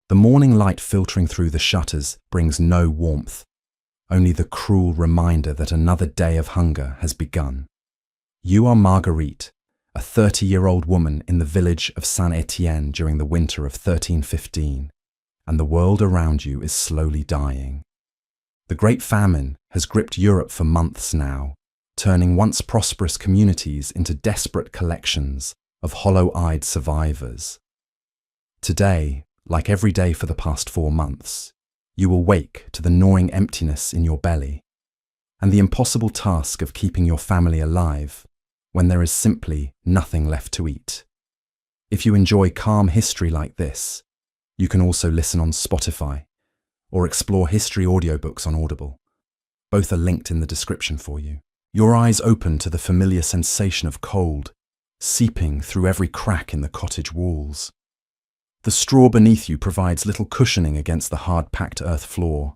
The morning light filtering through the shutters brings no warmth, only the cruel reminder that another day of hunger has begun. You are Marguerite, a 30-year-old woman in the village of Saint-Étienne during the winter of 1315, and the world around you is slowly dying. The Great Famine has gripped Europe for months now, turning once prosperous communities into desperate collections of hollow-eyed survivors. Today, like every day for the past 4 months, you will wake to the gnawing emptiness in your belly and the impossible task of keeping your family alive when there is simply nothing left to eat. If you enjoy calm history like this, you can also listen on Spotify or explore history audiobooks on Audible. Both are linked in the description for you. Your eyes open to the familiar sensation of cold, seeping through every crack in the cottage walls. The straw beneath you provides little cushioning against the hard-packed earth floor,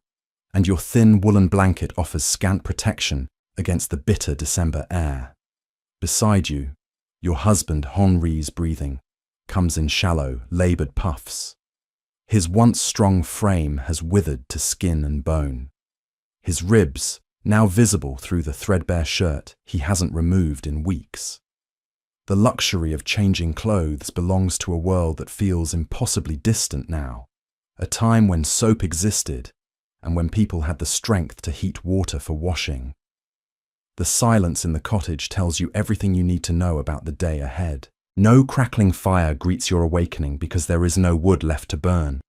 and your thin woolen blanket offers scant protection against the bitter December air. Beside you, your husband Henri's breathing comes in shallow, laboured puffs. His once strong frame has withered to skin and bone. His ribs, now visible through the threadbare shirt he hasn't removed in weeks. The luxury of changing clothes belongs to a world that feels impossibly distant now, a time when soap existed and when people had the strength to heat water for washing. The silence in the cottage tells you everything you need to know about the day ahead. No crackling fire greets your awakening because there is no wood left to burn.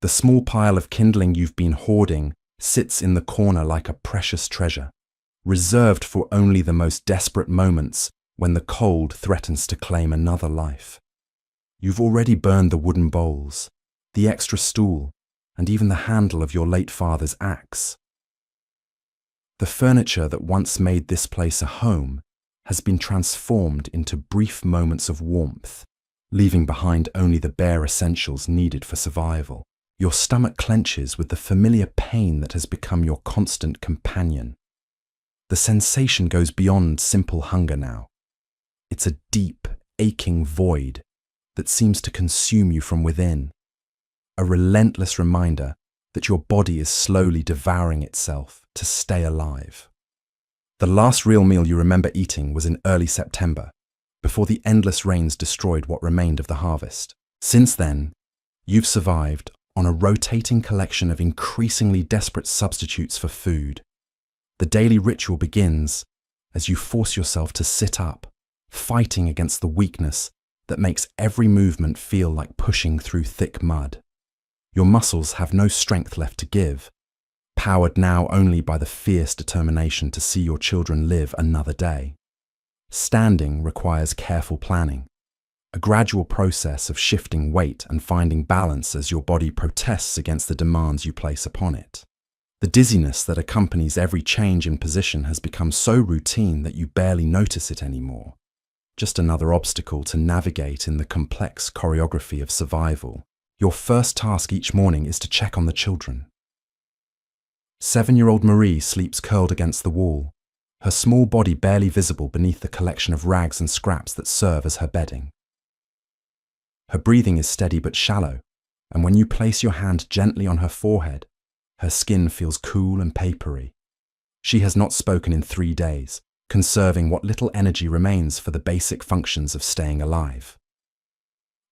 The small pile of kindling you've been hoarding sits in the corner like a precious treasure, reserved for only the most desperate moments when the cold threatens to claim another life. You've already burned the wooden bowls, the extra stool, and even the handle of your late father's axe. The furniture that once made this place a home has been transformed into brief moments of warmth, leaving behind only the bare essentials needed for survival. Your stomach clenches with the familiar pain that has become your constant companion. The sensation goes beyond simple hunger now. It's a deep, aching void that seems to consume you from within, a relentless reminder that your body is slowly devouring itself to stay alive. The last real meal you remember eating was in early September, before the endless rains destroyed what remained of the harvest. Since then, you've survived on a rotating collection of increasingly desperate substitutes for food. The daily ritual begins as you force yourself to sit up, fighting against the weakness that makes every movement feel like pushing through thick mud. Your muscles have no strength left to give, powered now only by the fierce determination to see your children live another day. Standing requires careful planning, a gradual process of shifting weight and finding balance as your body protests against the demands you place upon it. The dizziness that accompanies every change in position has become so routine that you barely notice it anymore. Just another obstacle to navigate in the complex choreography of survival. Your first task each morning is to check on the children. 7-year-old Marie sleeps curled against the wall, her small body barely visible beneath the collection of rags and scraps that serve as her bedding. Her breathing is steady but shallow, and when you place your hand gently on her forehead, her skin feels cool and papery. She has not spoken in 3 days, conserving what little energy remains for the basic functions of staying alive.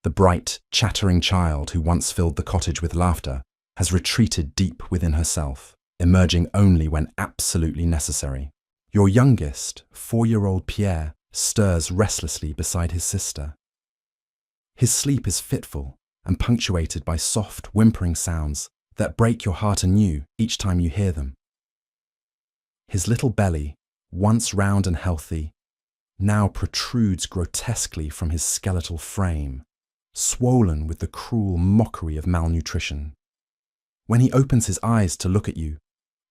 The bright, chattering child who once filled the cottage with laughter has retreated deep within herself, emerging only when absolutely necessary. Your youngest, 4-year-old Pierre, stirs restlessly beside his sister. His sleep is fitful and punctuated by soft, whimpering sounds that break your heart anew each time you hear them. His little belly, once round and healthy, now protrudes grotesquely from his skeletal frame, swollen with the cruel mockery of malnutrition. When he opens his eyes to look at you,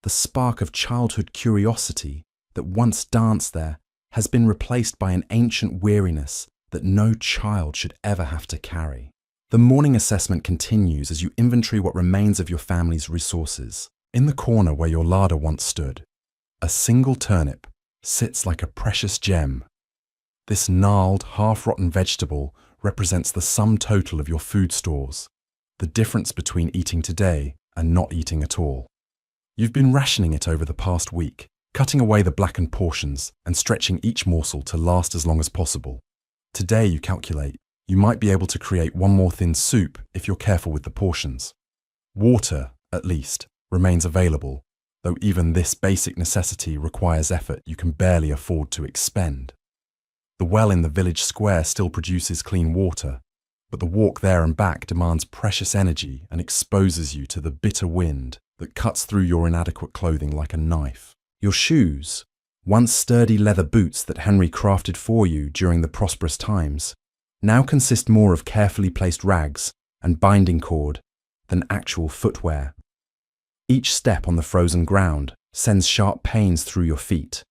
the spark of childhood curiosity that once danced there has been replaced by an ancient weariness that no child should ever have to carry. The morning assessment continues as you inventory what remains of your family's resources. In the corner where your larder once stood, a single turnip sits like a precious gem. This gnarled, half-rotten vegetable represents the sum total of your food stores, the difference between eating today and not eating at all. You've been rationing it over the past week, cutting away the blackened portions and stretching each morsel to last as long as possible. Today, you calculate, you might be able to create one more thin soup if you're careful with the portions. Water, at least, remains available, though even this basic necessity requires effort you can barely afford to expend. The well in the village square still produces clean water, but the walk there and back demands precious energy and exposes you to the bitter wind that cuts through your inadequate clothing like a knife. Your shoes, once sturdy leather boots that Henry crafted for you during the prosperous times, now consist more of carefully placed rags and binding cord than actual footwear. Each step on the frozen ground sends sharp pains through your feet,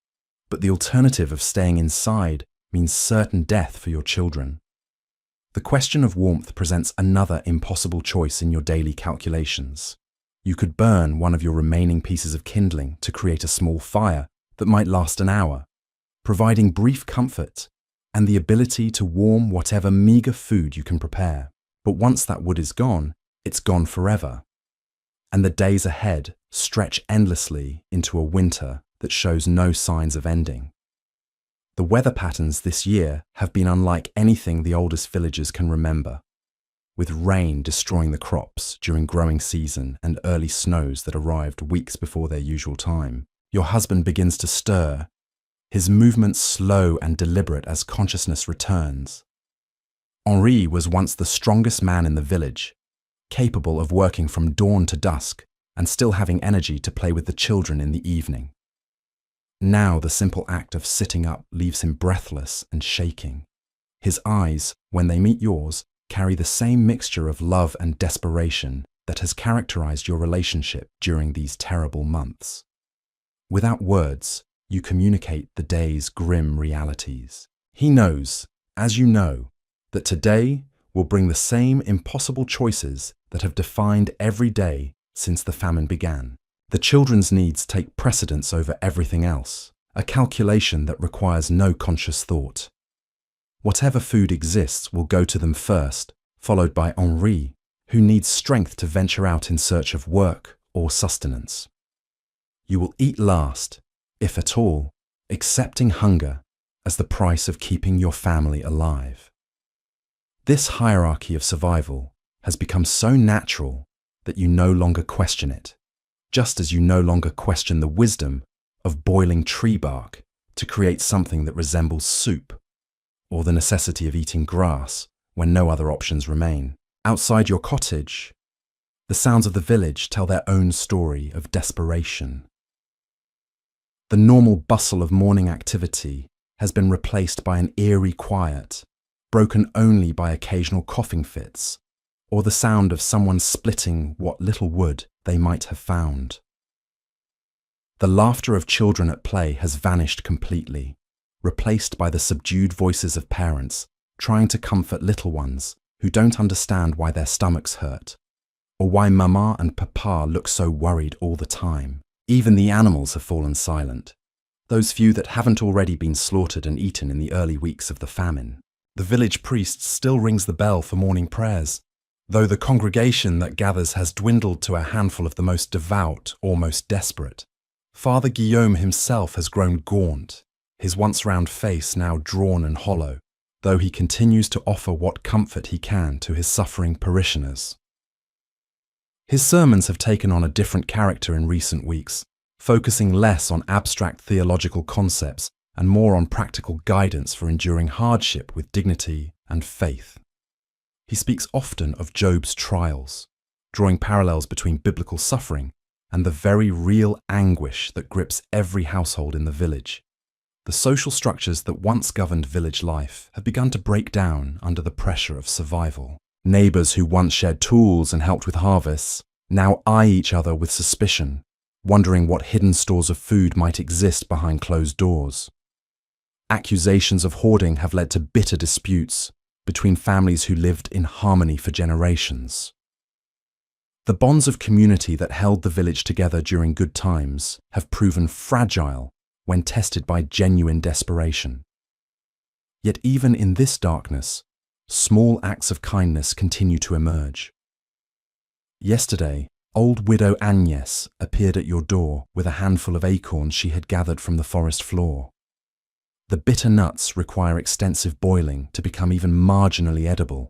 but the alternative of staying inside means certain death for your children. The question of warmth presents another impossible choice in your daily calculations. You could burn one of your remaining pieces of kindling to create a small fire that might last an hour, providing brief comfort and the ability to warm whatever meager food you can prepare. But once that wood is gone, it's gone forever. And the days ahead stretch endlessly into a winter that shows no signs of ending. The weather patterns this year have been unlike anything the oldest villagers can remember, with rain destroying the crops during growing season and early snows that arrived weeks before their usual time. Your husband begins to stir, his movements slow and deliberate as consciousness returns. Henri was once the strongest man in the village, capable of working from dawn to dusk and still having energy to play with the children in the evening. Now the simple act of sitting up leaves him breathless and shaking. His eyes, when they meet yours, carry the same mixture of love and desperation that has characterized your relationship during these terrible months. Without words, you communicate the day's grim realities. He knows, as you know, that today will bring the same impossible choices that have defined every day since the famine began. The children's needs take precedence over everything else, a calculation that requires no conscious thought. Whatever food exists will go to them first, followed by Henri, who needs strength to venture out in search of work or sustenance. You will eat last, if at all, accepting hunger as the price of keeping your family alive. This hierarchy of survival has become so natural that you no longer question it, just as you no longer question the wisdom of boiling tree bark to create something that resembles soup, or the necessity of eating grass when no other options remain. Outside your cottage, the sounds of the village tell their own story of desperation. The normal bustle of morning activity has been replaced by an eerie quiet, broken only by occasional coughing fits, or the sound of someone splitting what little wood they might have found. The laughter of children at play has vanished completely, replaced by the subdued voices of parents trying to comfort little ones who don't understand why their stomachs hurt, or why Mama and Papa look so worried all the time. Even the animals have fallen silent, those few that haven't already been slaughtered and eaten in the early weeks of the famine. The village priest still rings the bell for morning prayers, though the congregation that gathers has dwindled to a handful of the most devout or most desperate. Father Guillaume himself has grown gaunt, his once round face now drawn and hollow, though he continues to offer what comfort he can to his suffering parishioners. His sermons have taken on a different character in recent weeks, focusing less on abstract theological concepts and more on practical guidance for enduring hardship with dignity and faith. He speaks often of Job's trials, drawing parallels between biblical suffering and the very real anguish that grips every household in the village. The social structures that once governed village life have begun to break down under the pressure of survival. Neighbours who once shared tools and helped with harvests now eye each other with suspicion, wondering what hidden stores of food might exist behind closed doors. Accusations of hoarding have led to bitter disputes between families who lived in harmony for generations. The bonds of community that held the village together during good times have proven fragile when tested by genuine desperation. Yet even in this darkness, small acts of kindness continue to emerge. Yesterday, old widow Agnes appeared at your door with a handful of acorns she had gathered from the forest floor. The bitter nuts require extensive boiling to become even marginally edible,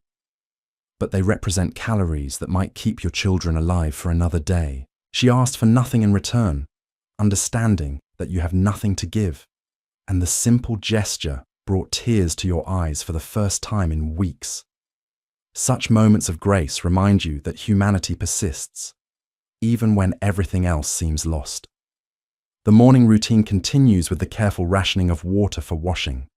but they represent calories that might keep your children alive for another day. She asked for nothing in return, understanding that you have nothing to give, and the simple gesture brought tears to your eyes for the first time in weeks. Such moments of grace remind you that humanity persists, even when everything else seems lost. The morning routine continues with the careful rationing of water for washing.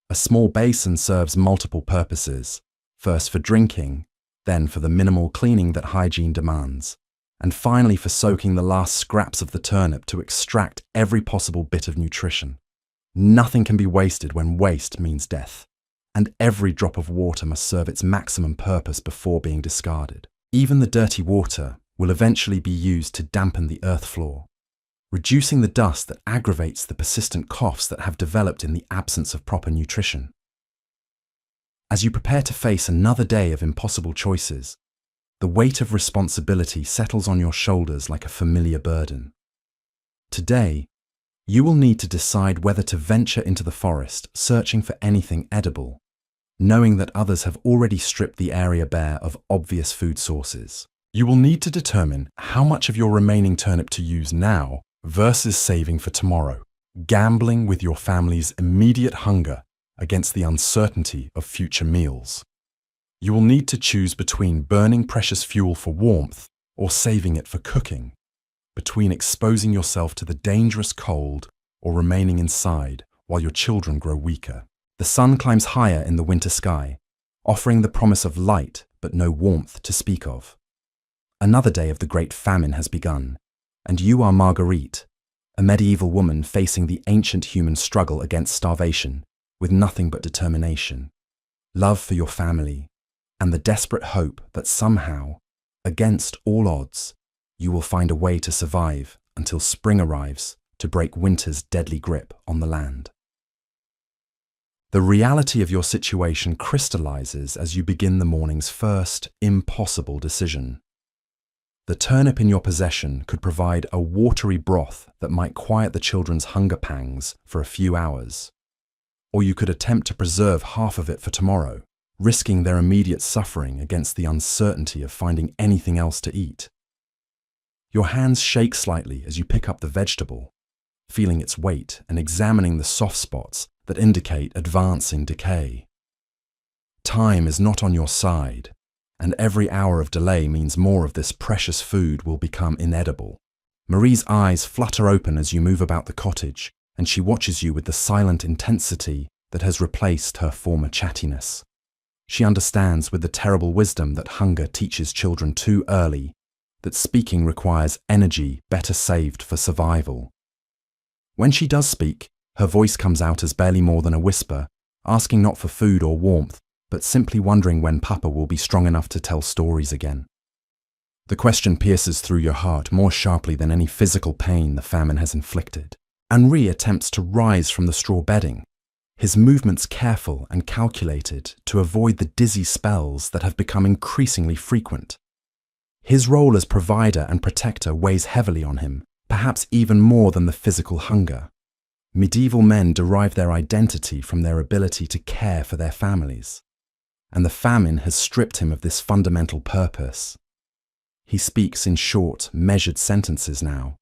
A small basin serves multiple purposes, first for drinking, then for the minimal cleaning that hygiene demands, and finally for soaking the last scraps of the turnip to extract every possible bit of nutrition. Nothing can be wasted when waste means death, and every drop of water must serve its maximum purpose before being discarded. Even the dirty water will eventually be used to dampen the earth floor, reducing the dust that aggravates the persistent coughs that have developed in the absence of proper nutrition. As you prepare to face another day of impossible choices, the weight of responsibility settles on your shoulders like a familiar burden. Today, you will need to decide whether to venture into the forest searching for anything edible, knowing that others have already stripped the area bare of obvious food sources. You will need to determine how much of your remaining turnip to use now versus saving for tomorrow, gambling with your family's immediate hunger against the uncertainty of future meals. You will need to choose between burning precious fuel for warmth or saving it for cooking, between exposing yourself to the dangerous cold or remaining inside while your children grow weaker. The sun climbs higher in the winter sky, offering the promise of light but no warmth to speak of. Another day of the Great Famine has begun, and you are Marguerite, a medieval woman facing the ancient human struggle against starvation with nothing but determination, love for your family, and the desperate hope that somehow, against all odds, you will find a way to survive until spring arrives to break winter's deadly grip on the land. The reality of your situation crystallizes as you begin the morning's first, impossible decision. The turnip in your possession could provide a watery broth that might quiet the children's hunger pangs for a few hours. Or you could attempt to preserve half of it for tomorrow, risking their immediate suffering against the uncertainty of finding anything else to eat. Your hands shake slightly as you pick up the vegetable, feeling its weight and examining the soft spots that indicate advancing decay. Time is not on your side, and every hour of delay means more of this precious food will become inedible. Marie's eyes flutter open as you move about the cottage, and she watches you with the silent intensity that has replaced her former chattiness. She understands with the terrible wisdom that hunger teaches children too early, that speaking requires energy better saved for survival. When she does speak, her voice comes out as barely more than a whisper, asking not for food or warmth, but simply wondering when Papa will be strong enough to tell stories again. The question pierces through your heart more sharply than any physical pain the famine has inflicted. Henri attempts to rise from the straw bedding, his movements careful and calculated to avoid the dizzy spells that have become increasingly frequent. His role as provider and protector weighs heavily on him, perhaps even more than the physical hunger. Medieval men derive their identity from their ability to care for their families, and the famine has stripped him of this fundamental purpose. He speaks in short, measured sentences now,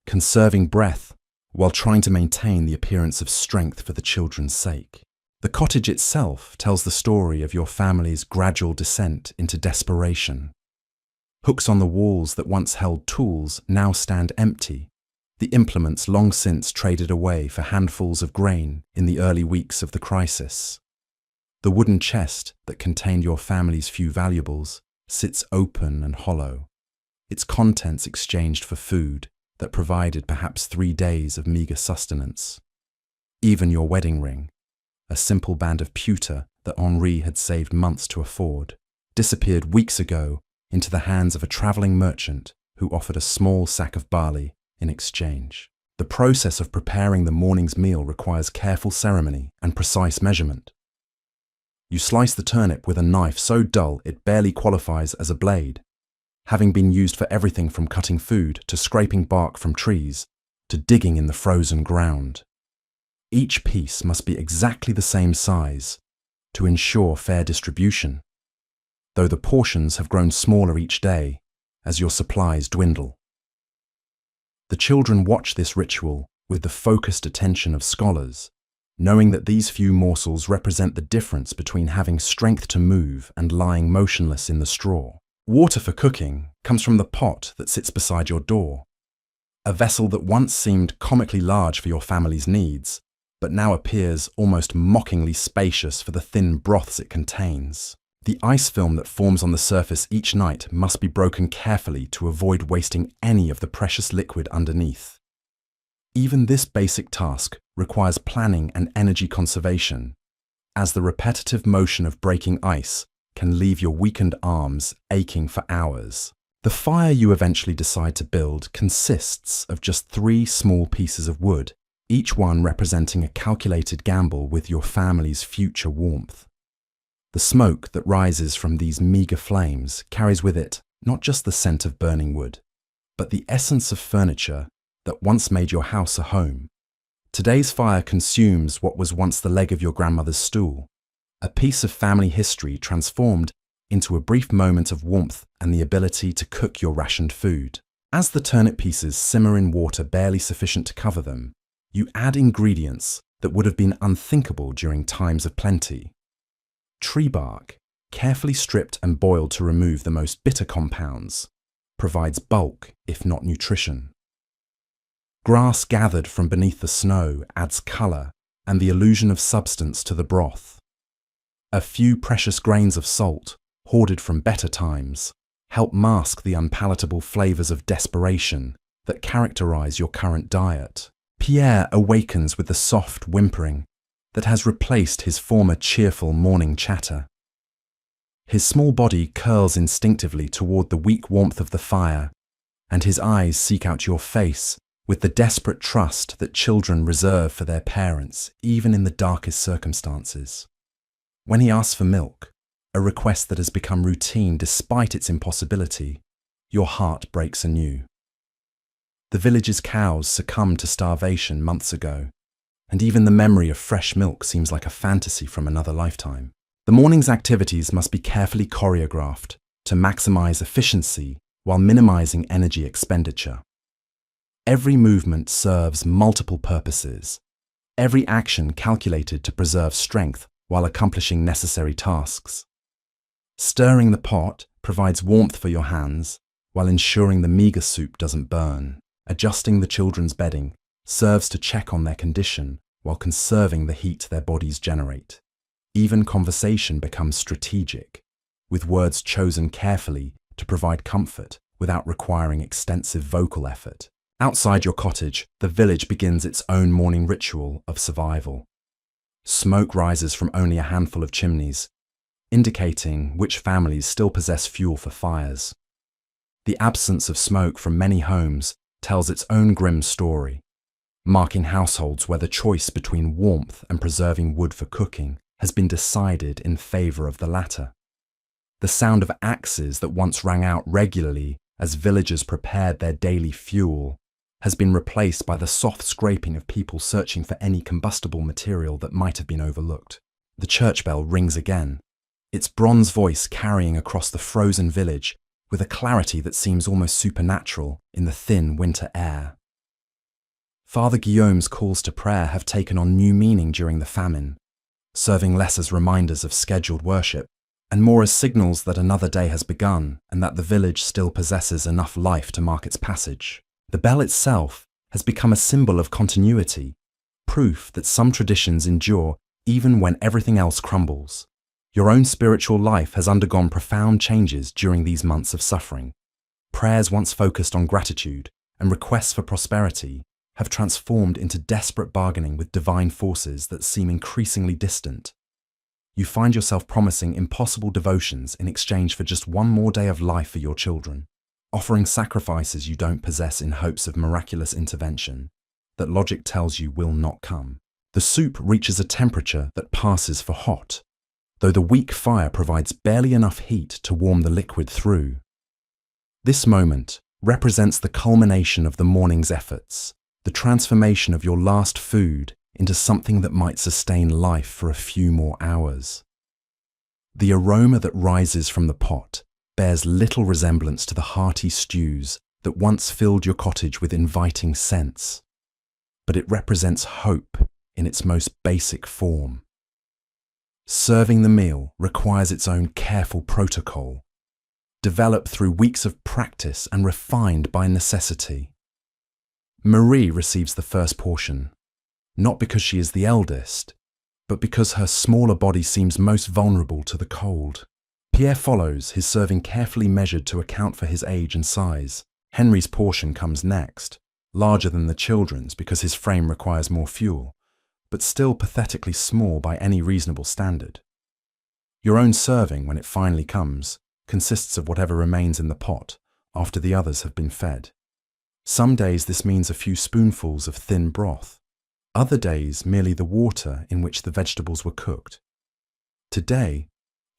conserving breath while trying to maintain the appearance of strength for the children's sake. The cottage itself tells the story of your family's gradual descent into desperation. Hooks on the walls that once held tools now stand empty, the implements long since traded away for handfuls of grain in the early weeks of the crisis. The wooden chest that contained your family's few valuables sits open and hollow, its contents exchanged for food that provided perhaps 3 days of meagre sustenance. Even your wedding ring, a simple band of pewter that Henri had saved months to afford, disappeared weeks ago into the hands of a travelling merchant who offered a small sack of barley in exchange. The process of preparing the morning's meal requires careful ceremony and precise measurement. You slice the turnip with a knife so dull it barely qualifies as a blade, having been used for everything from cutting food to scraping bark from trees to digging in the frozen ground. Each piece must be exactly the same size to ensure fair distribution, though the portions have grown smaller each day as your supplies dwindle. The children watch this ritual with the focused attention of scholars, knowing that these few morsels represent the difference between having strength to move and lying motionless in the straw. Water for cooking comes from the pot that sits beside your door, a vessel that once seemed comically large for your family's needs, but now appears almost mockingly spacious for the thin broths it contains. The ice film that forms on the surface each night must be broken carefully to avoid wasting any of the precious liquid underneath. Even this basic task requires planning and energy conservation, as the repetitive motion of breaking ice can leave your weakened arms aching for hours. The fire you eventually decide to build consists of just 3 small pieces of wood, each one representing a calculated gamble with your family's future warmth. The smoke that rises from these meager flames carries with it not just the scent of burning wood, but the essence of furniture that once made your house a home. Today's fire consumes what was once the leg of your grandmother's stool, a piece of family history transformed into a brief moment of warmth and the ability to cook your rationed food. As the turnip pieces simmer in water barely sufficient to cover them, you add ingredients that would have been unthinkable during times of plenty. Tree bark, carefully stripped and boiled to remove the most bitter compounds, provides bulk, if not nutrition. Grass gathered from beneath the snow adds colour and the illusion of substance to the broth. A few precious grains of salt, hoarded from better times, help mask the unpalatable flavours of desperation that characterise your current diet. Pierre awakens with the soft whimpering that has replaced his former cheerful morning chatter. His small body curls instinctively toward the weak warmth of the fire, and his eyes seek out your face with the desperate trust that children reserve for their parents, even in the darkest circumstances. When he asks for milk, a request that has become routine despite its impossibility, your heart breaks anew. The village's cows succumbed to starvation months ago, and even the memory of fresh milk seems like a fantasy from another lifetime. The morning's activities must be carefully choreographed to maximize efficiency while minimizing energy expenditure. Every movement serves multiple purposes, every action calculated to preserve strength while accomplishing necessary tasks. Stirring the pot provides warmth for your hands while ensuring the meager soup doesn't burn. Adjusting the children's bedding serves to check on their condition while conserving the heat their bodies generate. Even conversation becomes strategic, with words chosen carefully to provide comfort without requiring extensive vocal effort. Outside your cottage, the village begins its own morning ritual of survival. Smoke rises from only a handful of chimneys, indicating which families still possess fuel for fires. The absence of smoke from many homes tells its own grim story, marking households where the choice between warmth and preserving wood for cooking has been decided in favour of the latter. The sound of axes that once rang out regularly as villagers prepared their daily fuel has been replaced by the soft scraping of people searching for any combustible material that might have been overlooked. The church bell rings again, its bronze voice carrying across the frozen village with a clarity that seems almost supernatural in the thin winter air. Father Guillaume's calls to prayer have taken on new meaning during the famine, serving less as reminders of scheduled worship and more as signals that another day has begun and that the village still possesses enough life to mark its passage. The bell itself has become a symbol of continuity, proof that some traditions endure even when everything else crumbles. Your own spiritual life has undergone profound changes during these months of suffering. Prayers once focused on gratitude and requests for prosperity have transformed into desperate bargaining with divine forces that seem increasingly distant. You find yourself promising impossible devotions in exchange for just one more day of life for your children, offering sacrifices you don't possess in hopes of miraculous intervention that logic tells you will not come. The soup reaches a temperature that passes for hot, though the weak fire provides barely enough heat to warm the liquid through. This moment represents the culmination of the morning's efforts, the transformation of your last food into something that might sustain life for a few more hours. The aroma that rises from the pot bears little resemblance to the hearty stews that once filled your cottage with inviting scents, but it represents hope in its most basic form. Serving the meal requires its own careful protocol, developed through weeks of practice and refined by necessity. Marie receives the first portion, not because she is the eldest, but because her smaller body seems most vulnerable to the cold. Pierre follows, his serving carefully measured to account for his age and size. Henry's portion comes next, larger than the children's because his frame requires more fuel, but still pathetically small by any reasonable standard. Your own serving, when it finally comes, consists of whatever remains in the pot after the others have been fed. Some days this means a few spoonfuls of thin broth. Other days merely the water in which the vegetables were cooked. Today,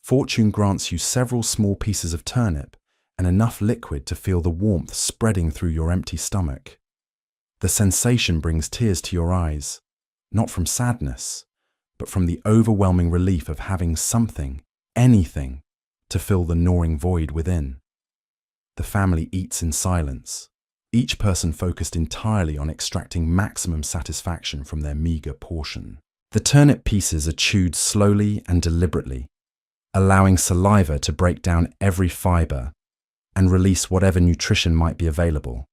fortune grants you several small pieces of turnip and enough liquid to feel the warmth spreading through your empty stomach. The sensation brings tears to your eyes, not from sadness, but from the overwhelming relief of having something, anything, to fill the gnawing void within. The family eats in silence, each person focused entirely on extracting maximum satisfaction from their meager portion. The turnip pieces are chewed slowly and deliberately, allowing saliva to break down every fiber and release whatever nutrition might be available.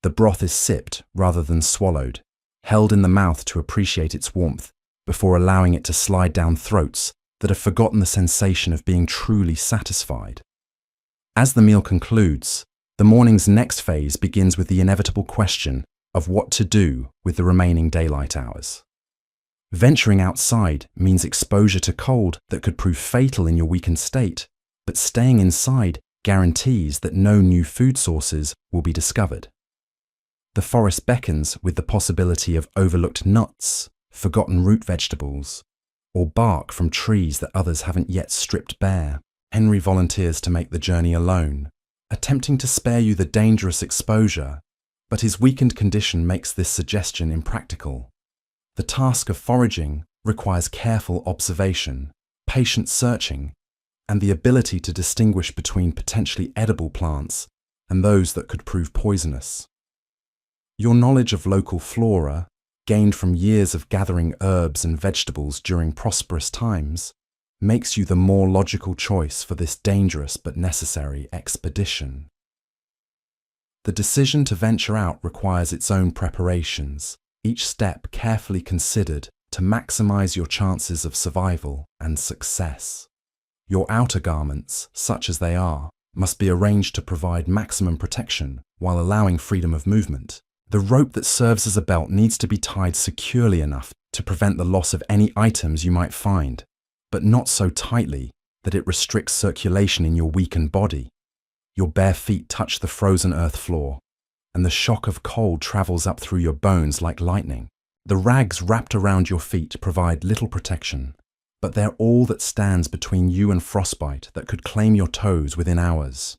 The broth is sipped rather than swallowed, held in the mouth to appreciate its warmth before allowing it to slide down throats that have forgotten the sensation of being truly satisfied. As the meal concludes, the morning's next phase begins with the inevitable question of what to do with the remaining daylight hours. Venturing outside means exposure to cold that could prove fatal in your weakened state, but staying inside guarantees that no new food sources will be discovered. The forest beckons with the possibility of overlooked nuts, forgotten root vegetables, or bark from trees that others haven't yet stripped bare. Henry volunteers to make the journey alone, attempting to spare you the dangerous exposure, but his weakened condition makes this suggestion impractical. The task of foraging requires careful observation, patient searching, and the ability to distinguish between potentially edible plants and those that could prove poisonous. Your knowledge of local flora, gained from years of gathering herbs and vegetables during prosperous times, makes you the more logical choice for this dangerous but necessary expedition. The decision to venture out requires its own preparations, each step carefully considered to maximize your chances of survival and success. Your outer garments, such as they are, must be arranged to provide maximum protection while allowing freedom of movement. The rope that serves as a belt needs to be tied securely enough to prevent the loss of any items you might find, but not so tightly that it restricts circulation in your weakened body. Your bare feet touch the frozen earth floor, and the shock of cold travels up through your bones like lightning. The rags wrapped around your feet provide little protection, but they're all that stands between you and frostbite that could claim your toes within hours.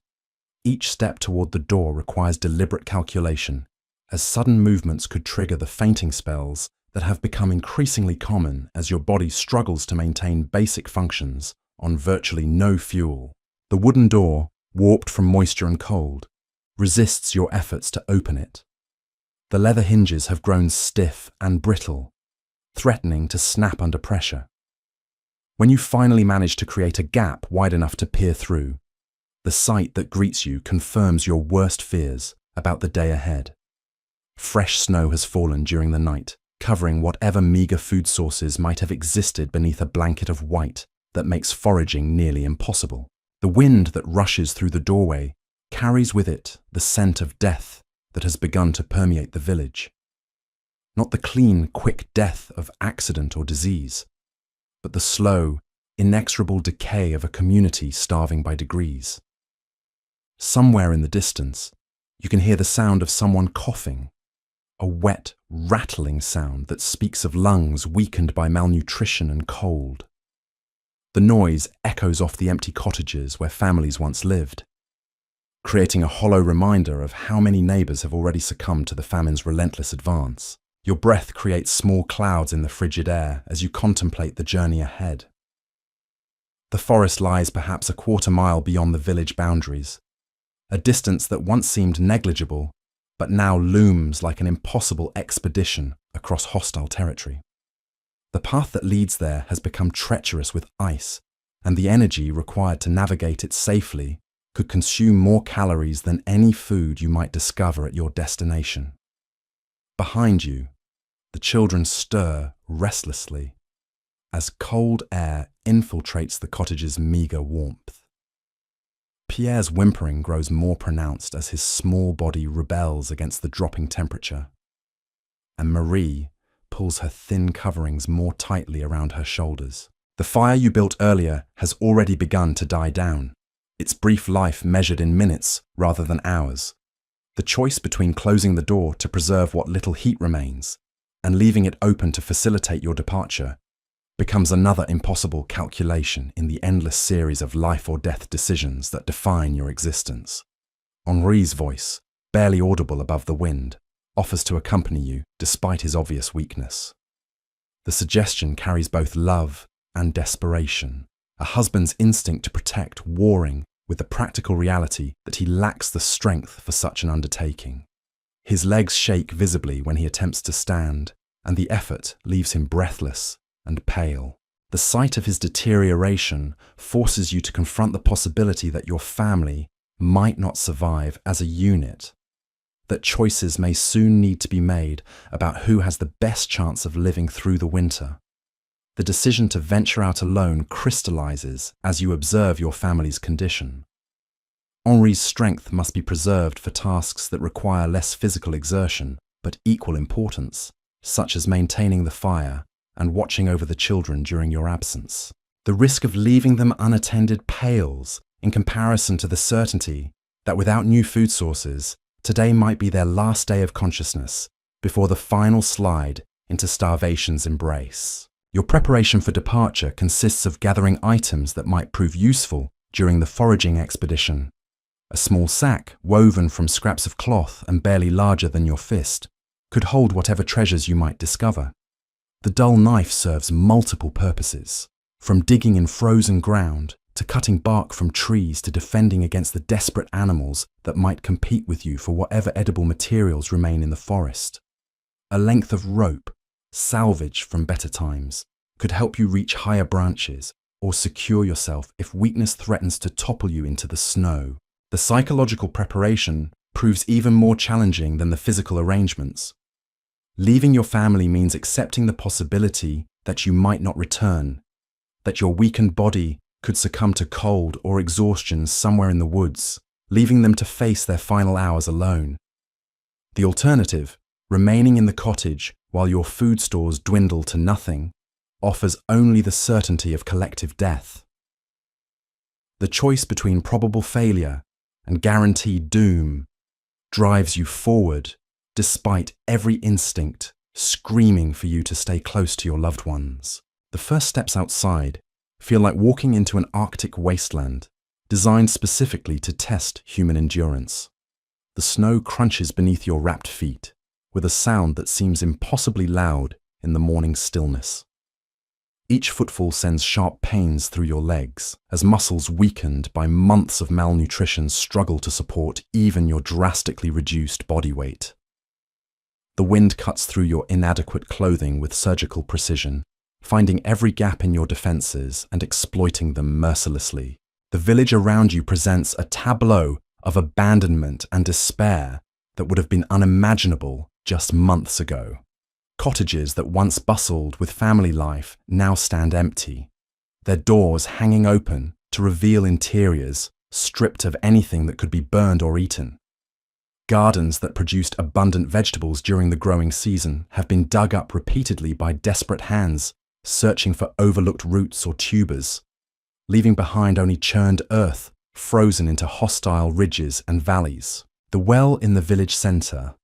Each step toward the door requires deliberate calculation, as sudden movements could trigger the fainting spells that have become increasingly common as your body struggles to maintain basic functions on virtually no fuel. The wooden door, warped from moisture and cold, resists your efforts to open it. The leather hinges have grown stiff and brittle, threatening to snap under pressure. When you finally manage to create a gap wide enough to peer through, the sight that greets you confirms your worst fears about the day ahead. Fresh snow has fallen during the night, covering whatever meager food sources might have existed beneath a blanket of white that makes foraging nearly impossible. The wind that rushes through the doorway carries with it the scent of death that has begun to permeate the village. Not the clean, quick death of accident or disease, but the slow, inexorable decay of a community starving by degrees. Somewhere in the distance, you can hear the sound of someone coughing, a wet, rattling sound that speaks of lungs weakened by malnutrition and cold. The noise echoes off the empty cottages where families once lived. creating a hollow reminder of how many neighbors have already succumbed to the famine's relentless advance. Your breath creates small clouds in the frigid air as you contemplate the journey ahead. The forest lies perhaps a quarter-mile beyond the village boundaries, a distance that once seemed negligible, but now looms like an impossible expedition across hostile territory. The path that leads there has become treacherous with ice, and the energy required to navigate it safely could consume more calories than any food you might discover at your destination. Behind you, the children stir restlessly as cold air infiltrates the cottage's meagre warmth. Pierre's whimpering grows more pronounced as his small body rebels against the dropping temperature, and Marie pulls her thin coverings more tightly around her shoulders. The fire you built earlier has already begun to die down, its brief life measured in minutes rather than hours. The choice between closing the door to preserve what little heat remains and leaving it open to facilitate your departure becomes another impossible calculation in the endless series of life or death decisions that define your existence. Henri's voice, barely audible above the wind, offers to accompany you despite his obvious weakness. The suggestion carries both love and desperation, a husband's instinct to protect warring with the practical reality that he lacks the strength for such an undertaking. His legs shake visibly when he attempts to stand, and the effort leaves him breathless and pale. The sight of his deterioration forces you to confront the possibility that your family might not survive as a unit, that choices may soon need to be made about who has the best chance of living through the winter. The decision to venture out alone crystallizes as you observe your family's condition. Henri's strength must be preserved for tasks that require less physical exertion but equal importance, such as maintaining the fire and watching over the children during your absence. The risk of leaving them unattended pales in comparison to the certainty that without new food sources, today might be their last day of consciousness before the final slide into starvation's embrace. Your preparation for departure consists of gathering items that might prove useful during the foraging expedition. A small sack, woven from scraps of cloth and barely larger than your fist, could hold whatever treasures you might discover. The dull knife serves multiple purposes, from digging in frozen ground to cutting bark from trees to defending against the desperate animals that might compete with you for whatever edible materials remain in the forest. A length of rope, salvage from better times, could help you reach higher branches or secure yourself if weakness threatens to topple you into the snow. The psychological preparation proves even more challenging than the physical arrangements. Leaving your family means accepting the possibility that you might not return, that your weakened body could succumb to cold or exhaustion somewhere in the woods, leaving them to face their final hours alone. The alternative, remaining in the cottage while your food stores dwindle to nothing, offers only the certainty of collective death. The choice between probable failure and guaranteed doom drives you forward despite every instinct screaming for you to stay close to your loved ones. The first steps outside feel like walking into an Arctic wasteland designed specifically to test human endurance. The snow crunches beneath your wrapped feet with a sound that seems impossibly loud in the morning stillness. Each footfall sends sharp pains through your legs as muscles weakened by months of malnutrition struggle to support even your drastically reduced body weight. The wind cuts through your inadequate clothing with surgical precision, finding every gap in your defenses and exploiting them mercilessly. The village around you presents a tableau of abandonment and despair that would have been unimaginable just months ago. Cottages that once bustled with family life now stand empty, their doors hanging open to reveal interiors stripped of anything that could be burned or eaten. Gardens that produced abundant vegetables during the growing season have been dug up repeatedly by desperate hands searching for overlooked roots or tubers, leaving behind only churned earth frozen into hostile ridges and valleys. The well in the village centre,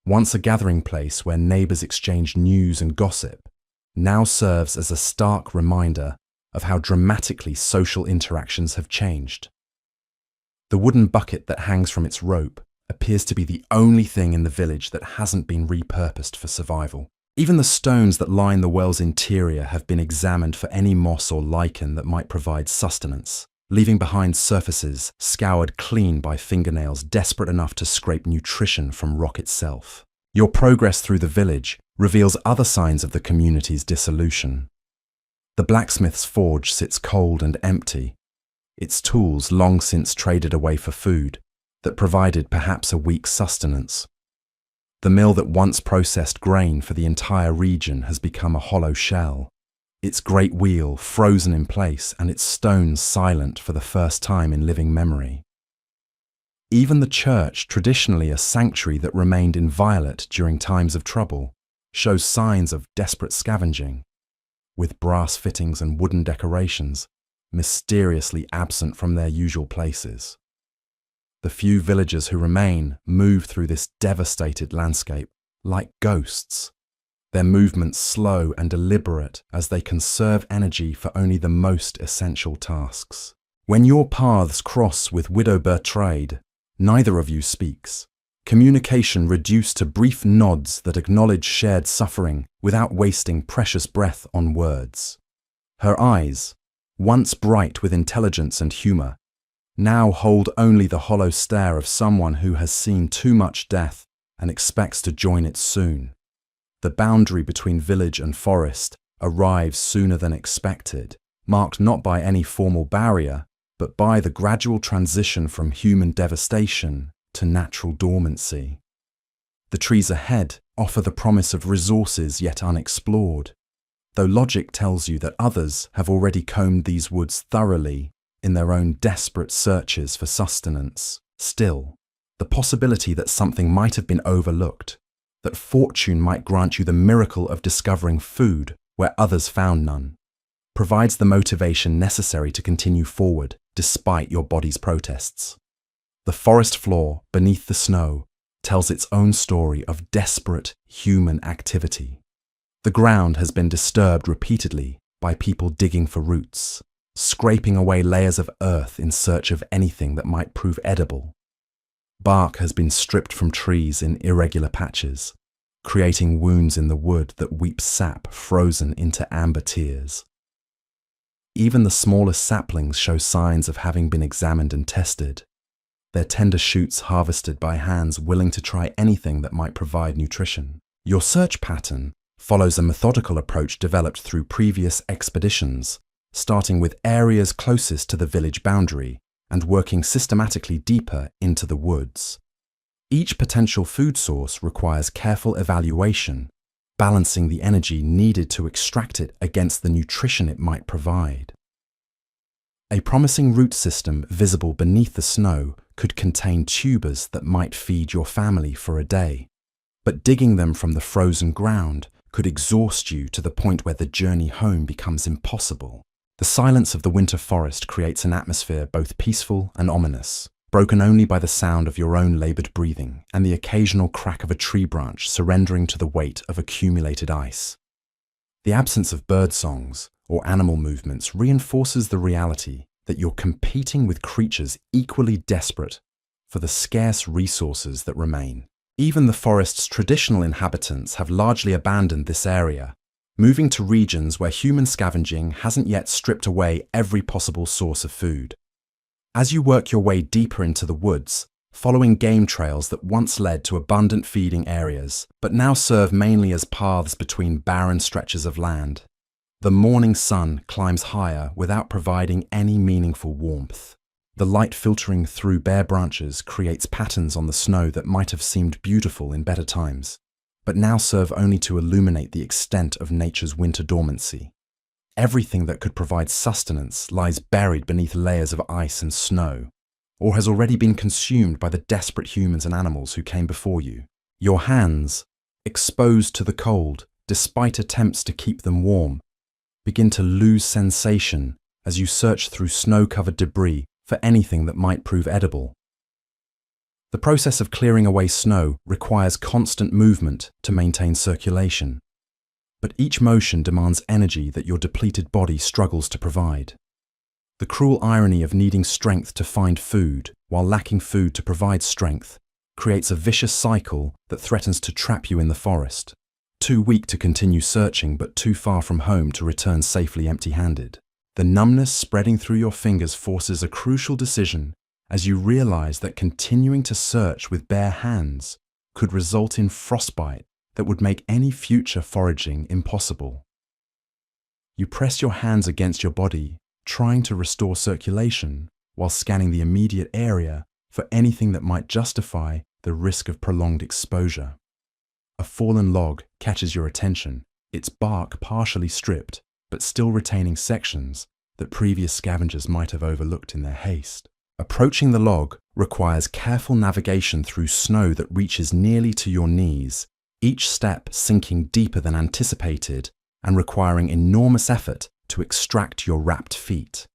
once a gathering place where neighbours exchanged news and gossip, now serves as a stark reminder of how dramatically social interactions have changed. The wooden bucket that hangs from its rope appears to be the only thing in the village that hasn't been repurposed for survival. Even the stones that line the well's interior have been examined for any moss or lichen that might provide sustenance, leaving behind surfaces scoured clean by fingernails desperate enough to scrape nutrition from rock itself. Your progress through the village reveals other signs of the community's dissolution. The blacksmith's forge sits cold and empty, its tools long since traded away for food that provided perhaps a week's sustenance. The mill that once processed grain for the entire region has become a hollow shell, its great wheel frozen in place and its stones silent for the first time in living memory. Even the church, traditionally a sanctuary that remained inviolate during times of trouble, shows signs of desperate scavenging, with brass fittings and wooden decorations mysteriously absent from their usual places. The few villagers who remain move through this devastated landscape like ghosts, their movements slow and deliberate as they conserve energy for only the most essential tasks. When your paths cross with Widow Bertrade, neither of you speaks. Communication reduced to brief nods that acknowledge shared suffering without wasting precious breath on words. Her eyes, once bright with intelligence and humour, now hold only the hollow stare of someone who has seen too much death and expects to join it soon. The boundary between village and forest arrives sooner than expected, marked not by any formal barrier, but by the gradual transition from human devastation to natural dormancy. The trees ahead offer the promise of resources yet unexplored, though logic tells you that others have already combed these woods thoroughly in their own desperate searches for sustenance. Still, the possibility that something might have been overlooked, that fortune might grant you the miracle of discovering food where others found none, provides the motivation necessary to continue forward despite your body's protests. The forest floor beneath the snow tells its own story of desperate human activity. The ground has been disturbed repeatedly by people digging for roots, scraping away layers of earth in search of anything that might prove edible. Bark has been stripped from trees in irregular patches, creating wounds in the wood that weep sap frozen into amber tears. Even the smallest saplings show signs of having been examined and tested, their tender shoots harvested by hands willing to try anything that might provide nutrition. Your search pattern follows a methodical approach developed through previous expeditions, starting with areas closest to the village boundary and working systematically deeper into the woods. Each potential food source requires careful evaluation, balancing the energy needed to extract it against the nutrition it might provide. A promising root system visible beneath the snow could contain tubers that might feed your family for a day, but digging them from the frozen ground could exhaust you to the point where the journey home becomes impossible. The silence of the winter forest creates an atmosphere both peaceful and ominous, broken only by the sound of your own laboured breathing and the occasional crack of a tree branch surrendering to the weight of accumulated ice. The absence of bird songs or animal movements reinforces the reality that you're competing with creatures equally desperate for the scarce resources that remain. Even the forest's traditional inhabitants have largely abandoned this area, moving to regions where human scavenging hasn't yet stripped away every possible source of food. As you work your way deeper into the woods, following game trails that once led to abundant feeding areas, but now serve mainly as paths between barren stretches of land, the morning sun climbs higher without providing any meaningful warmth. The light filtering through bare branches creates patterns on the snow that might have seemed beautiful in better times, but now serve only to illuminate the extent of nature's winter dormancy. Everything that could provide sustenance lies buried beneath layers of ice and snow, or has already been consumed by the desperate humans and animals who came before you. Your hands, exposed to the cold despite attempts to keep them warm, begin to lose sensation as you search through snow-covered debris for anything that might prove edible. The process of clearing away snow requires constant movement to maintain circulation, but each motion demands energy that your depleted body struggles to provide. The cruel irony of needing strength to find food while lacking food to provide strength creates a vicious cycle that threatens to trap you in the forest, too weak to continue searching but too far from home to return safely empty-handed. The numbness spreading through your fingers forces a crucial decision as you realize that continuing to search with bare hands could result in frostbite that would make any future foraging impossible. You press your hands against your body, trying to restore circulation while scanning the immediate area for anything that might justify the risk of prolonged exposure. A fallen log catches your attention, its bark partially stripped, but still retaining sections that previous scavengers might have overlooked in their haste. Approaching the log requires careful navigation through snow that reaches nearly to your knees, each step sinking deeper than anticipated and requiring enormous effort to extract your wrapped feet.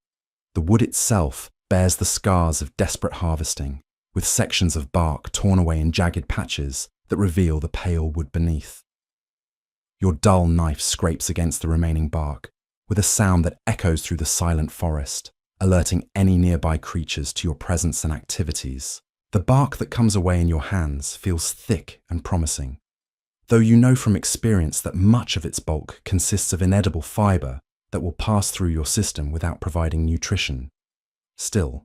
The wood itself bears the scars of desperate harvesting, with sections of bark torn away in jagged patches that reveal the pale wood beneath. Your dull knife scrapes against the remaining bark, with a sound that echoes through the silent forest, alerting any nearby creatures to your presence and activities. The bark that comes away in your hands feels thick and promising, though you know from experience that much of its bulk consists of inedible fiber that will pass through your system without providing nutrition. Still,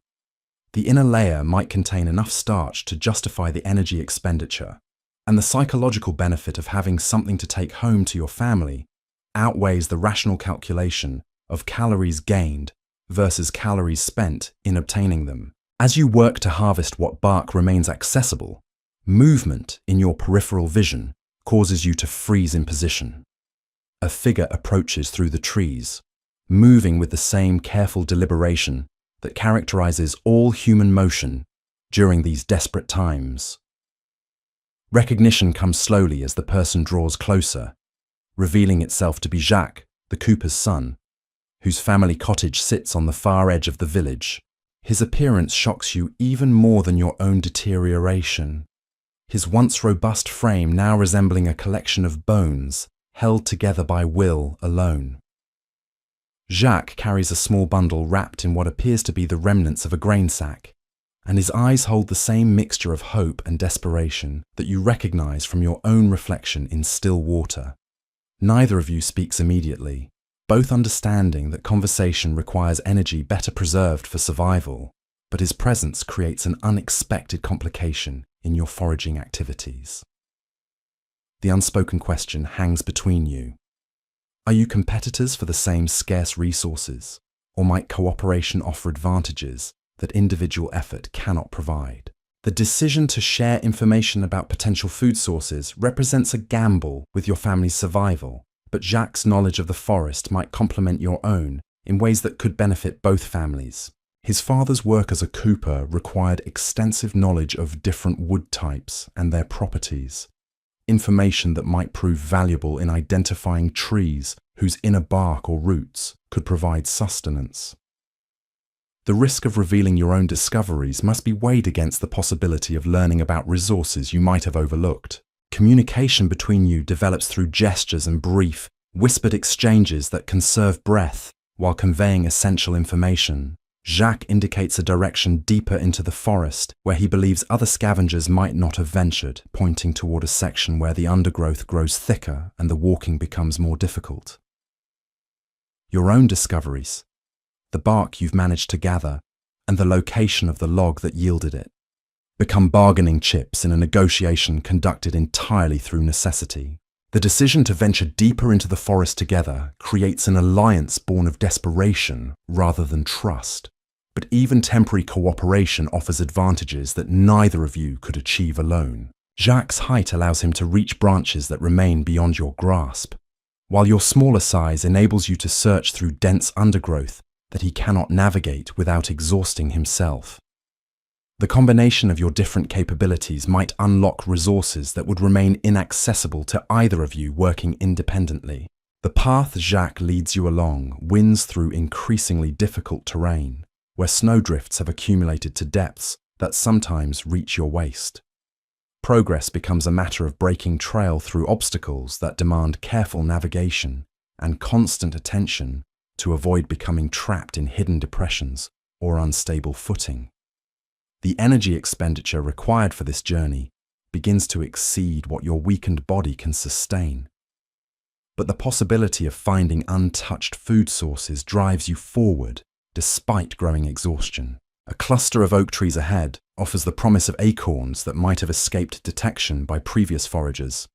the inner layer might contain enough starch to justify the energy expenditure, and the psychological benefit of having something to take home to your family outweighs the rational calculation of calories gained versus calories spent in obtaining them. As you work to harvest what bark remains accessible, movement in your peripheral vision causes you to freeze in position. A figure approaches through the trees, moving with the same careful deliberation that characterizes all human motion during these desperate times. Recognition comes slowly as the person draws closer, revealing itself to be Jacques, the cooper's son, whose family cottage sits on the far edge of the village. His appearance shocks you even more than your own deterioration, his once robust frame now resembling a collection of bones held together by will alone. Jacques carries a small bundle wrapped in what appears to be the remnants of a grain sack, and his eyes hold the same mixture of hope and desperation that you recognize from your own reflection in still water. Neither of you speaks immediately, both understanding that conversation requires energy better preserved for survival, but his presence creates an unexpected complication in your foraging activities. The unspoken question hangs between you. Are you competitors for the same scarce resources, or might cooperation offer advantages that individual effort cannot provide? The decision to share information about potential food sources represents a gamble with your family's survival, but Jacques' knowledge of the forest might complement your own in ways that could benefit both families. His father's work as a cooper required extensive knowledge of different wood types and their properties, information that might prove valuable in identifying trees whose inner bark or roots could provide sustenance. The risk of revealing your own discoveries must be weighed against the possibility of learning about resources you might have overlooked. Communication between you develops through gestures and brief, whispered exchanges that conserve breath while conveying essential information. Jacques indicates a direction deeper into the forest where he believes other scavengers might not have ventured, pointing toward a section where the undergrowth grows thicker and the walking becomes more difficult. Your own discoveries, the bark you've managed to gather, and the location of the log that yielded it, become bargaining chips in a negotiation conducted entirely through necessity. The decision to venture deeper into the forest together creates an alliance born of desperation rather than trust. But even temporary cooperation offers advantages that neither of you could achieve alone. Jacques' height allows him to reach branches that remain beyond your grasp, while your smaller size enables you to search through dense undergrowth that he cannot navigate without exhausting himself. The combination of your different capabilities might unlock resources that would remain inaccessible to either of you working independently. The path Jacques leads you along winds through increasingly difficult terrain, where snowdrifts have accumulated to depths that sometimes reach your waist. Progress becomes a matter of breaking trail through obstacles that demand careful navigation and constant attention to avoid becoming trapped in hidden depressions or unstable footing. The energy expenditure required for this journey begins to exceed what your weakened body can sustain. But the possibility of finding untouched food sources drives you forward despite growing exhaustion. A cluster of oak trees ahead offers the promise of acorns that might have escaped detection by previous foragers,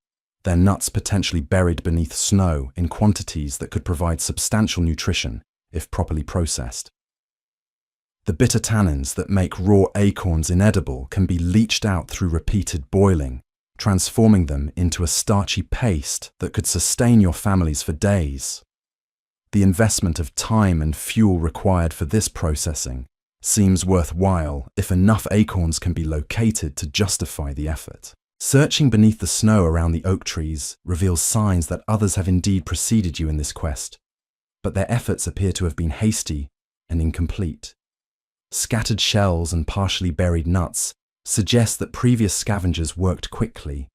their nuts potentially buried beneath snow in quantities that could provide substantial nutrition if properly processed. The bitter tannins that make raw acorns inedible can be leached out through repeated boiling, transforming them into a starchy paste that could sustain your families for days. The investment of time and fuel required for this processing seems worthwhile if enough acorns can be located to justify the effort. Searching beneath the snow around the oak trees reveals signs that others have indeed preceded you in this quest, but their efforts appear to have been hasty and incomplete. Scattered shells and partially buried nuts suggest that previous scavengers worked quickly,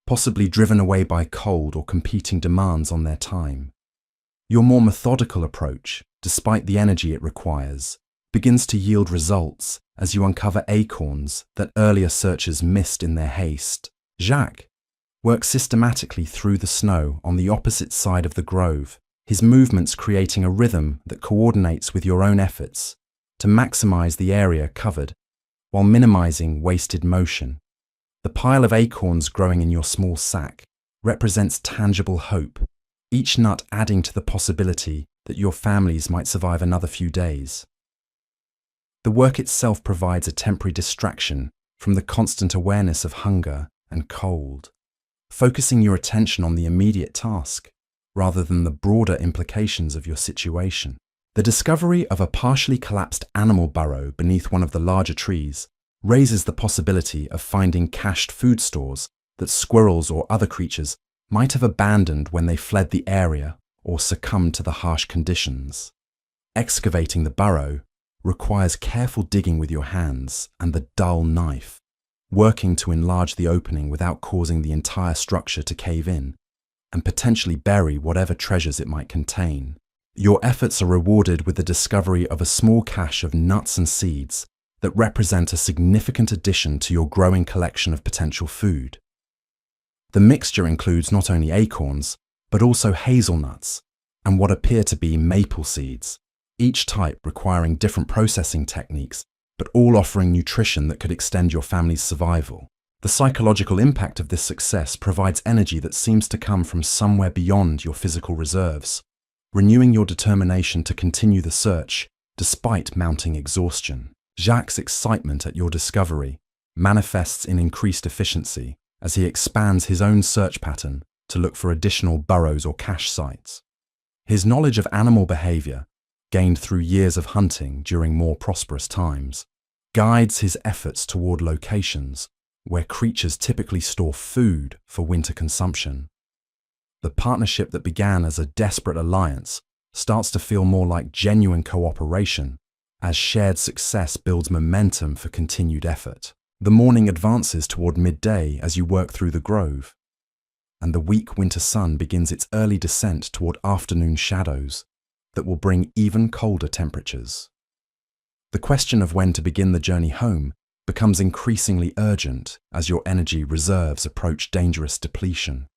possibly driven away by cold or competing demands on their time. Your more methodical approach, despite the energy it requires, begins to yield results as you uncover acorns that earlier searchers missed in their haste. Jacques works systematically through the snow on the opposite side of the grove, his movements creating a rhythm that coordinates with your own efforts to maximize the area covered while minimizing wasted motion. The pile of acorns growing in your small sack represents tangible hope, each nut adding to the possibility that your families might survive another few days. The work itself provides a temporary distraction from the constant awareness of hunger and cold, focusing your attention on the immediate task rather than the broader implications of your situation. The discovery of a partially collapsed animal burrow beneath one of the larger trees raises the possibility of finding cached food stores that squirrels or other creatures might have abandoned when they fled the area or succumbed to the harsh conditions. Excavating the burrow requires careful digging with your hands and the dull knife, working to enlarge the opening without causing the entire structure to cave in and potentially bury whatever treasures it might contain. Your efforts are rewarded with the discovery of a small cache of nuts and seeds that represent a significant addition to your growing collection of potential food. The mixture includes not only acorns, but also hazelnuts and what appear to be maple seeds, each type requiring different processing techniques, but all offering nutrition that could extend your family's survival. The psychological impact of this success provides energy that seems to come from somewhere beyond your physical reserves, renewing your determination to continue the search despite mounting exhaustion. Jacques' excitement at your discovery manifests in increased efficiency as he expands his own search pattern to look for additional burrows or cache sites. His knowledge of animal behavior, gained through years of hunting during more prosperous times, guides his efforts toward locations where creatures typically store food for winter consumption. The partnership that began as a desperate alliance starts to feel more like genuine cooperation as shared success builds momentum for continued effort. The morning advances toward midday as you work through the grove, and the weak winter sun begins its early descent toward afternoon shadows that will bring even colder temperatures. The question of when to begin the journey home becomes increasingly urgent as your energy reserves approach dangerous depletion.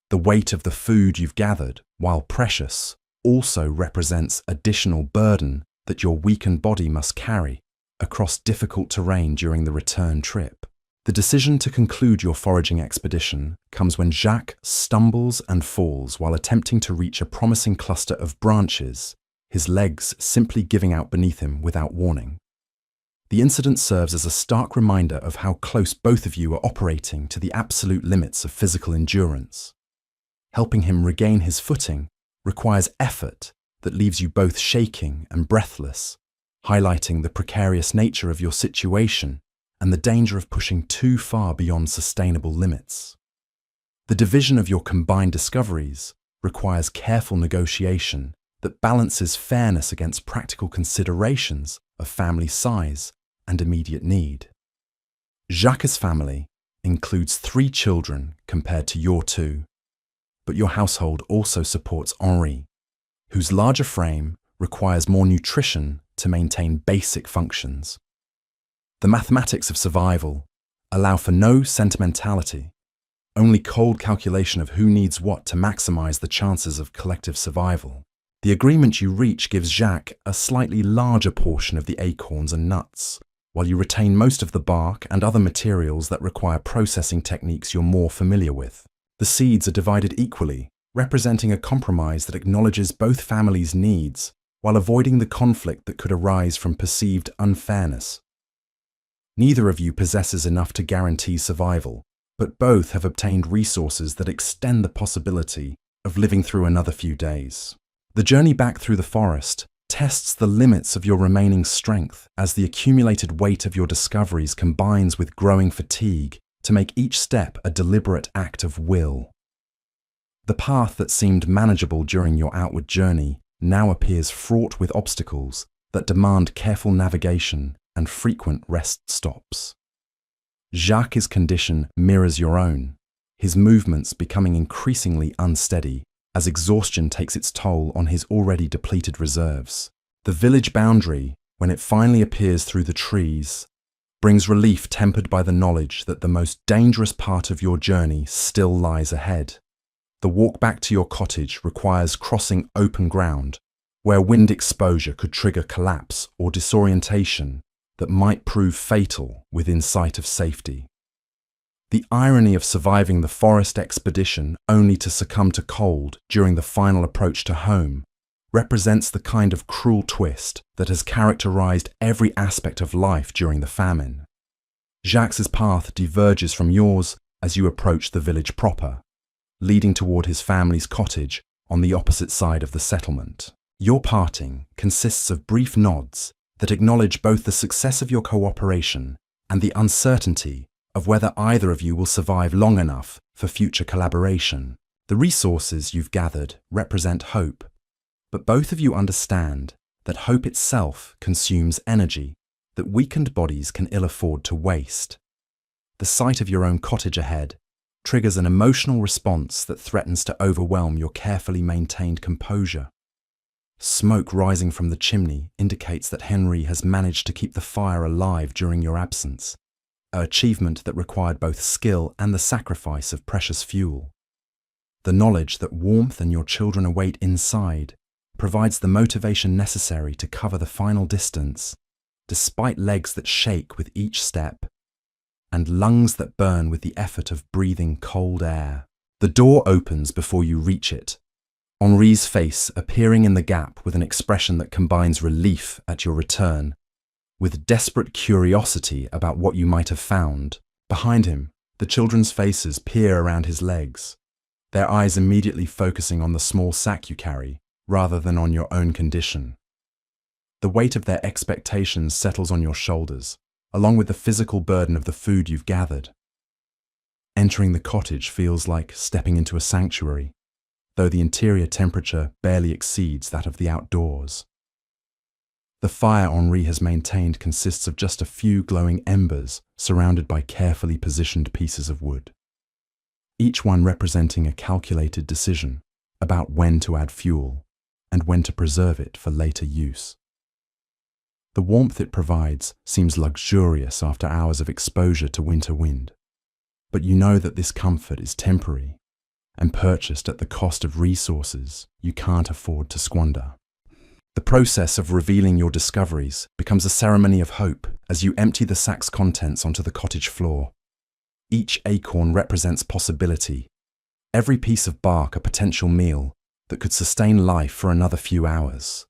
The weight of the food you've gathered, while precious, also represents additional burden that your weakened body must carry across difficult terrain during the return trip. The decision to conclude your foraging expedition comes when Jacques stumbles and falls while attempting to reach a promising cluster of branches, his legs simply giving out beneath him without warning. The incident serves as a stark reminder of how close both of you are operating to the absolute limits of physical endurance. Helping him regain his footing requires effort that leaves you both shaking and breathless, highlighting the precarious nature of your situation and the danger of pushing too far beyond sustainable limits. The division of your combined discoveries requires careful negotiation that balances fairness against practical considerations of family size and immediate need. Jacques' family includes 3 children compared to your 2, but your household also supports Henri, whose larger frame requires more nutrition to maintain basic functions. The mathematics of survival allow for no sentimentality, only cold calculation of who needs what to maximize the chances of collective survival. The agreement you reach gives Jacques a slightly larger portion of the acorns and nuts, while you retain most of the bark and other materials that require processing techniques you're more familiar with. The seeds are divided equally, representing a compromise that acknowledges both families' needs while avoiding the conflict that could arise from perceived unfairness. Neither of you possesses enough to guarantee survival, but both have obtained resources that extend the possibility of living through another few days. The journey back through the forest tests the limits of your remaining strength as the accumulated weight of your discoveries combines with growing fatigue to make each step a deliberate act of will. The path that seemed manageable during your outward journey now appears fraught with obstacles that demand careful navigation and frequent rest stops. Jacques' condition mirrors your own, his movements becoming increasingly unsteady as exhaustion takes its toll on his already depleted reserves. The village boundary, when it finally appears through the trees, brings relief tempered by the knowledge that the most dangerous part of your journey still lies ahead. The walk back to your cottage requires crossing open ground, where wind exposure could trigger collapse or disorientation that might prove fatal within sight of safety. The irony of surviving the forest expedition only to succumb to cold during the final approach to home represents the kind of cruel twist that has characterized every aspect of life during the famine. Jacques' path diverges from yours as you approach the village proper, leading toward his family's cottage on the opposite side of the settlement. Your parting consists of brief nods that acknowledge both the success of your cooperation and the uncertainty of whether either of you will survive long enough for future collaboration. The resources you've gathered represent hope, but both of you understand that hope itself consumes energy that weakened bodies can ill afford to waste. The sight of your own cottage ahead triggers an emotional response that threatens to overwhelm your carefully maintained composure. Smoke rising from the chimney indicates that Henry has managed to keep the fire alive during your absence, an achievement that required both skill and the sacrifice of precious fuel. The knowledge that warmth and your children await inside provides the motivation necessary to cover the final distance, despite legs that shake with each step and lungs that burn with the effort of breathing cold air. The door opens before you reach it, Henri's face appearing in the gap with an expression that combines relief at your return with desperate curiosity about what you might have found. Behind him, the children's faces peer around his legs, their eyes immediately focusing on the small sack you carry rather than on your own condition. The weight of their expectations settles on your shoulders, along with the physical burden of the food you've gathered. Entering the cottage feels like stepping into a sanctuary, though the interior temperature barely exceeds that of the outdoors. The fire Henri has maintained consists of just a few glowing embers surrounded by carefully positioned pieces of wood, each one representing a calculated decision about when to add fuel and when to preserve it for later use. The warmth it provides seems luxurious after hours of exposure to winter wind, but you know that this comfort is temporary and purchased at the cost of resources you can't afford to squander. The process of revealing your discoveries becomes a ceremony of hope as you empty the sack's contents onto the cottage floor. Each acorn represents possibility, every piece of bark a potential meal that could sustain life for another few hours.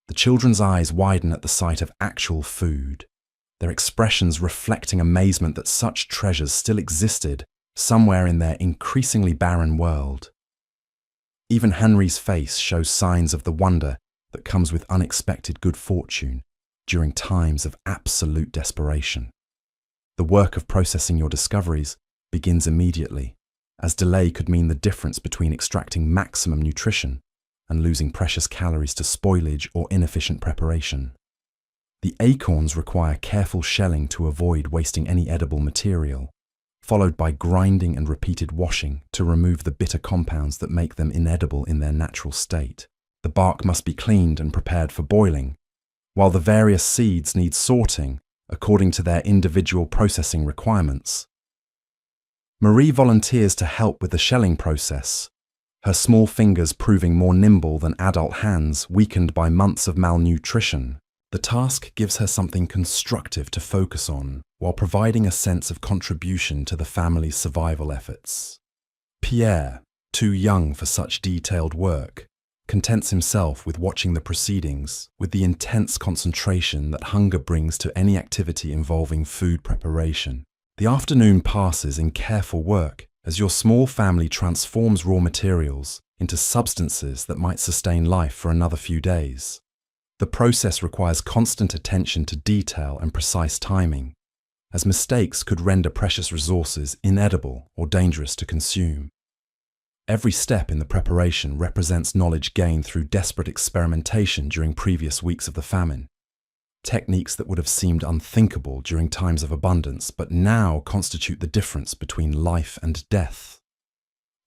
The children's eyes widen at the sight of actual food, their expressions reflecting amazement that such treasures still existed somewhere in their increasingly barren world. Even Henry's face shows signs of the wonder that comes with unexpected good fortune during times of absolute desperation. The work of processing your discoveries begins immediately, as delay could mean the difference between extracting maximum nutrition and losing precious calories to spoilage or inefficient preparation. The acorns require careful shelling to avoid wasting any edible material, followed by grinding and repeated washing to remove the bitter compounds that make them inedible in their natural state. The bark must be cleaned and prepared for boiling, while the various seeds need sorting according to their individual processing requirements. Marie volunteers to help with the shelling process, her small fingers proving more nimble than adult hands weakened by months of malnutrition. The task gives her something constructive to focus on, while providing a sense of contribution to the family's survival efforts. Pierre, too young for such detailed work, contents himself with watching the proceedings with the intense concentration that hunger brings to any activity involving food preparation. The afternoon passes in careful work as your small family transforms raw materials into substances that might sustain life for another few days. The process requires constant attention to detail and precise timing, as mistakes could render precious resources inedible or dangerous to consume. Every step in the preparation represents knowledge gained through desperate experimentation during previous weeks of the famine. Techniques that would have seemed unthinkable during times of abundance, but now constitute the difference between life and death.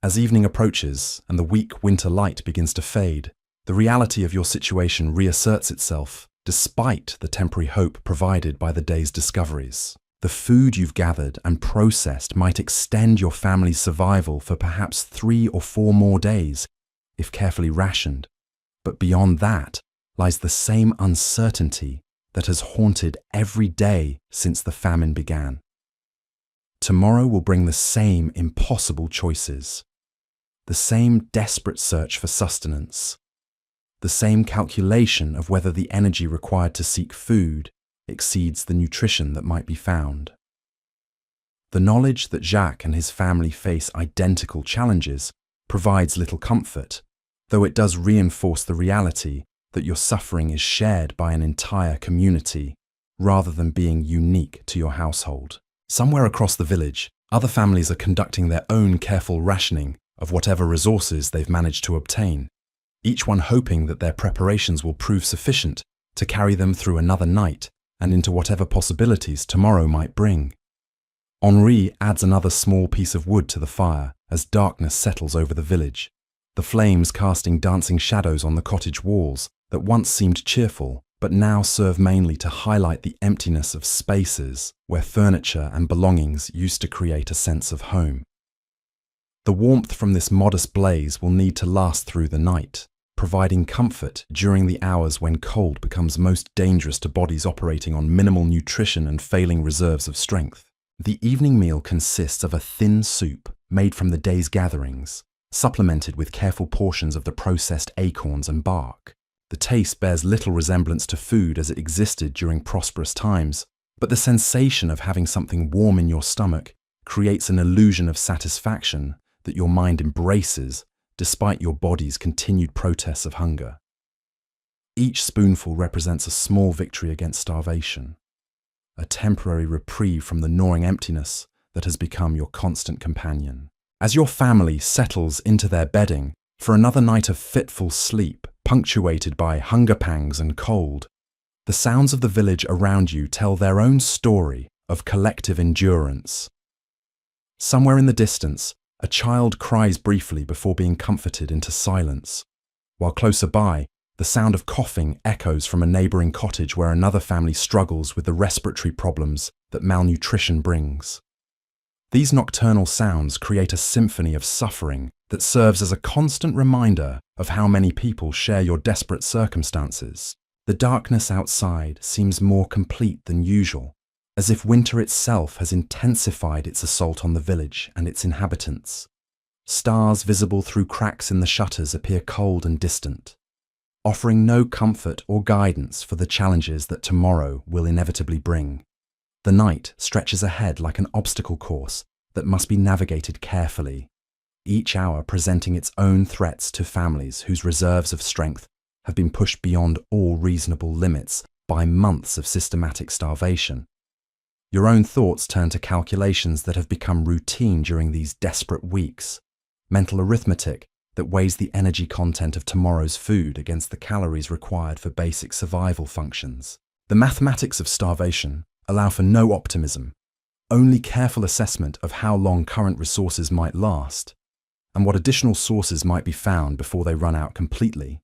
As evening approaches and the weak winter light begins to fade, the reality of your situation reasserts itself, despite the temporary hope provided by the day's discoveries. The food you've gathered and processed might extend your family's survival for perhaps 3 or 4 more days, if carefully rationed. But beyond that lies the same uncertainty that has haunted every day since the famine began. Tomorrow will bring the same impossible choices, the same desperate search for sustenance, the same calculation of whether the energy required to seek food exceeds the nutrition that might be found. The knowledge that Jacques and his family face identical challenges provides little comfort, though it does reinforce the reality that your suffering is shared by an entire community, rather than being unique to your household. Somewhere across the village, other families are conducting their own careful rationing of whatever resources they've managed to obtain, each one hoping that their preparations will prove sufficient to carry them through another night and into whatever possibilities tomorrow might bring. Henri adds another small piece of wood to the fire as darkness settles over the village, the flames casting dancing shadows on the cottage walls that once seemed cheerful but now serve mainly to highlight the emptiness of spaces where furniture and belongings used to create a sense of home. The warmth from this modest blaze will need to last through the night, providing comfort during the hours when cold becomes most dangerous to bodies operating on minimal nutrition and failing reserves of strength. The evening meal consists of a thin soup made from the day's gatherings, supplemented with careful portions of the processed acorns and bark. The taste bears little resemblance to food as it existed during prosperous times, but the sensation of having something warm in your stomach creates an illusion of satisfaction that your mind embraces despite your body's continued protests of hunger. Each spoonful represents a small victory against starvation, a temporary reprieve from the gnawing emptiness that has become your constant companion. As your family settles into their bedding for another night of fitful sleep, punctuated by hunger pangs and cold, the sounds of the village around you tell their own story of collective endurance. Somewhere in the distance, a child cries briefly before being comforted into silence, while closer by, the sound of coughing echoes from a neighbouring cottage where another family struggles with the respiratory problems that malnutrition brings. These nocturnal sounds create a symphony of suffering that serves as a constant reminder of how many people share your desperate circumstances. The darkness outside seems more complete than usual, as if winter itself has intensified its assault on the village and its inhabitants. Stars visible through cracks in the shutters appear cold and distant, offering no comfort or guidance for the challenges that tomorrow will inevitably bring. The night stretches ahead like an obstacle course that must be navigated carefully, each hour presenting its own threats to families whose reserves of strength have been pushed beyond all reasonable limits by months of systematic starvation. Your own thoughts turn to calculations that have become routine during these desperate weeks, mental arithmetic that weighs the energy content of tomorrow's food against the calories required for basic survival functions. The mathematics of starvation allow for no optimism, only careful assessment of how long current resources might last, and what additional sources might be found before they run out completely.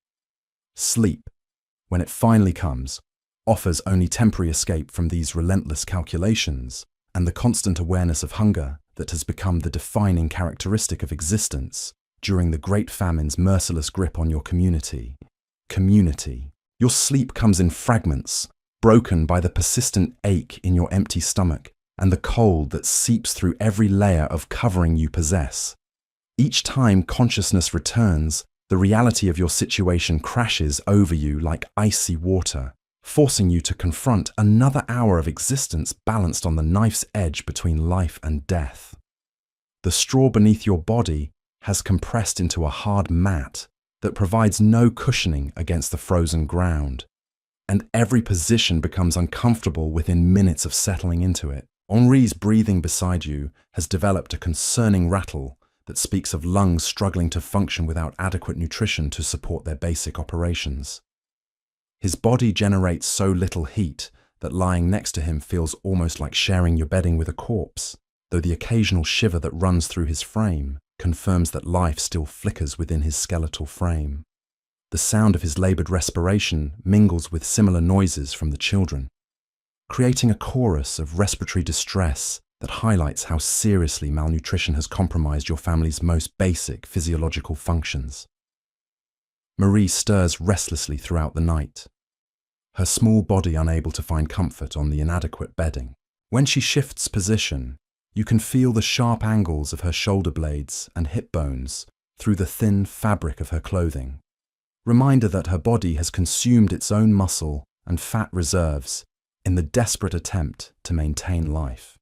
Sleep, when it finally comes, offers only temporary escape from these relentless calculations and the constant awareness of hunger that has become the defining characteristic of existence during the Great Famine's merciless grip on your community. Your sleep comes in fragments, broken by the persistent ache in your empty stomach and the cold that seeps through every layer of covering you possess. Each time consciousness returns, the reality of your situation crashes over you like icy water, forcing you to confront another hour of existence balanced on the knife's edge between life and death. The straw beneath your body has compressed into a hard mat that provides no cushioning against the frozen ground, and every position becomes uncomfortable within minutes of settling into it. Henri's breathing beside you has developed a concerning rattle that speaks of lungs struggling to function without adequate nutrition to support their basic operations. His body generates so little heat that lying next to him feels almost like sharing your bedding with a corpse, though the occasional shiver that runs through his frame confirms that life still flickers within his skeletal frame. The sound of his labored respiration mingles with similar noises from the children, creating a chorus of respiratory distress that highlights how seriously malnutrition has compromised your family's most basic physiological functions. Marie stirs restlessly throughout the night, her small body unable to find comfort on the inadequate bedding. When she shifts position, you can feel the sharp angles of her shoulder blades and hip bones through the thin fabric of her clothing, reminder that her body has consumed its own muscle and fat reserves in the desperate attempt to maintain life.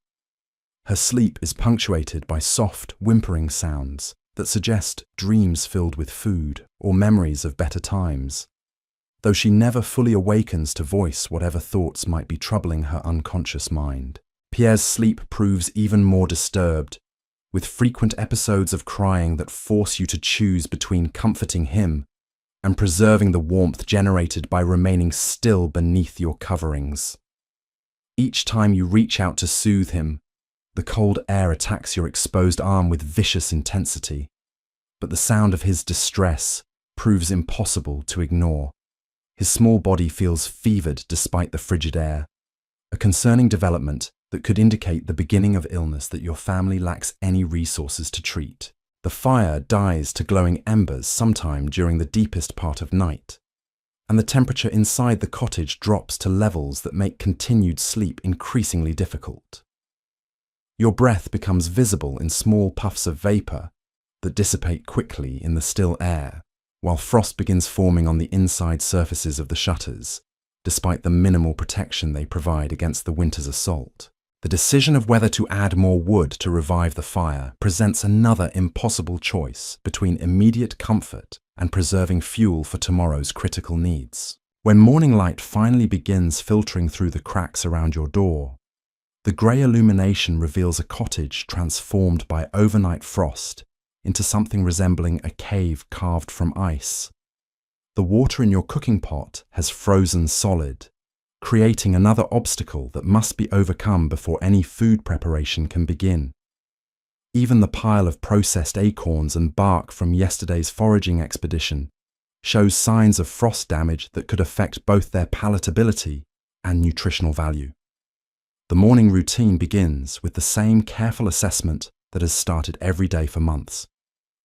Her sleep is punctuated by soft, whimpering sounds that suggest dreams filled with food or memories of better times, though she never fully awakens to voice whatever thoughts might be troubling her unconscious mind. Pierre's sleep proves even more disturbed, with frequent episodes of crying that force you to choose between comforting him and preserving the warmth generated by remaining still beneath your coverings. Each time you reach out to soothe him, the cold air attacks your exposed arm with vicious intensity, but the sound of his distress proves impossible to ignore. His small body feels fevered despite the frigid air, a concerning development that could indicate the beginning of illness that your family lacks any resources to treat. The fire dies to glowing embers sometime during the deepest part of night, and the temperature inside the cottage drops to levels that make continued sleep increasingly difficult. Your breath becomes visible in small puffs of vapor that dissipate quickly in the still air, while frost begins forming on the inside surfaces of the shutters, despite the minimal protection they provide against the winter's assault. The decision of whether to add more wood to revive the fire presents another impossible choice between immediate comfort and preserving fuel for tomorrow's critical needs. When morning light finally begins filtering through the cracks around your door, the grey illumination reveals a cottage transformed by overnight frost into something resembling a cave carved from ice. The water in your cooking pot has frozen solid, creating another obstacle that must be overcome before any food preparation can begin. Even the pile of processed acorns and bark from yesterday's foraging expedition shows signs of frost damage that could affect both their palatability and nutritional value. The morning routine begins with the same careful assessment that has started every day for months,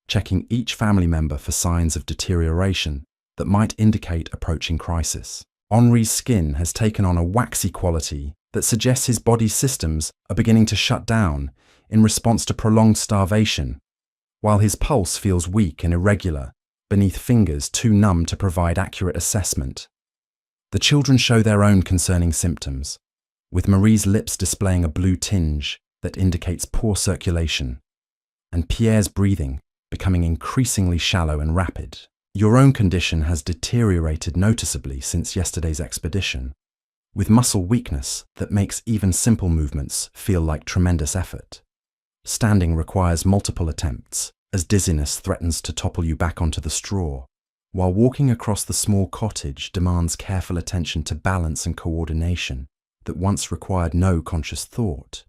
checking each family member for signs of deterioration that might indicate approaching crisis. Henri's skin has taken on a waxy quality that suggests his body's systems are beginning to shut down in response to prolonged starvation, while his pulse feels weak and irregular beneath fingers too numb to provide accurate assessment. The children show their own concerning symptoms, with Marie's lips displaying a blue tinge that indicates poor circulation, and Pierre's breathing becoming increasingly shallow and rapid. Your own condition has deteriorated noticeably since yesterday's expedition, with muscle weakness that makes even simple movements feel like tremendous effort. Standing requires multiple attempts, as dizziness threatens to topple you back onto the straw, while walking across the small cottage demands careful attention to balance and coordination that once required no conscious thought.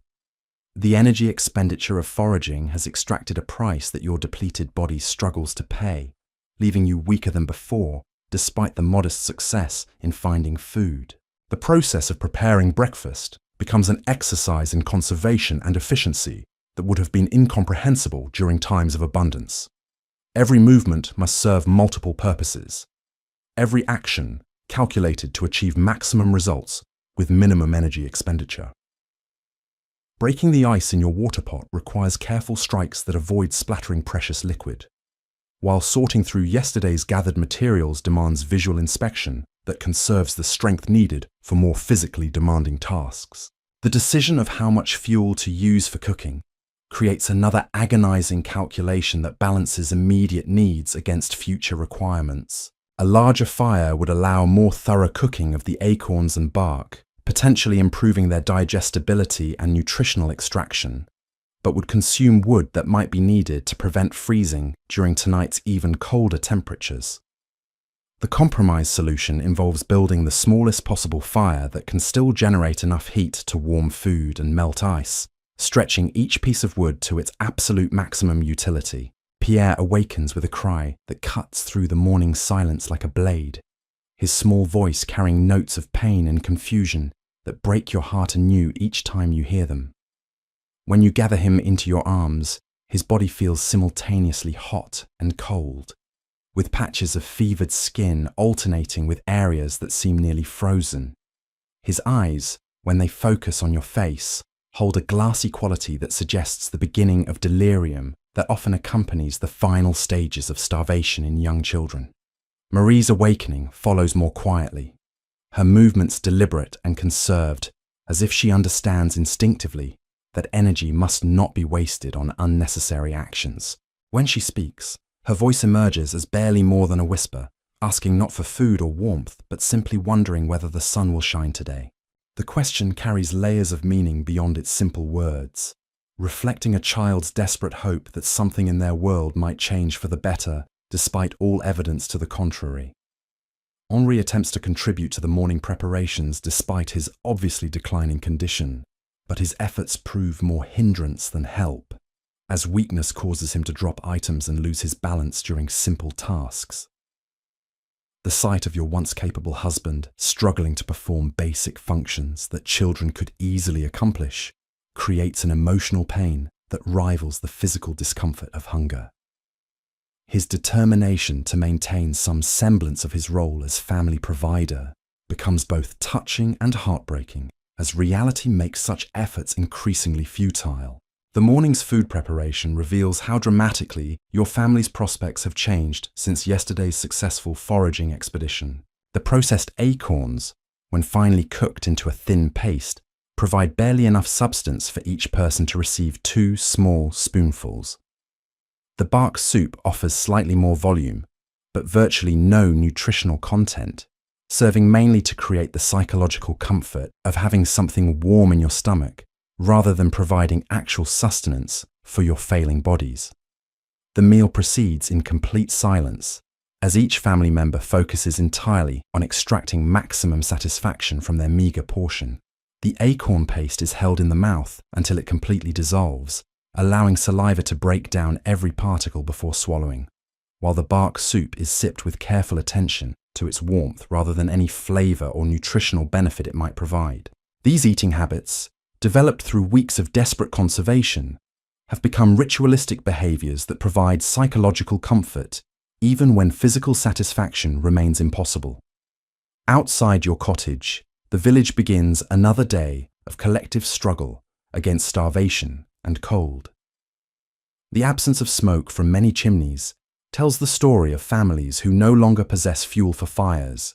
The energy expenditure of foraging has extracted a price that your depleted body struggles to pay, leaving you weaker than before despite the modest success in finding food. The process of preparing breakfast becomes an exercise in conservation and efficiency that would have been incomprehensible during times of abundance. Every movement must serve multiple purposes. Every action calculated to achieve maximum results with minimum energy expenditure. Breaking the ice in your water pot requires careful strikes that avoid splattering precious liquid, while sorting through yesterday's gathered materials demands visual inspection that conserves the strength needed for more physically demanding tasks. The decision of how much fuel to use for cooking creates another agonizing calculation that balances immediate needs against future requirements. A larger fire would allow more thorough cooking of the acorns and bark, potentially improving their digestibility and nutritional extraction, but would consume wood that might be needed to prevent freezing during tonight's even colder temperatures. The compromise solution involves building the smallest possible fire that can still generate enough heat to warm food and melt ice, stretching each piece of wood to its absolute maximum utility. Pierre awakens with a cry that cuts through the morning silence like a blade, his small voice carrying notes of pain and confusion that break your heart anew each time you hear them. When you gather him into your arms, his body feels simultaneously hot and cold, with patches of fevered skin alternating with areas that seem nearly frozen. His eyes, when they focus on your face, hold a glassy quality that suggests the beginning of delirium that often accompanies the final stages of starvation in young children. Marie's awakening follows more quietly, her movements deliberate and conserved, as if she understands instinctively that energy must not be wasted on unnecessary actions. When she speaks, her voice emerges as barely more than a whisper, asking not for food or warmth, but simply wondering whether the sun will shine today. The question carries layers of meaning beyond its simple words, reflecting a child's desperate hope that something in their world might change for the better, despite all evidence to the contrary. Henri attempts to contribute to the morning preparations despite his obviously declining condition, but his efforts prove more hindrance than help, as weakness causes him to drop items and lose his balance during simple tasks. The sight of your once capable husband struggling to perform basic functions that children could easily accomplish creates an emotional pain that rivals the physical discomfort of hunger. His determination to maintain some semblance of his role as family provider becomes both touching and heartbreaking, as reality makes such efforts increasingly futile. The morning's food preparation reveals how dramatically your family's prospects have changed since yesterday's successful foraging expedition. The processed acorns, when finally cooked into a thin paste, provide barely enough substance for each person to receive 2 small spoonfuls. The bark soup offers slightly more volume, but virtually no nutritional content, serving mainly to create the psychological comfort of having something warm in your stomach, rather than providing actual sustenance for your failing bodies. The meal proceeds in complete silence, as each family member focuses entirely on extracting maximum satisfaction from their meager portion. The acorn paste is held in the mouth until it completely dissolves, allowing saliva to break down every particle before swallowing, while the bark soup is sipped with careful attention to its warmth rather than any flavor or nutritional benefit it might provide. These eating habits, developed through weeks of desperate conservation, have become ritualistic behaviors that provide psychological comfort even when physical satisfaction remains impossible. Outside your cottage, the village begins another day of collective struggle against starvation and cold. The absence of smoke from many chimneys tells the story of families who no longer possess fuel for fires,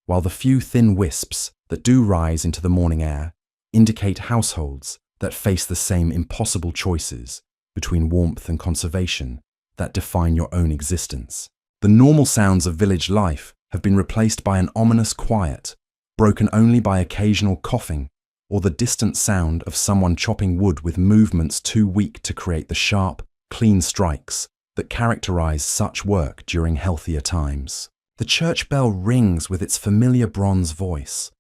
while the few thin wisps that do rise into the morning air indicate households that face the same impossible choices between warmth and conservation that define your own existence. The normal sounds of village life have been replaced by an ominous quiet, broken only by occasional coughing or the distant sound of someone chopping wood with movements too weak to create the sharp, clean strikes that characterize such work during healthier times. The church bell rings with its familiar bronze voice,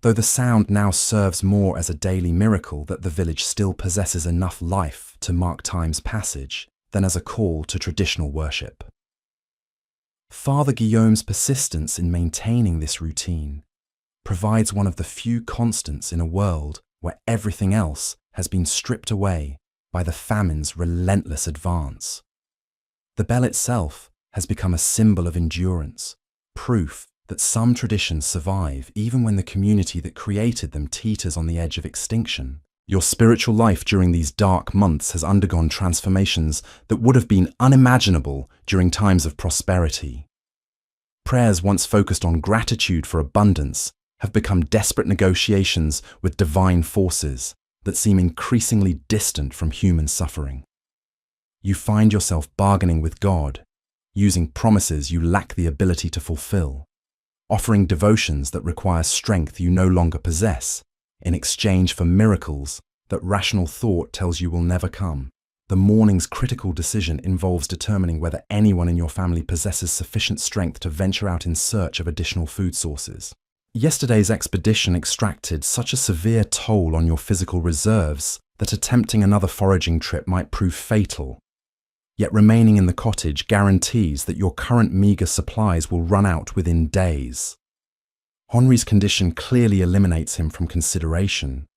though the sound now serves more as a daily miracle that the village still possesses enough life to mark time's passage than as a call to traditional worship. Father Guillaume's persistence in maintaining this routine provides one of the few constants in a world where everything else has been stripped away by the famine's relentless advance. The bell itself has become a symbol of endurance, proof that some traditions survive even when the community that created them teeters on the edge of extinction. Your spiritual life during these dark months has undergone transformations that would have been unimaginable during times of prosperity. Prayers once focused on gratitude for abundance have become desperate negotiations with divine forces that seem increasingly distant from human suffering. You find yourself bargaining with God, using promises you lack the ability to fulfill, offering devotions that require strength you no longer possess, in exchange for miracles that rational thought tells you will never come. The morning's critical decision involves determining whether anyone in your family possesses sufficient strength to venture out in search of additional food sources. Yesterday's expedition extracted such a severe toll on your physical reserves that attempting another foraging trip might prove fatal. Yet remaining in the cottage guarantees that your current meagre supplies will run out within days. Henri's condition clearly eliminates him from consideration,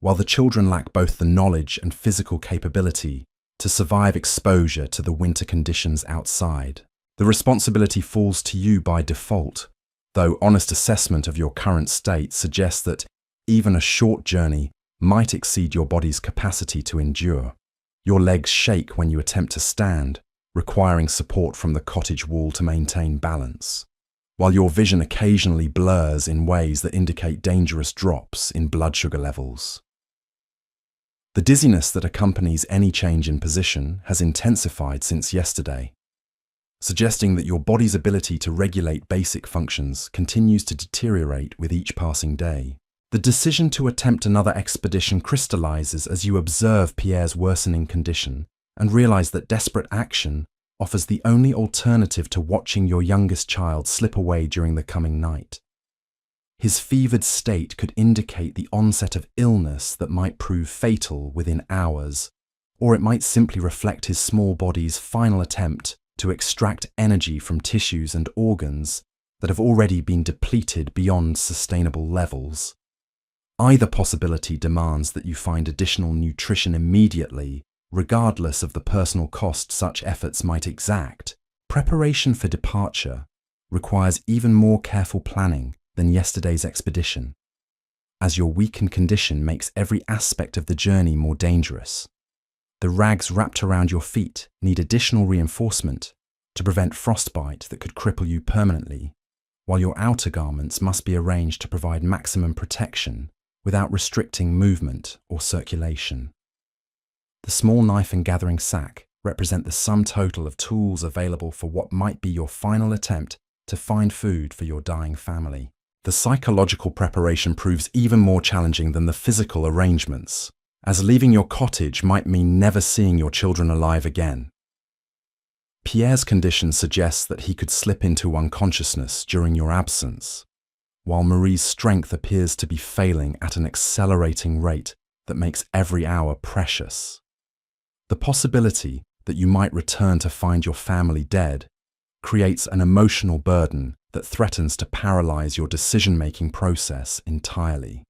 while the children lack both the knowledge and physical capability to survive exposure to the winter conditions outside. The responsibility falls to you by default, though honest assessment of your current state suggests that even a short journey might exceed your body's capacity to endure. Your legs shake when you attempt to stand, requiring support from the cottage wall to maintain balance, while your vision occasionally blurs in ways that indicate dangerous drops in blood sugar levels. The dizziness that accompanies any change in position has intensified since yesterday, suggesting that your body's ability to regulate basic functions continues to deteriorate with each passing day. The decision to attempt another expedition crystallizes as you observe Pierre's worsening condition and realize that desperate action offers the only alternative to watching your youngest child slip away during the coming night. His fevered state could indicate the onset of illness that might prove fatal within hours, or it might simply reflect his small body's final attempt to extract energy from tissues and organs that have already been depleted beyond sustainable levels. Either possibility demands that you find additional nutrition immediately, regardless of the personal cost such efforts might exact. Preparation for departure requires even more careful planning than yesterday's expedition, as your weakened condition makes every aspect of the journey more dangerous. The rags wrapped around your feet need additional reinforcement to prevent frostbite that could cripple you permanently, while your outer garments must be arranged to provide maximum protection without restricting movement or circulation. The small knife and gathering sack represent the sum total of tools available for what might be your final attempt to find food for your dying family. The psychological preparation proves even more challenging than the physical arrangements, as leaving your cottage might mean never seeing your children alive again. Pierre's condition suggests that he could slip into unconsciousness during your absence, while Marie's strength appears to be failing at an accelerating rate that makes every hour precious. The possibility that you might return to find your family dead creates an emotional burden that threatens to paralyze your decision-making process entirely.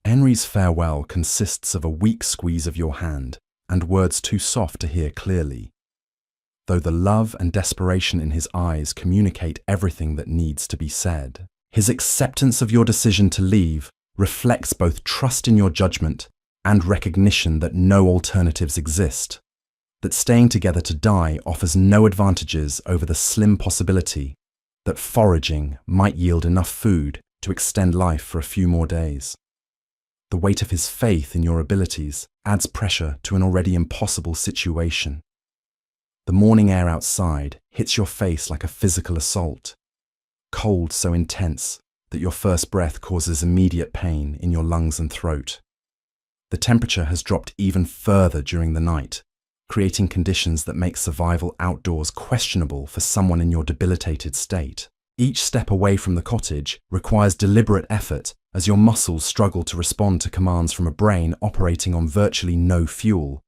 Henri's farewell consists of a weak squeeze of your hand and words too soft to hear clearly, though the love and desperation in his eyes communicate everything that needs to be said. His acceptance of your decision to leave reflects both trust in your judgment and recognition that no alternatives exist, that staying together to die offers no advantages over the slim possibility that foraging might yield enough food to extend life for a few more days. The weight of his faith in your abilities adds pressure to an already impossible situation. The morning air outside hits your face like a physical assault, cold so intense that your first breath causes immediate pain in your lungs and throat. The temperature has dropped even further during the night, creating conditions that make survival outdoors questionable for someone in your debilitated state. Each step away from the cottage requires deliberate effort as your muscles struggle to respond to commands from a brain operating on virtually no fuel,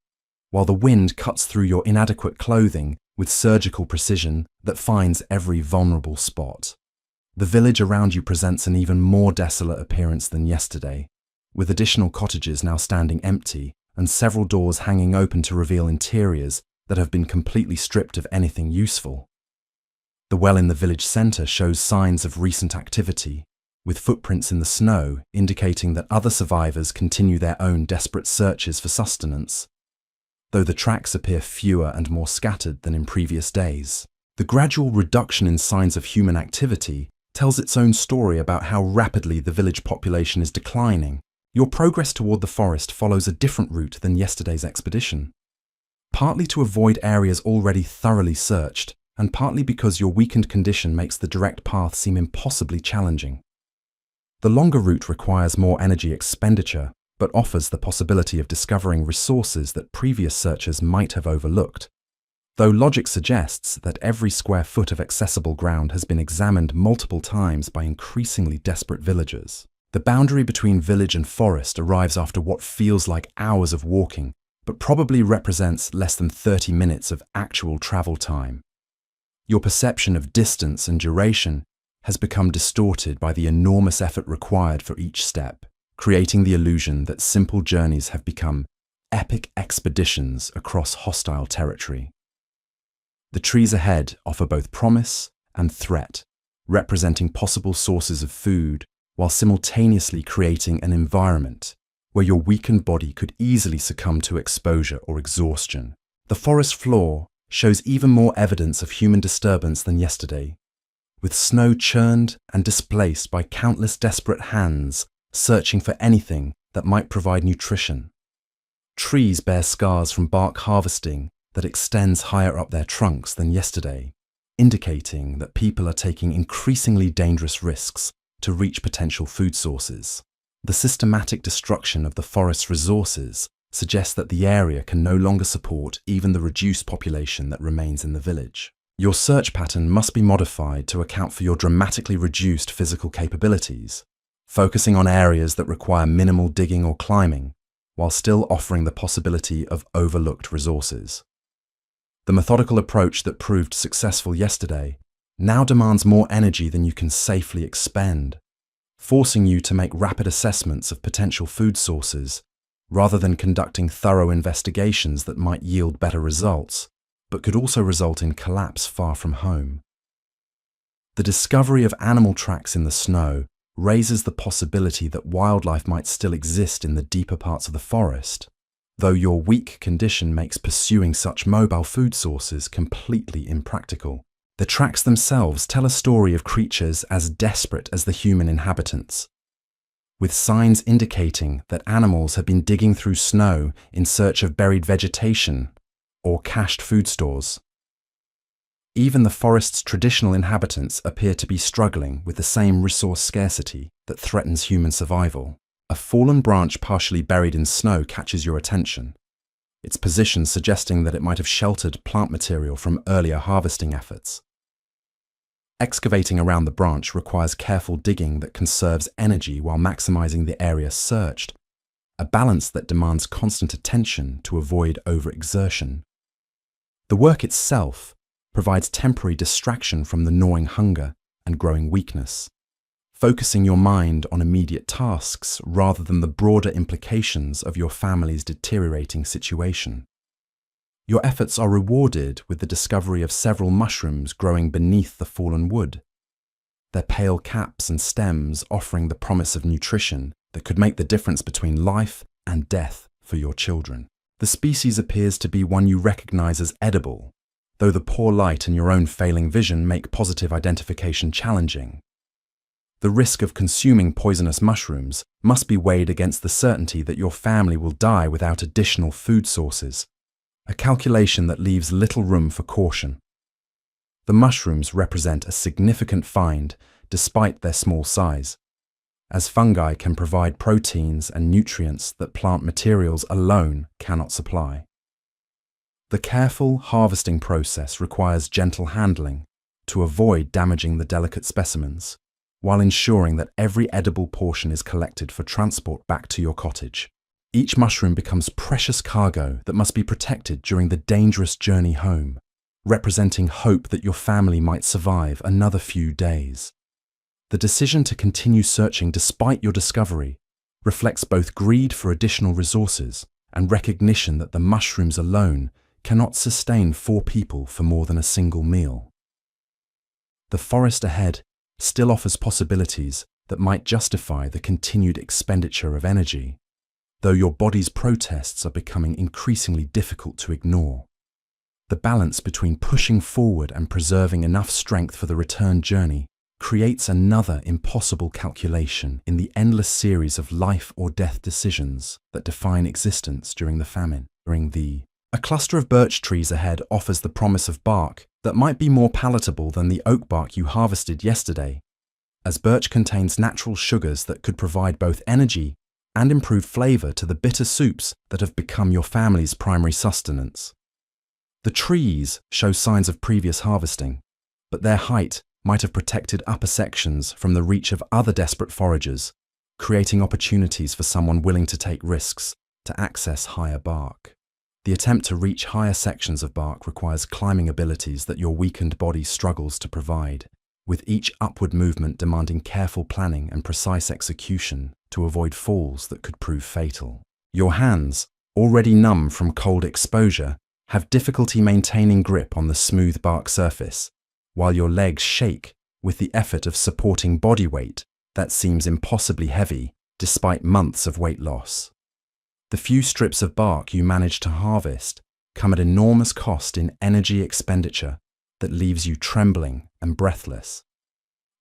while the wind cuts through your inadequate clothing with surgical precision that finds every vulnerable spot. The village around you presents an even more desolate appearance than yesterday, with additional cottages now standing empty and several doors hanging open to reveal interiors that have been completely stripped of anything useful. The well in the village centre shows signs of recent activity, with footprints in the snow indicating that other survivors continue their own desperate searches for sustenance, though the tracks appear fewer and more scattered than in previous days. The gradual reduction in signs of human activity tells its own story about how rapidly the village population is declining. Your progress toward the forest follows a different route than yesterday's expedition, partly to avoid areas already thoroughly searched, and partly because your weakened condition makes the direct path seem impossibly challenging. The longer route requires more energy expenditure, but offers the possibility of discovering resources that previous searchers might have overlooked, though logic suggests that every square foot of accessible ground has been examined multiple times by increasingly desperate villagers. The boundary between village and forest arrives after what feels like hours of walking, but probably represents less than 30 minutes of actual travel time. Your perception of distance and duration has become distorted by the enormous effort required for each step, creating the illusion that simple journeys have become epic expeditions across hostile territory. The trees ahead offer both promise and threat, representing possible sources of food, while simultaneously creating an environment where your weakened body could easily succumb to exposure or exhaustion. The forest floor shows even more evidence of human disturbance than yesterday, with snow churned and displaced by countless desperate hands searching for anything that might provide nutrition. Trees bear scars from bark harvesting that extends higher up their trunks than yesterday, indicating that people are taking increasingly dangerous risks to reach potential food sources. The systematic destruction of the forest's resources suggests that the area can no longer support even the reduced population that remains in the village. Your search pattern must be modified to account for your dramatically reduced physical capabilities, focusing on areas that require minimal digging or climbing, while still offering the possibility of overlooked resources. The methodical approach that proved successful yesterday now demands more energy than you can safely expend, forcing you to make rapid assessments of potential food sources rather than conducting thorough investigations that might yield better results, but could also result in collapse far from home. The discovery of animal tracks in the snow raises the possibility that wildlife might still exist in the deeper parts of the forest, though your weak condition makes pursuing such mobile food sources completely impractical. The tracks themselves tell a story of creatures as desperate as the human inhabitants, with signs indicating that animals have been digging through snow in search of buried vegetation or cached food stores. Even the forest's traditional inhabitants appear to be struggling with the same resource scarcity that threatens human survival. A fallen branch partially buried in snow catches your attention, its position suggesting that it might have sheltered plant material from earlier harvesting efforts. Excavating around the branch requires careful digging that conserves energy while maximizing the area searched, a balance that demands constant attention to avoid overexertion. The work itself provides temporary distraction from the gnawing hunger and growing weakness, focusing your mind on immediate tasks rather than the broader implications of your family's deteriorating situation. Your efforts are rewarded with the discovery of several mushrooms growing beneath the fallen wood, their pale caps and stems offering the promise of nutrition that could make the difference between life and death for your children. The species appears to be one you recognize as edible, though the poor light and your own failing vision make positive identification challenging. The risk of consuming poisonous mushrooms must be weighed against the certainty that your family will die without additional food sources, a calculation that leaves little room for caution. The mushrooms represent a significant find despite their small size, as fungi can provide proteins and nutrients that plant materials alone cannot supply. The careful harvesting process requires gentle handling to avoid damaging the delicate specimens, while ensuring that every edible portion is collected for transport back to your cottage. Each mushroom becomes precious cargo that must be protected during the dangerous journey home, representing hope that your family might survive another few days. The decision to continue searching despite your discovery reflects both greed for additional resources and recognition that the mushrooms alone cannot sustain 4 people for more than a single meal. The forest ahead still offers possibilities that might justify the continued expenditure of energy, though your body's protests are becoming increasingly difficult to ignore. The balance between pushing forward and preserving enough strength for the return journey creates another impossible calculation in the endless series of life or death decisions that define existence during the famine. A cluster of birch trees ahead offers the promise of bark that might be more palatable than the oak bark you harvested yesterday, as birch contains natural sugars that could provide both energy and improve flavor to the bitter soups that have become your family's primary sustenance. The trees show signs of previous harvesting, but their height might have protected upper sections from the reach of other desperate foragers, creating opportunities for someone willing to take risks to access higher bark. The attempt to reach higher sections of bark requires climbing abilities that your weakened body struggles to provide, with each upward movement demanding careful planning and precise execution to avoid falls that could prove fatal. Your hands, already numb from cold exposure, have difficulty maintaining grip on the smooth bark surface, while your legs shake with the effort of supporting body weight that seems impossibly heavy despite months of weight loss. The few strips of bark you manage to harvest come at enormous cost in energy expenditure that leaves you trembling and breathless.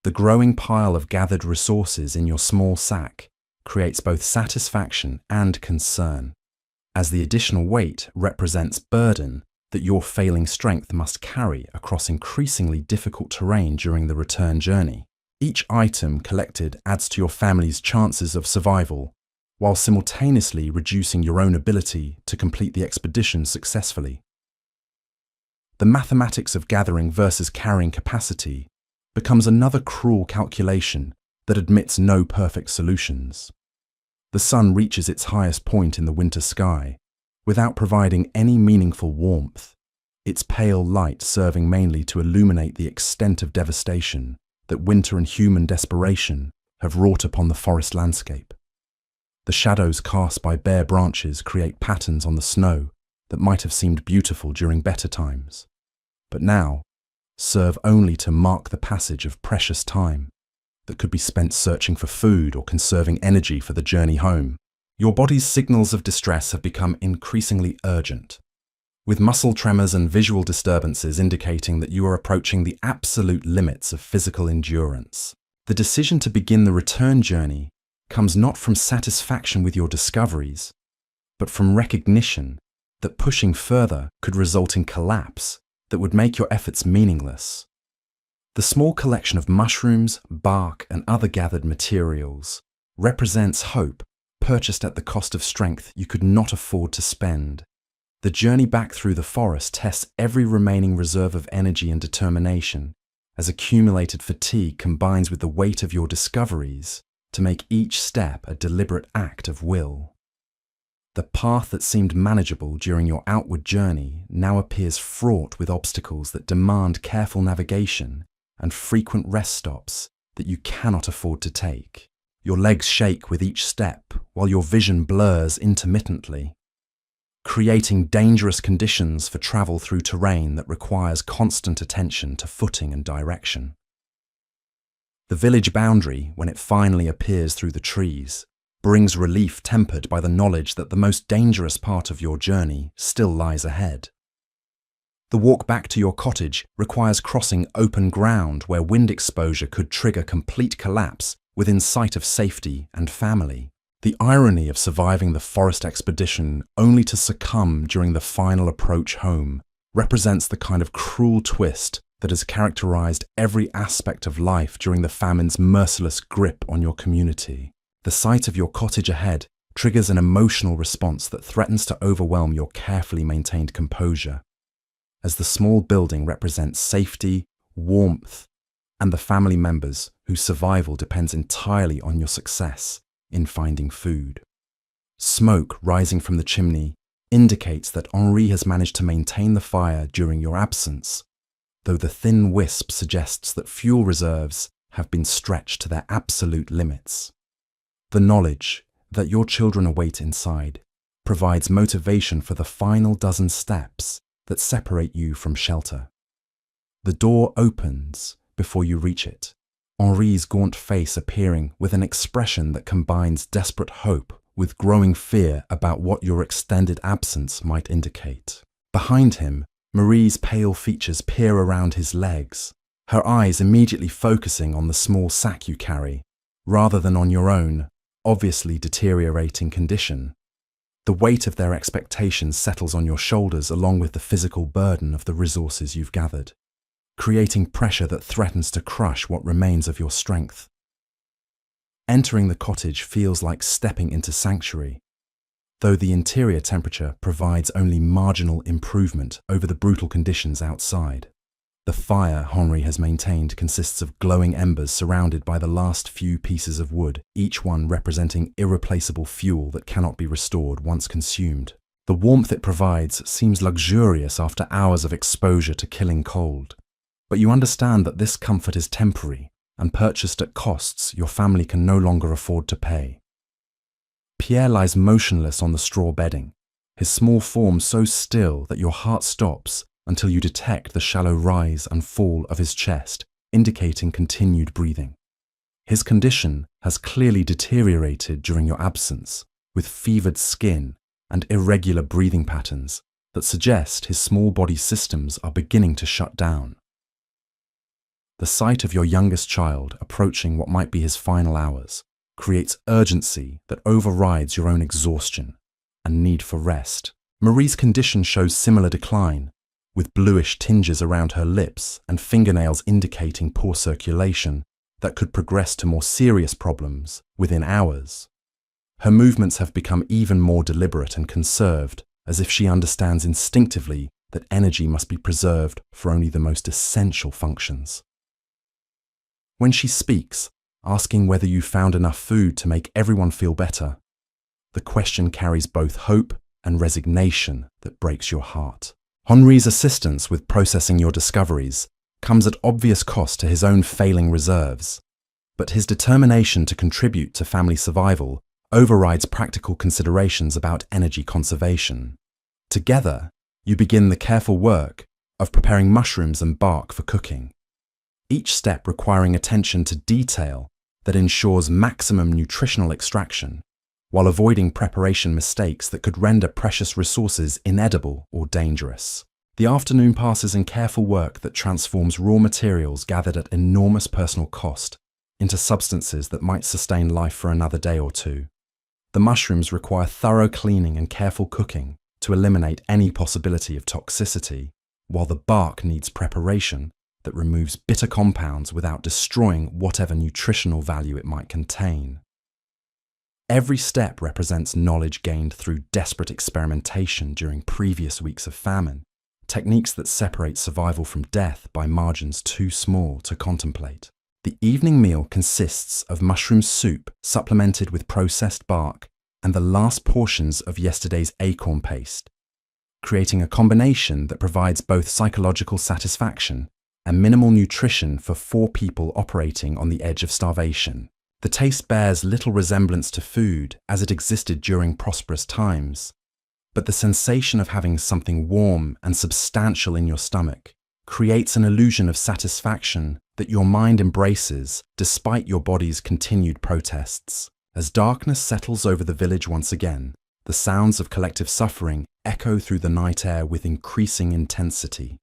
The growing pile of gathered resources in your small sack creates both satisfaction and concern, as the additional weight represents burden that your failing strength must carry across increasingly difficult terrain during the return journey. Each item collected adds to your family's chances of survival, while simultaneously reducing your own ability to complete the expedition successfully. The mathematics of gathering versus carrying capacity becomes another cruel calculation that admits no perfect solutions. The sun reaches its highest point in the winter sky without providing any meaningful warmth, its pale light serving mainly to illuminate the extent of devastation that winter and human desperation have wrought upon the forest landscape. The shadows cast by bare branches create patterns on the snow that might have seemed beautiful during better times, but now serve only to mark the passage of precious time that could be spent searching for food or conserving energy for the journey home. Your body's signals of distress have become increasingly urgent, with muscle tremors and visual disturbances indicating that you are approaching the absolute limits of physical endurance. The decision to begin the return journey comes not from satisfaction with your discoveries, but from recognition that pushing further could result in collapse that would make your efforts meaningless. The small collection of mushrooms, bark, and other gathered materials represents hope purchased at the cost of strength you could not afford to spend. The journey back through the forest tests every remaining reserve of energy and determination, as accumulated fatigue combines with the weight of your discoveries to make each step a deliberate act of will. The path that seemed manageable during your outward journey now appears fraught with obstacles that demand careful navigation and frequent rest stops that you cannot afford to take. Your legs shake with each step, while your vision blurs intermittently, creating dangerous conditions for travel through terrain that requires constant attention to footing and direction. The village boundary, when it finally appears through the trees, brings relief tempered by the knowledge that the most dangerous part of your journey still lies ahead. The walk back to your cottage requires crossing open ground where wind exposure could trigger complete collapse within sight of safety and family. The irony of surviving the forest expedition only to succumb during the final approach home represents the kind of cruel twist that has characterized every aspect of life during the famine's merciless grip on your community. The sight of your cottage ahead triggers an emotional response that threatens to overwhelm your carefully maintained composure, as the small building represents safety, warmth, and the family members whose survival depends entirely on your success in finding food. Smoke rising from the chimney indicates that Henri has managed to maintain the fire during your absence, though the thin wisp suggests that fuel reserves have been stretched to their absolute limits. The knowledge that your children await inside provides motivation for the final dozen steps that separate you from shelter. The door opens before you reach it, Henri's gaunt face appearing with an expression that combines desperate hope with growing fear about what your extended absence might indicate. Behind him, Marie's pale features peer around his legs, her eyes immediately focusing on the small sack you carry, rather than on your own, obviously deteriorating condition. The weight of their expectations settles on your shoulders along with the physical burden of the resources you've gathered, creating pressure that threatens to crush what remains of your strength. Entering the cottage feels like stepping into sanctuary, though the interior temperature provides only marginal improvement over the brutal conditions outside. The fire Henri has maintained consists of glowing embers surrounded by the last few pieces of wood, each one representing irreplaceable fuel that cannot be restored once consumed. The warmth it provides seems luxurious after hours of exposure to killing cold. But you understand that this comfort is temporary and purchased at costs your family can no longer afford to pay. Pierre lies motionless on the straw bedding, his small form so still that your heart stops until you detect the shallow rise and fall of his chest, indicating continued breathing. His condition has clearly deteriorated during your absence, with fevered skin and irregular breathing patterns that suggest his small body systems are beginning to shut down. The sight of your youngest child approaching what might be his final hours creates urgency that overrides your own exhaustion and need for rest. Marie's condition shows similar decline, with bluish tinges around her lips and fingernails indicating poor circulation that could progress to more serious problems within hours. Her movements have become even more deliberate and conserved, as if she understands instinctively that energy must be preserved for only the most essential functions. When she speaks, asking whether you found enough food to make everyone feel better, the question carries both hope and resignation that breaks your heart. Henri's assistance with processing your discoveries comes at obvious cost to his own failing reserves, but his determination to contribute to family survival overrides practical considerations about energy conservation. Together, you begin the careful work of preparing mushrooms and bark for cooking, each step requiring attention to detail that ensures maximum nutritional extraction, while avoiding preparation mistakes that could render precious resources inedible or dangerous. The afternoon passes in careful work that transforms raw materials gathered at enormous personal cost into substances that might sustain life for another day or two. The mushrooms require thorough cleaning and careful cooking to eliminate any possibility of toxicity, while the bark needs preparation that removes bitter compounds without destroying whatever nutritional value it might contain. Every step represents knowledge gained through desperate experimentation during previous weeks of famine, techniques that separate survival from death by margins too small to contemplate. The evening meal consists of mushroom soup supplemented with processed bark and the last portions of yesterday's acorn paste, creating a combination that provides both psychological satisfaction and minimal nutrition for 4 people operating on the edge of starvation. The taste bears little resemblance to food as it existed during prosperous times, but the sensation of having something warm and substantial in your stomach creates an illusion of satisfaction that your mind embraces despite your body's continued protests. As darkness settles over the village once again, the sounds of collective suffering echo through the night air with increasing intensity.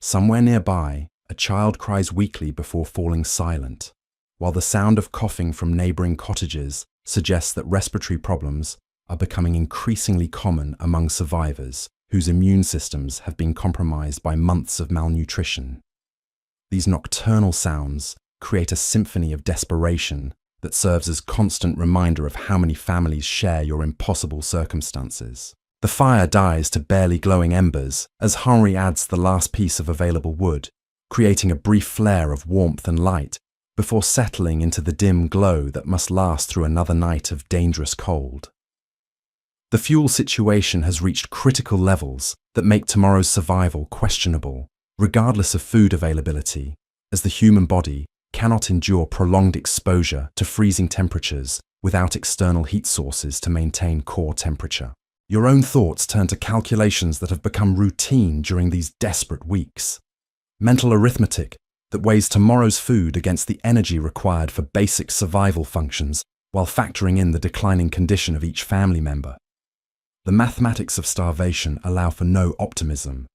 Somewhere nearby, a child cries weakly before falling silent, while the sound of coughing from neighboring cottages suggests that respiratory problems are becoming increasingly common among survivors whose immune systems have been compromised by months of malnutrition. These nocturnal sounds create a symphony of desperation that serves as constant reminder of how many families share your impossible circumstances. The fire dies to barely glowing embers as Henri adds the last piece of available wood, creating a brief flare of warmth and light before settling into the dim glow that must last through another night of dangerous cold. The fuel situation has reached critical levels that make tomorrow's survival questionable, regardless of food availability, as the human body cannot endure prolonged exposure to freezing temperatures without external heat sources to maintain core temperature. Your own thoughts turn to calculations that have become routine during these desperate weeks. Mental arithmetic that weighs tomorrow's food against the energy required for basic survival functions while factoring in the declining condition of each family member. The mathematics of starvation allow for no optimism,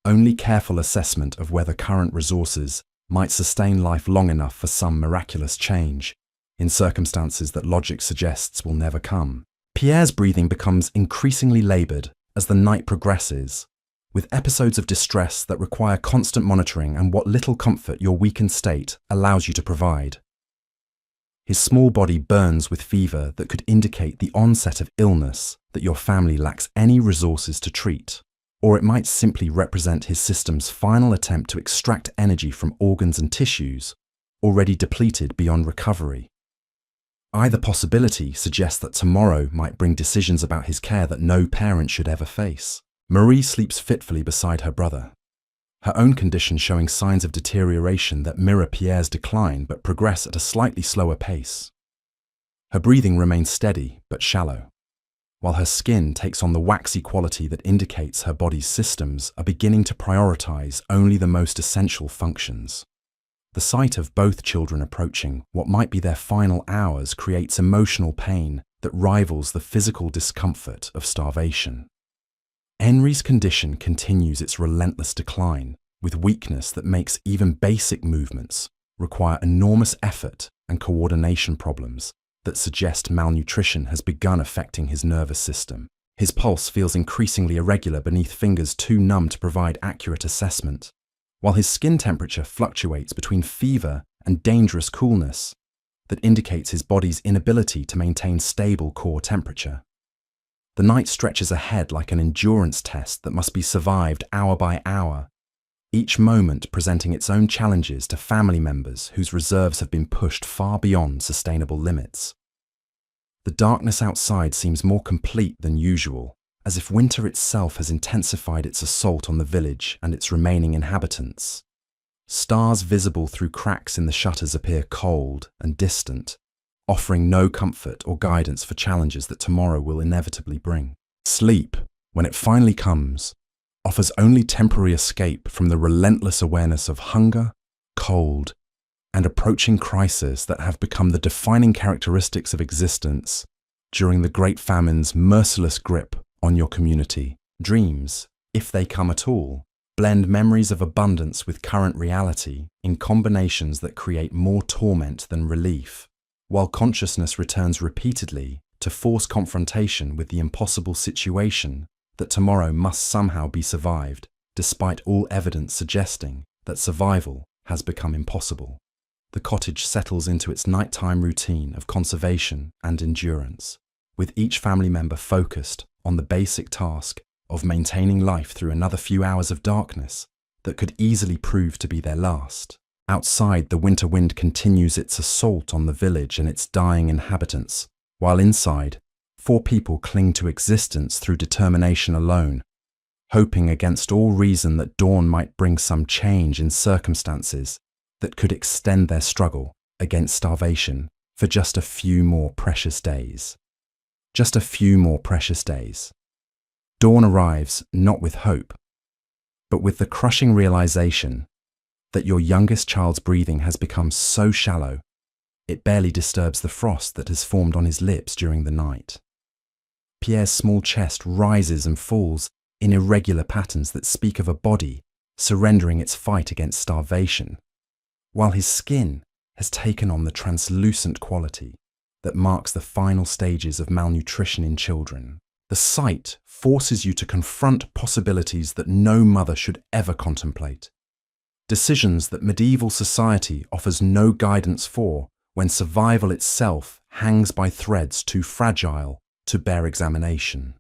only careful assessment of whether current resources might sustain life long enough for some miraculous change, in circumstances that logic suggests will never come. Pierre's breathing becomes increasingly laboured as the night progresses, with episodes of distress that require constant monitoring and what little comfort your weakened state allows you to provide. His small body burns with fever that could indicate the onset of illness that your family lacks any resources to treat, or it might simply represent his system's final attempt to extract energy from organs and tissues already depleted beyond recovery. Either possibility suggests that tomorrow might bring decisions about his care that no parent should ever face. Marie sleeps fitfully beside her brother, her own condition showing signs of deterioration that mirror Pierre's decline but progress at a slightly slower pace. Her breathing remains steady but shallow, while her skin takes on the waxy quality that indicates her body's systems are beginning to prioritize only the most essential functions. The sight of both children approaching what might be their final hours creates emotional pain that rivals the physical discomfort of starvation. Henri's condition continues its relentless decline, with weakness that makes even basic movements require enormous effort and coordination problems that suggest malnutrition has begun affecting his nervous system. His pulse feels increasingly irregular beneath fingers too numb to provide accurate assessment, while his skin temperature fluctuates between fever and dangerous coolness that indicates his body's inability to maintain stable core temperature. The night stretches ahead like an endurance test that must be survived hour by hour, each moment presenting its own challenges to family members whose reserves have been pushed far beyond sustainable limits. The darkness outside seems more complete than usual, as if winter itself has intensified its assault on the village and its remaining inhabitants. Stars visible through cracks in the shutters appear cold and distant, offering no comfort or guidance for challenges that tomorrow will inevitably bring. Sleep, when it finally comes, offers only temporary escape from the relentless awareness of hunger, cold, and approaching crisis that have become the defining characteristics of existence during the Great Famine's merciless grip on your community. Dreams, if they come at all, blend memories of abundance with current reality in combinations that create more torment than relief, while consciousness returns repeatedly to force confrontation with the impossible situation that tomorrow must somehow be survived, despite all evidence suggesting that survival has become impossible. The cottage settles into its nighttime routine of conservation and endurance, with each family member focused on the basic task of maintaining life through another few hours of darkness that could easily prove to be their last. Outside, the winter wind continues its assault on the village and its dying inhabitants, while inside, 4 people cling to existence through determination alone, hoping against all reason that dawn might bring some change in circumstances that could extend their struggle against starvation for just a few more precious days. Just a few more precious days. Dawn arrives not with hope, but with the crushing realization that your youngest child's breathing has become so shallow, it barely disturbs the frost that has formed on his lips during the night. Pierre's small chest rises and falls in irregular patterns that speak of a body surrendering its fight against starvation, while his skin has taken on the translucent quality that marks the final stages of malnutrition in children. The sight forces you to confront possibilities that no mother should ever contemplate. Decisions that medieval society offers no guidance for when survival itself hangs by threads too fragile to bear examination.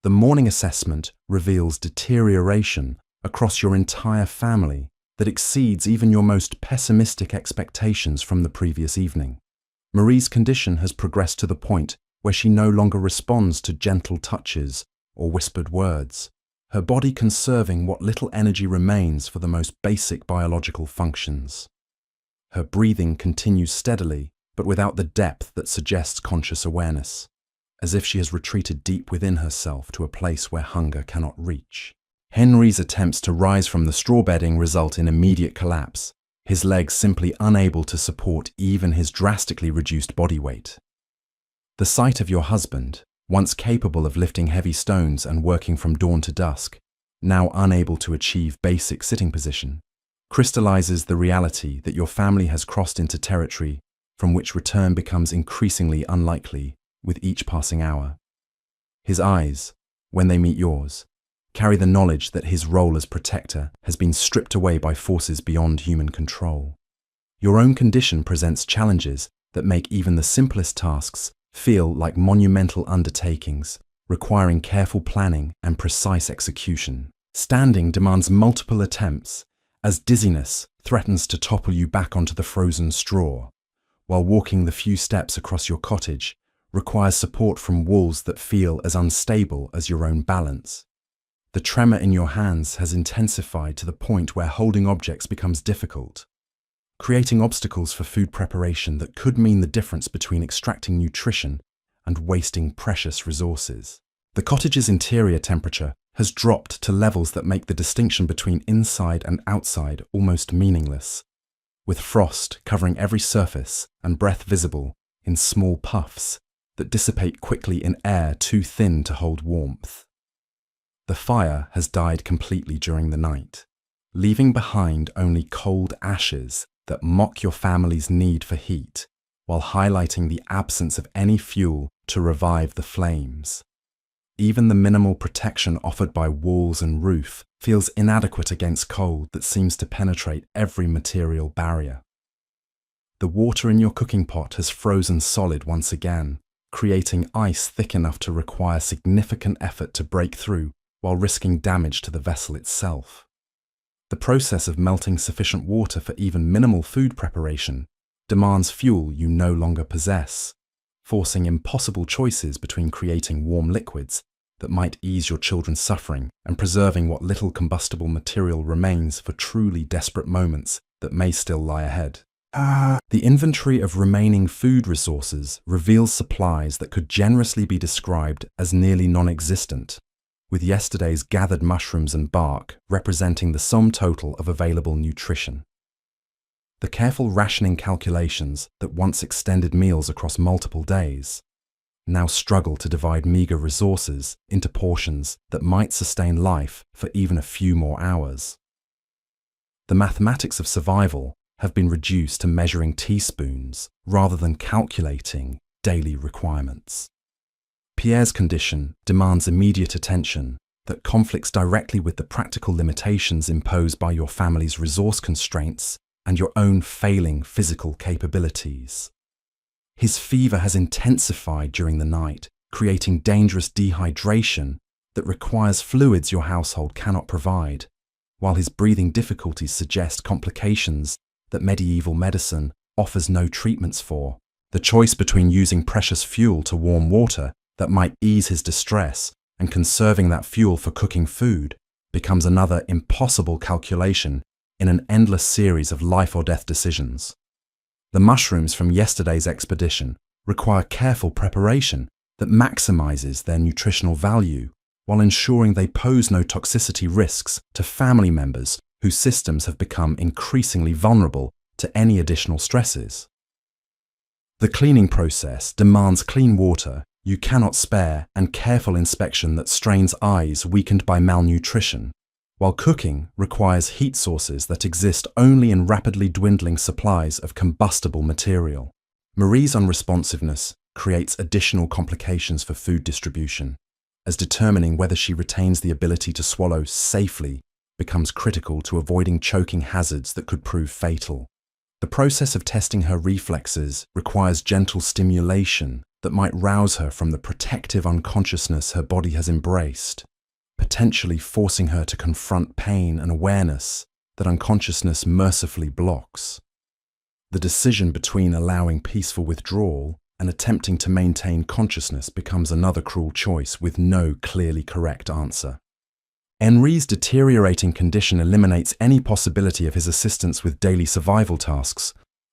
The morning assessment reveals deterioration across your entire family that exceeds even your most pessimistic expectations from the previous evening. Marie's condition has progressed to the point where she no longer responds to gentle touches or whispered words, her body conserving what little energy remains for the most basic biological functions. Her breathing continues steadily, but without the depth that suggests conscious awareness, as if she has retreated deep within herself to a place where hunger cannot reach. Henry's attempts to rise from the straw bedding result in immediate collapse, his legs simply unable to support even his drastically reduced body weight. The sight of your husband, once capable of lifting heavy stones and working from dawn to dusk, now unable to achieve basic sitting position, crystallizes the reality that your family has crossed into territory from which return becomes increasingly unlikely with each passing hour. His eyes, when they meet yours, carry the knowledge that his role as protector has been stripped away by forces beyond human control. Your own condition presents challenges that make even the simplest tasks feel like monumental undertakings, requiring careful planning and precise execution. Standing demands multiple attempts, as dizziness threatens to topple you back onto the frozen straw, while walking the few steps across your cottage requires support from walls that feel as unstable as your own balance. The tremor in your hands has intensified to the point where holding objects becomes difficult, creating obstacles for food preparation that could mean the difference between extracting nutrition and wasting precious resources. The cottage's interior temperature has dropped to levels that make the distinction between inside and outside almost meaningless, with frost covering every surface and breath visible in small puffs that dissipate quickly in air too thin to hold warmth. The fire has died completely during the night, leaving behind only cold ashes that mock your family's need for heat, while highlighting the absence of any fuel to revive the flames. Even the minimal protection offered by walls and roof feels inadequate against cold that seems to penetrate every material barrier. The water in your cooking pot has frozen solid once again, creating ice thick enough to require significant effort to break through while risking damage to the vessel itself. The process of melting sufficient water for even minimal food preparation demands fuel you no longer possess, forcing impossible choices between creating warm liquids that might ease your children's suffering and preserving what little combustible material remains for truly desperate moments that may still lie ahead. The inventory of remaining food resources reveals supplies that could generously be described as nearly non-existent, with yesterday's gathered mushrooms and bark representing the sum total of available nutrition. The careful rationing calculations that once extended meals across multiple days now struggle to divide meager resources into portions that might sustain life for even a few more hours. The mathematics of survival have been reduced to measuring teaspoons rather than calculating daily requirements. Pierre's condition demands immediate attention that conflicts directly with the practical limitations imposed by your family's resource constraints and your own failing physical capabilities. His fever has intensified during the night, creating dangerous dehydration that requires fluids your household cannot provide, while his breathing difficulties suggest complications that medieval medicine offers no treatments for. The choice between using precious fuel to warm water that might ease his distress and conserving that fuel for cooking food becomes another impossible calculation in an endless series of life or death decisions. The mushrooms from yesterday's expedition require careful preparation that maximizes their nutritional value while ensuring they pose no toxicity risks to family members whose systems have become increasingly vulnerable to any additional stresses. The cleaning process demands clean water you cannot spare and careful inspection that strains eyes weakened by malnutrition, while cooking requires heat sources that exist only in rapidly dwindling supplies of combustible material. Marie's unresponsiveness creates additional complications for food distribution, as determining whether she retains the ability to swallow safely becomes critical to avoiding choking hazards that could prove fatal. The process of testing her reflexes requires gentle stimulation that might rouse her from the protective unconsciousness her body has embraced, potentially forcing her to confront pain and awareness that unconsciousness mercifully blocks. The decision between allowing peaceful withdrawal and attempting to maintain consciousness becomes another cruel choice with no clearly correct answer. Henri's deteriorating condition eliminates any possibility of his assistance with daily survival tasks,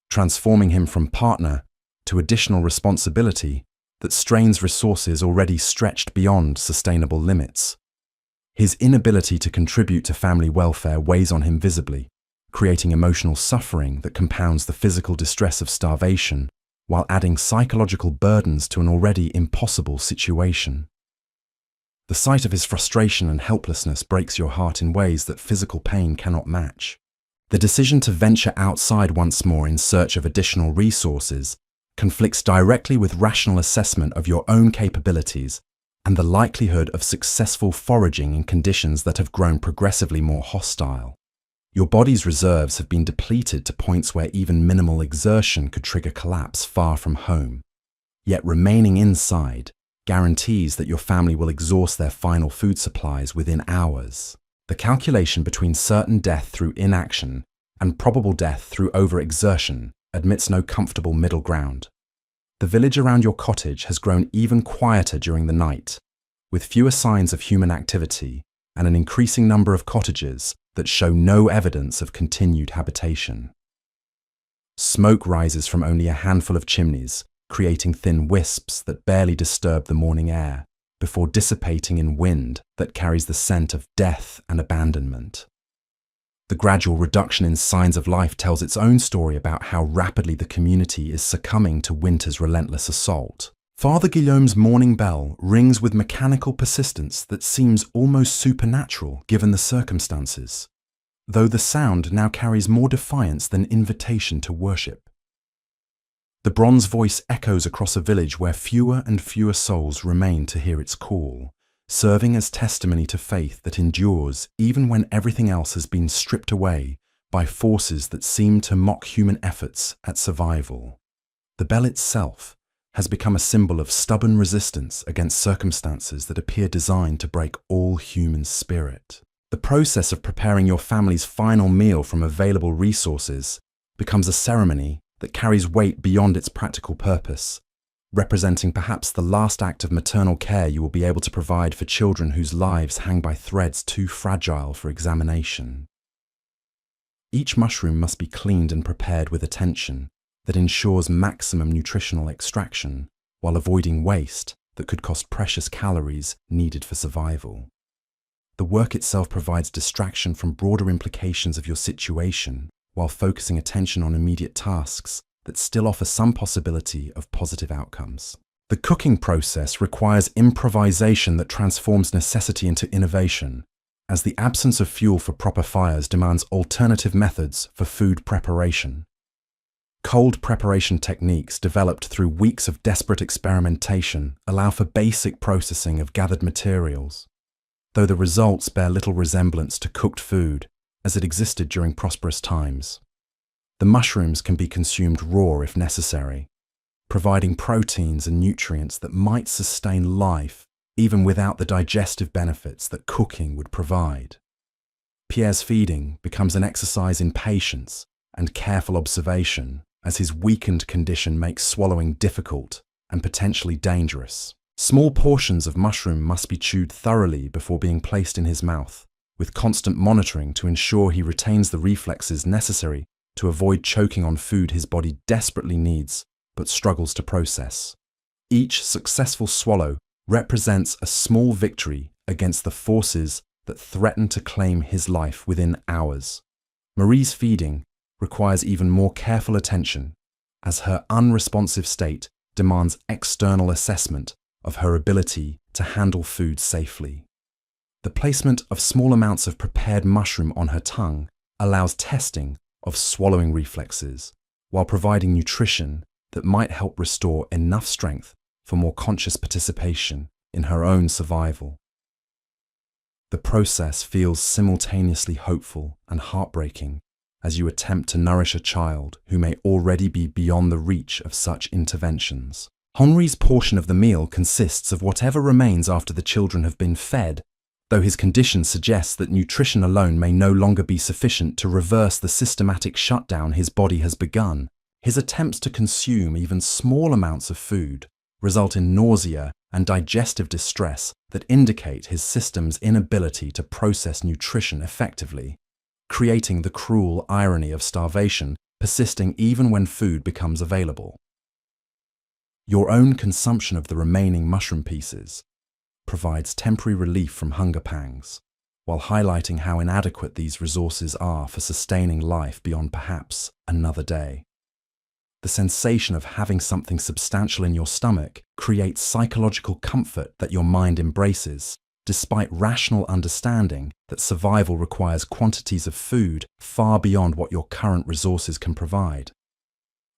transforming him from partner to additional responsibility that strains resources already stretched beyond sustainable limits. His inability to contribute to family welfare weighs on him visibly, creating emotional suffering that compounds the physical distress of starvation while adding psychological burdens to an already impossible situation. The sight of his frustration and helplessness breaks your heart in ways that physical pain cannot match. The decision to venture outside once more in search of additional resources conflicts directly with rational assessment of your own capabilities and the likelihood of successful foraging in conditions that have grown progressively more hostile. Your body's reserves have been depleted to points where even minimal exertion could trigger collapse far from home. Yet remaining inside guarantees that your family will exhaust their final food supplies within hours. The calculation between certain death through inaction and probable death through overexertion admits no comfortable middle ground. The village around your cottage has grown even quieter during the night, with fewer signs of human activity and an increasing number of cottages that show no evidence of continued habitation. Smoke rises from only a handful of chimneys, creating thin wisps that barely disturb the morning air, before dissipating in wind that carries the scent of death and abandonment. The gradual reduction in signs of life tells its own story about how rapidly the community is succumbing to winter's relentless assault. Father Guillaume's morning bell rings with mechanical persistence that seems almost supernatural given the circumstances, though the sound now carries more defiance than invitation to worship. The bronze voice echoes across a village where fewer and fewer souls remain to hear its call, serving as testimony to faith that endures even when everything else has been stripped away by forces that seem to mock human efforts at survival. The bell itself has become a symbol of stubborn resistance against circumstances that appear designed to break all human spirit. The process of preparing your family's final meal from available resources becomes a ceremony that carries weight beyond its practical purpose, representing perhaps the last act of maternal care you will be able to provide for children whose lives hang by threads too fragile for examination. Each mushroom must be cleaned and prepared with attention that ensures maximum nutritional extraction while avoiding waste that could cost precious calories needed for survival. The work itself provides distraction from broader implications of your situation while focusing attention on immediate tasks that still offer some possibility of positive outcomes. The cooking process requires improvisation that transforms necessity into innovation, as the absence of fuel for proper fires demands alternative methods for food preparation. Cold preparation techniques developed through weeks of desperate experimentation allow for basic processing of gathered materials, though the results bear little resemblance to cooked food as it existed during prosperous times. The mushrooms can be consumed raw if necessary, providing proteins and nutrients that might sustain life even without the digestive benefits that cooking would provide. Pierre's feeding becomes an exercise in patience and careful observation as his weakened condition makes swallowing difficult and potentially dangerous. Small portions of mushroom must be chewed thoroughly before being placed in his mouth, with constant monitoring to ensure he retains the reflexes necessary to avoid choking on food his body desperately needs but struggles to process. Each successful swallow represents a small victory against the forces that threaten to claim his life within hours. Marie's feeding requires even more careful attention, as her unresponsive state demands external assessment of her ability to handle food safely. The placement of small amounts of prepared mushroom on her tongue allows testing of swallowing reflexes, while providing nutrition that might help restore enough strength for more conscious participation in her own survival. The process feels simultaneously hopeful and heartbreaking as you attempt to nourish a child who may already be beyond the reach of such interventions. Henri's portion of the meal consists of whatever remains after the children have been fed, though his condition suggests that nutrition alone may no longer be sufficient to reverse the systematic shutdown his body has begun. His attempts to consume even small amounts of food result in nausea and digestive distress that indicate his system's inability to process nutrition effectively, creating the cruel irony of starvation persisting even when food becomes available. Your own consumption of the remaining mushroom pieces provides temporary relief from hunger pangs, while highlighting how inadequate these resources are for sustaining life beyond perhaps another day. The sensation of having something substantial in your stomach creates psychological comfort that your mind embraces, despite rational understanding that survival requires quantities of food far beyond what your current resources can provide.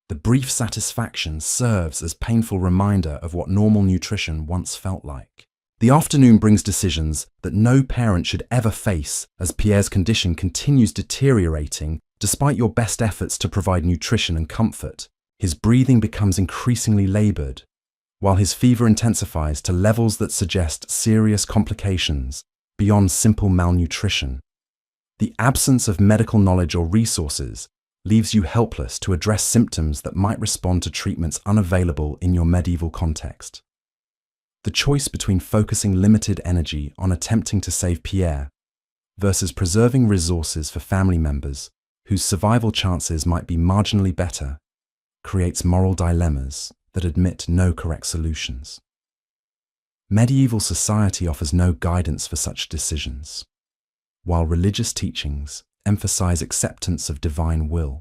The brief satisfaction serves as painful reminder of what normal nutrition once felt like. The afternoon brings decisions that no parent should ever face as Pierre's condition continues deteriorating despite your best efforts to provide nutrition and comfort. His breathing becomes increasingly labored, while his fever intensifies to levels that suggest serious complications beyond simple malnutrition. The absence of medical knowledge or resources leaves you helpless to address symptoms that might respond to treatments unavailable in your medieval context. The choice between focusing limited energy on attempting to save Pierre versus preserving resources for family members whose survival chances might be marginally better creates moral dilemmas that admit no correct solutions. Medieval society offers no guidance for such decisions, while religious teachings emphasize acceptance of divine will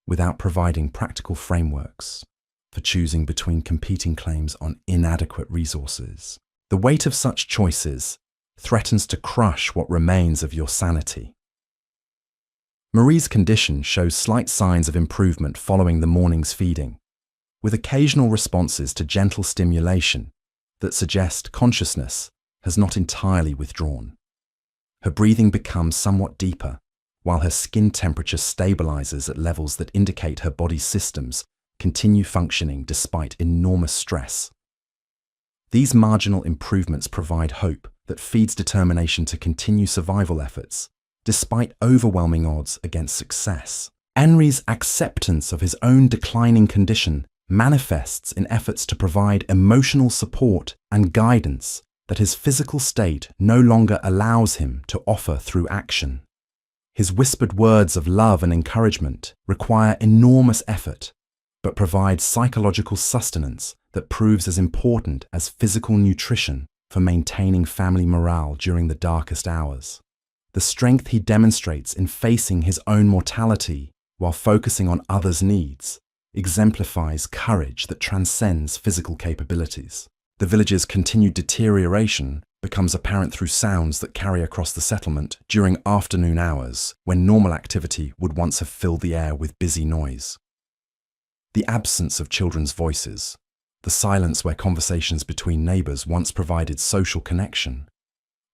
without providing practical frameworks for choosing between competing claims on inadequate resources. The weight of such choices threatens to crush what remains of your sanity. Marie's condition shows slight signs of improvement following the morning's feeding, with occasional responses to gentle stimulation that suggest consciousness has not entirely withdrawn. Her breathing becomes somewhat deeper, while her skin temperature stabilizes at levels that indicate her body's systems continue functioning despite enormous stress. These marginal improvements provide hope that feeds determination to continue survival efforts, despite overwhelming odds against success. Henri's acceptance of his own declining condition manifests in efforts to provide emotional support and guidance that his physical state no longer allows him to offer through action. His whispered words of love and encouragement require enormous effort, but provide psychological sustenance that proves as important as physical nutrition for maintaining family morale during the darkest hours. The strength he demonstrates in facing his own mortality while focusing on others' needs exemplifies courage that transcends physical capabilities. The village's continued deterioration becomes apparent through sounds that carry across the settlement during afternoon hours when normal activity would once have filled the air with busy noise. The absence of children's voices, the silence where conversations between neighbors once provided social connection,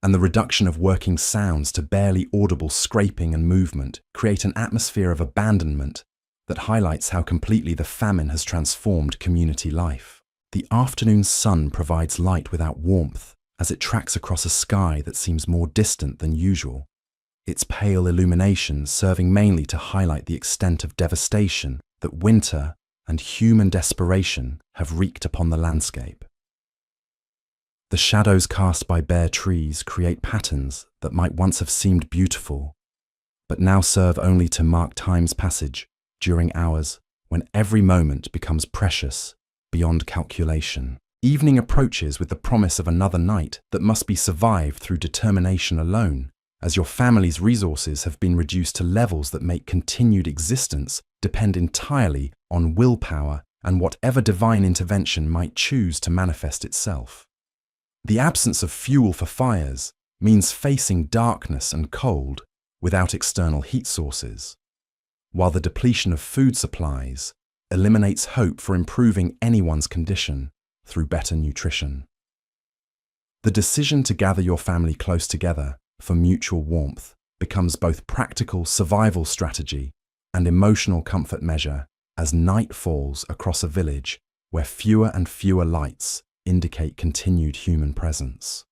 and the reduction of working sounds to barely audible scraping and movement create an atmosphere of abandonment that highlights how completely the famine has transformed community life. The afternoon sun provides light without warmth as it tracks across a sky that seems more distant than usual, its pale illumination serving mainly to highlight the extent of devastation that winter and human desperation have wreaked upon the landscape. The shadows cast by bare trees create patterns that might once have seemed beautiful, but now serve only to mark time's passage during hours when every moment becomes precious beyond calculation. Evening approaches with the promise of another night that must be survived through determination alone, as your family's resources have been reduced to levels that make continued existence depend entirely on willpower and whatever divine intervention might choose to manifest itself. The absence of fuel for fires means facing darkness and cold without external heat sources, while the depletion of food supplies eliminates hope for improving anyone's condition through better nutrition. The decision to gather your family close together for mutual warmth becomes both practical survival strategy and emotional comfort measure as night falls across a village where fewer and fewer lights indicate continued human presence.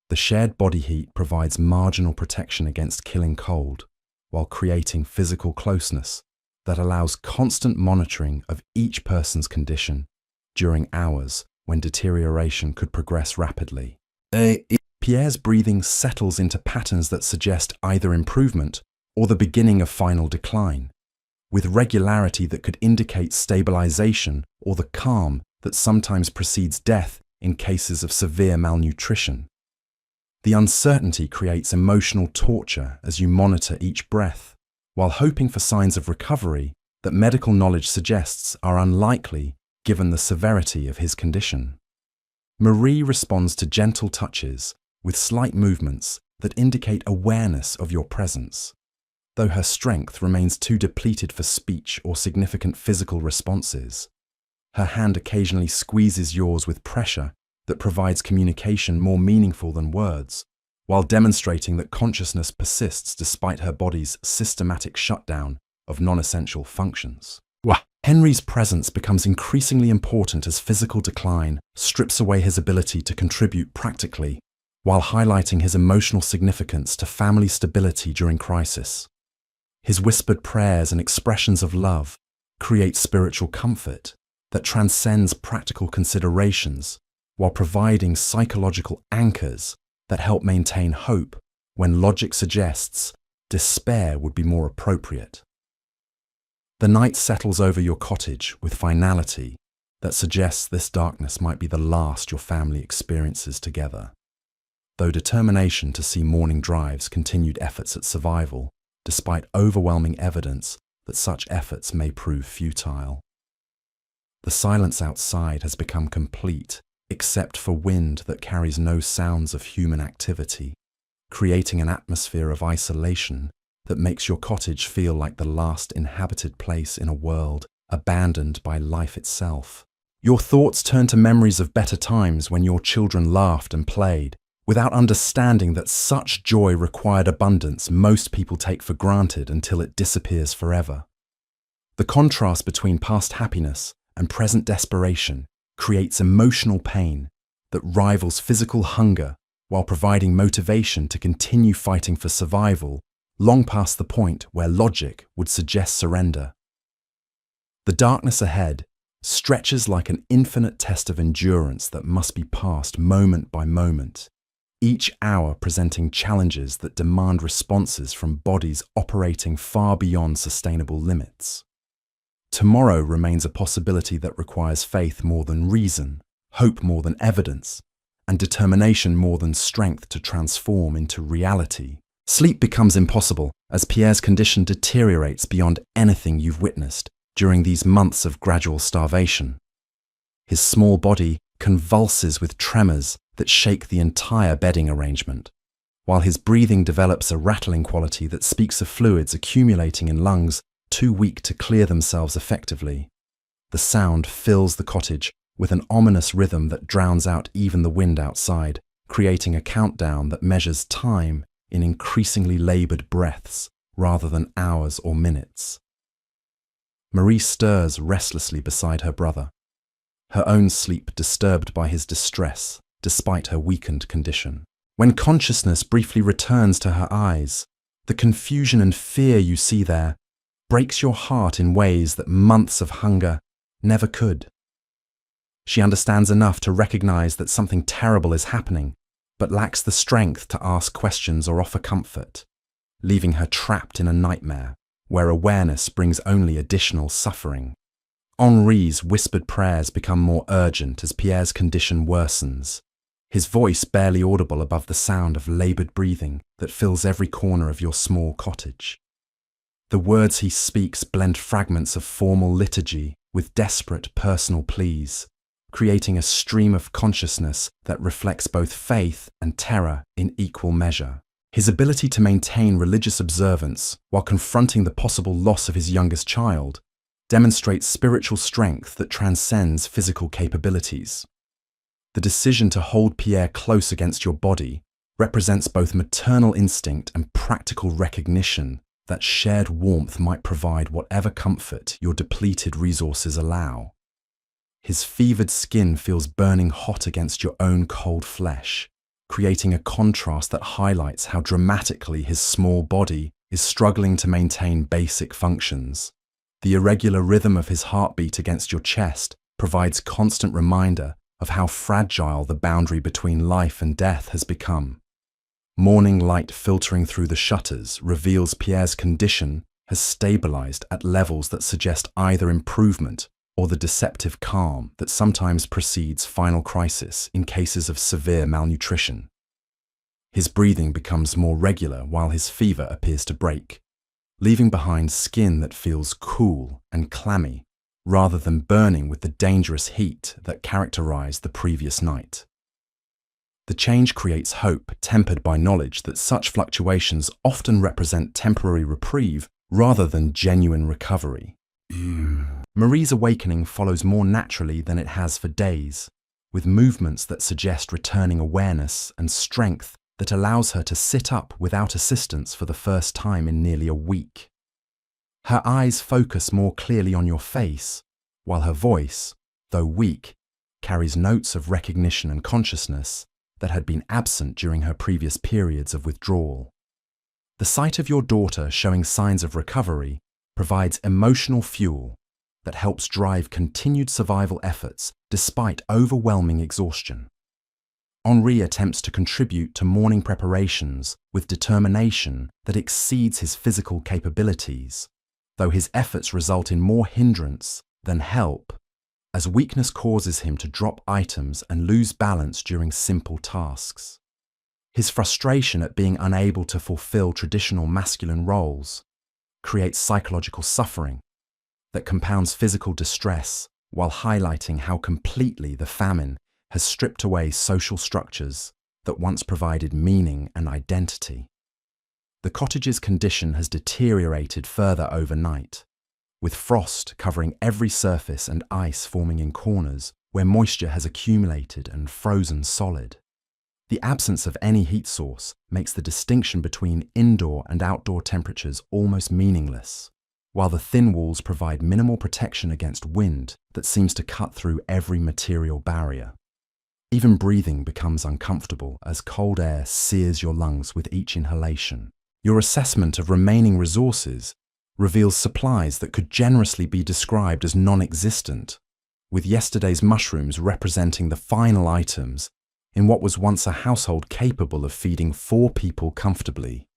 The shared body heat provides marginal protection against killing cold, while creating physical closeness that allows constant monitoring of each person's condition during hours when deterioration could progress rapidly. Pierre's breathing settles into patterns that suggest either improvement or the beginning of final decline, with regularity that could indicate stabilization or the calm that sometimes precedes death in cases of severe malnutrition. The uncertainty creates emotional torture as you monitor each breath, while hoping for signs of recovery that medical knowledge suggests are unlikely given the severity of his condition. Marie responds to gentle touches with slight movements that indicate awareness of your presence, though her strength remains too depleted for speech or significant physical responses. Her hand occasionally squeezes yours with pressure that provides communication more meaningful than words, while demonstrating that consciousness persists despite her body's systematic shutdown of non-essential functions. Henry's presence becomes increasingly important as physical decline strips away his ability to contribute practically, while highlighting his emotional significance to family stability during crisis. His whispered prayers and expressions of love create spiritual comfort that transcends practical considerations, while providing psychological anchors that help maintain hope when logic suggests despair would be more appropriate. The night settles over your cottage with finality that suggests this darkness might be the last your family experiences together, though determination to see morning drives continued efforts at survival, despite overwhelming evidence that such efforts may prove futile. The silence outside has become complete, except for wind that carries no sounds of human activity, creating an atmosphere of isolation that makes your cottage feel like the last inhabited place in a world abandoned by life itself. Your thoughts turn to memories of better times when your children laughed and played, without understanding that such joy required abundance most people take for granted until it disappears forever. The contrast between past happiness and present desperation creates emotional pain that rivals physical hunger while providing motivation to continue fighting for survival long past the point where logic would suggest surrender. The darkness ahead stretches like an infinite test of endurance that must be passed moment by moment, each hour presenting challenges that demand responses from bodies operating far beyond sustainable limits. Tomorrow remains a possibility that requires faith more than reason, hope more than evidence, and determination more than strength to transform into reality. Sleep becomes impossible as Pierre's condition deteriorates beyond anything you've witnessed during these months of gradual starvation. His small body convulses with tremors that shake the entire bedding arrangement, while his breathing develops a rattling quality that speaks of fluids accumulating in lungs too weak to clear themselves effectively. The sound fills the cottage with an ominous rhythm that drowns out even the wind outside, creating a countdown that measures time in increasingly labored breaths rather than hours or minutes. Marie stirs restlessly beside her brother, her own sleep disturbed by his distress despite her weakened condition. When consciousness briefly returns to her eyes, the confusion and fear you see there breaks your heart in ways that months of hunger never could. She understands enough to recognize that something terrible is happening, but lacks the strength to ask questions or offer comfort, leaving her trapped in a nightmare where awareness brings only additional suffering. Henri's whispered prayers become more urgent as Pierre's condition worsens, his voice barely audible above the sound of labored breathing that fills every corner of your small cottage. The words he speaks blend fragments of formal liturgy with desperate personal pleas, creating a stream of consciousness that reflects both faith and terror in equal measure. His ability to maintain religious observance while confronting the possible loss of his youngest child demonstrates spiritual strength that transcends physical capabilities. The decision to hold Pierre close against your body represents both maternal instinct and practical recognition that shared warmth might provide whatever comfort your depleted resources allow. His fevered skin feels burning hot against your own cold flesh, creating a contrast that highlights how dramatically his small body is struggling to maintain basic functions. The irregular rhythm of his heartbeat against your chest provides constant reminder of how fragile the boundary between life and death has become. Morning light filtering through the shutters reveals Pierre's condition has stabilized at levels that suggest either improvement or the deceptive calm that sometimes precedes final crisis in cases of severe malnutrition. His breathing becomes more regular while his fever appears to break, leaving behind skin that feels cool and clammy rather than burning with the dangerous heat that characterized the previous night. The change creates hope tempered by knowledge that such fluctuations often represent temporary reprieve rather than genuine recovery. Marie's awakening follows more naturally than it has for days, with movements that suggest returning awareness and strength that allows her to sit up without assistance for the first time in nearly a week. Her eyes focus more clearly on your face, while her voice, though weak, carries notes of recognition and consciousness that had been absent during her previous periods of withdrawal. The sight of your daughter showing signs of recovery provides emotional fuel that helps drive continued survival efforts despite overwhelming exhaustion. Henri attempts to contribute to morning preparations with determination that exceeds his physical capabilities, though his efforts result in more hindrance than help, as weakness causes him to drop items and lose balance during simple tasks. His frustration at being unable to fulfill traditional masculine roles creates psychological suffering that compounds physical distress while highlighting how completely the famine has stripped away social structures that once provided meaning and identity. The cottage's condition has deteriorated further overnight, with frost covering every surface and ice forming in corners where moisture has accumulated and frozen solid. The absence of any heat source makes the distinction between indoor and outdoor temperatures almost meaningless, while the thin walls provide minimal protection against wind that seems to cut through every material barrier. Even breathing becomes uncomfortable as cold air sears your lungs with each inhalation. Your assessment of remaining resources reveals supplies that could generously be described as non-existent, with yesterday's mushrooms representing the final items in what was once a household capable of feeding 4 people comfortably.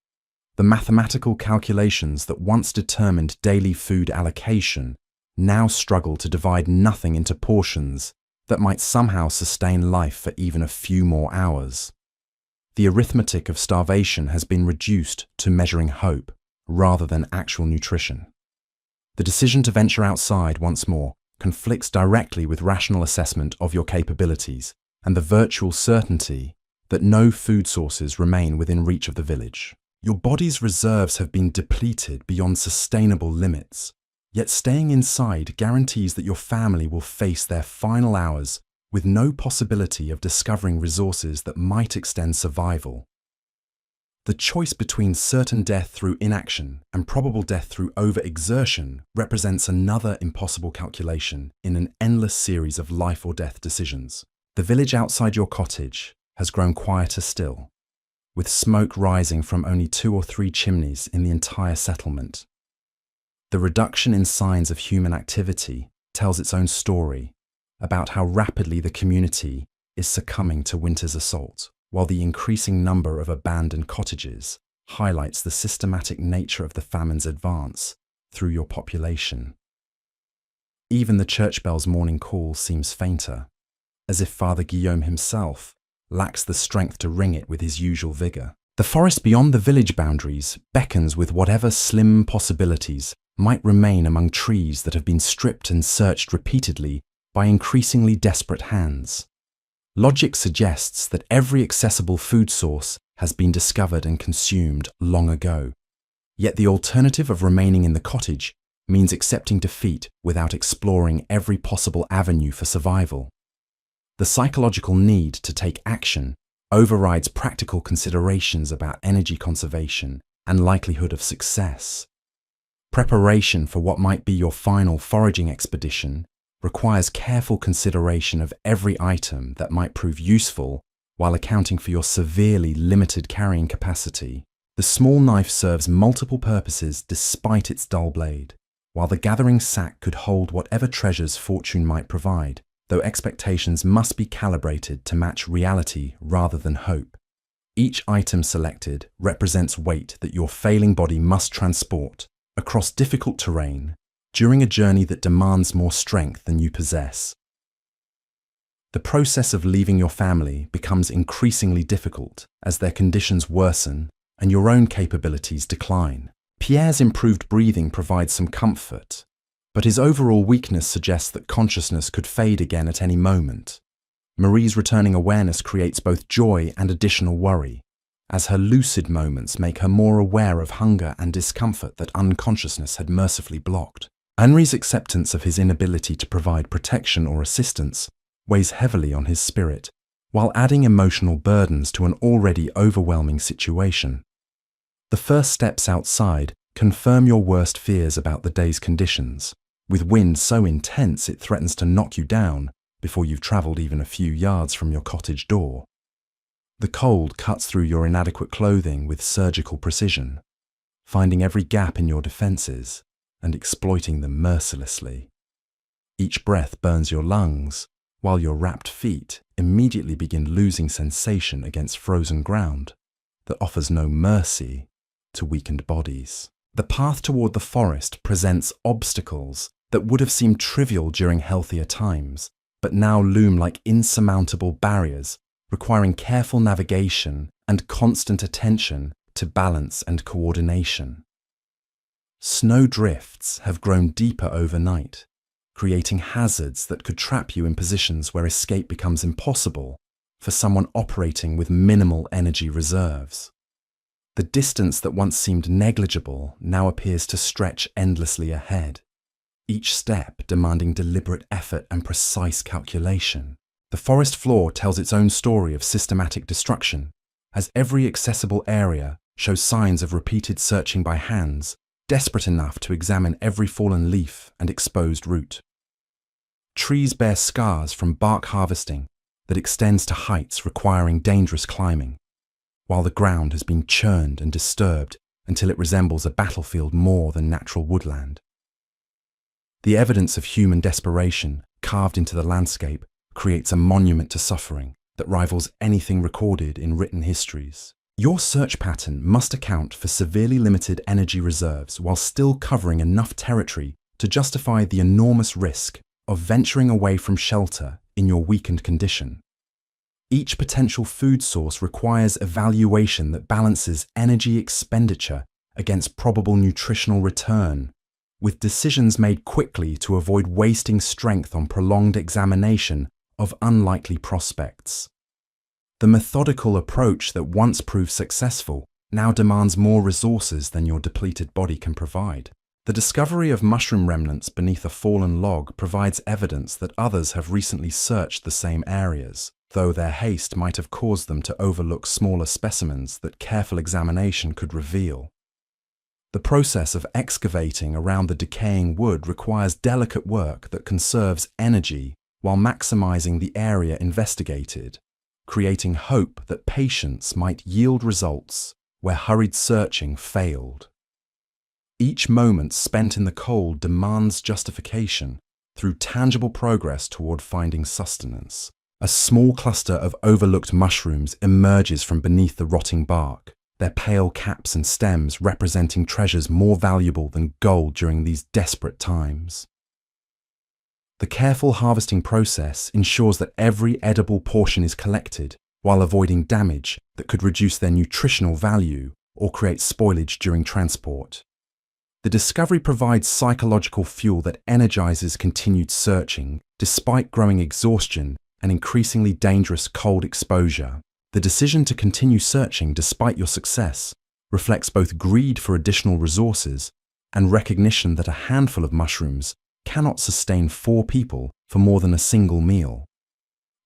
The mathematical calculations that once determined daily food allocation now struggle to divide nothing into portions that might somehow sustain life for even a few more hours. The arithmetic of starvation has been reduced to measuring hope rather than actual nutrition. The decision to venture outside once more conflicts directly with rational assessment of your capabilities and the virtual certainty that no food sources remain within reach of the village. Your body's reserves have been depleted beyond sustainable limits, yet staying inside guarantees that your family will face their final hours with no possibility of discovering resources that might extend survival. The choice between certain death through inaction and probable death through overexertion represents another impossible calculation in an endless series of life or death decisions. The village outside your cottage has grown quieter still, with smoke rising from only 2 or 3 chimneys in the entire settlement. The reduction in signs of human activity tells its own story about how rapidly the community is succumbing to winter's assault, while the increasing number of abandoned cottages highlights the systematic nature of the famine's advance through your population. Even the church bell's morning call seems fainter, as if Father Guillaume himself lacks the strength to ring it with his usual vigour. The forest beyond the village boundaries beckons with whatever slim possibilities might remain among trees that have been stripped and searched repeatedly by increasingly desperate hands. Logic suggests that every accessible food source has been discovered and consumed long ago. Yet the alternative of remaining in the cottage means accepting defeat without exploring every possible avenue for survival. The psychological need to take action overrides practical considerations about energy conservation and likelihood of success. Preparation for what might be your final foraging expedition requires careful consideration of every item that might prove useful while accounting for your severely limited carrying capacity. The small knife serves multiple purposes despite its dull blade. while the gathering sack could hold whatever treasures fortune might provide, though expectations must be calibrated to match reality rather than hope. Each item selected represents weight that your failing body must transport across difficult terrain during a journey that demands more strength than you possess. The process of leaving your family becomes increasingly difficult as their conditions worsen and your own capabilities decline. Pierre's improved breathing provides some comfort, but his overall weakness suggests that consciousness could fade again at any moment. Marie's returning awareness creates both joy and additional worry, as her lucid moments make her more aware of hunger and discomfort that unconsciousness had mercifully blocked. Henri's acceptance of his inability to provide protection or assistance weighs heavily on his spirit, while adding emotional burdens to an already overwhelming situation. The first steps outside confirm your worst fears about the day's conditions, with wind so intense it threatens to knock you down before you've travelled even a few yards from your cottage door. The cold cuts through your inadequate clothing with surgical precision, finding every gap in your defences and exploiting them mercilessly. Each breath burns your lungs, while your wrapped feet immediately begin losing sensation against frozen ground that offers no mercy to weakened bodies. The path toward the forest presents obstacles that would have seemed trivial during healthier times, but now loom like insurmountable barriers, requiring careful navigation and constant attention to balance and coordination. Snow drifts have grown deeper overnight, creating hazards that could trap you in positions where escape becomes impossible for someone operating with minimal energy reserves. The distance that once seemed negligible now appears to stretch endlessly ahead, each step demanding deliberate effort and precise calculation. The forest floor tells its own story of systematic destruction, as every accessible area shows signs of repeated searching by hands, desperate enough to examine every fallen leaf and exposed root. Trees bear scars from bark harvesting that extends to heights requiring dangerous climbing, while the ground has been churned and disturbed until it resembles a battlefield more than natural woodland. The evidence of human desperation carved into the landscape creates a monument to suffering that rivals anything recorded in written histories. Your search pattern must account for severely limited energy reserves while still covering enough territory to justify the enormous risk of venturing away from shelter in your weakened condition. Each potential food source requires evaluation that balances energy expenditure against probable nutritional return, with decisions made quickly to avoid wasting strength on prolonged examination of unlikely prospects. The methodical approach that once proved successful now demands more resources than your depleted body can provide. The discovery of mushroom remnants beneath a fallen log provides evidence that others have recently searched the same areas, though their haste might have caused them to overlook smaller specimens that careful examination could reveal. The process of excavating around the decaying wood requires delicate work that conserves energy while maximizing the area investigated, creating hope that patience might yield results where hurried searching failed. Each moment spent in the cold demands justification through tangible progress toward finding sustenance. A small cluster of overlooked mushrooms emerges from beneath the rotting bark, their pale caps and stems representing treasures more valuable than gold during these desperate times. The careful harvesting process ensures that every edible portion is collected while avoiding damage that could reduce their nutritional value or create spoilage during transport. The discovery provides psychological fuel that energizes continued searching despite growing exhaustion and increasingly dangerous cold exposure. The decision to continue searching despite your success reflects both greed for additional resources and recognition that a handful of mushrooms cannot sustain 4 people for more than a single meal.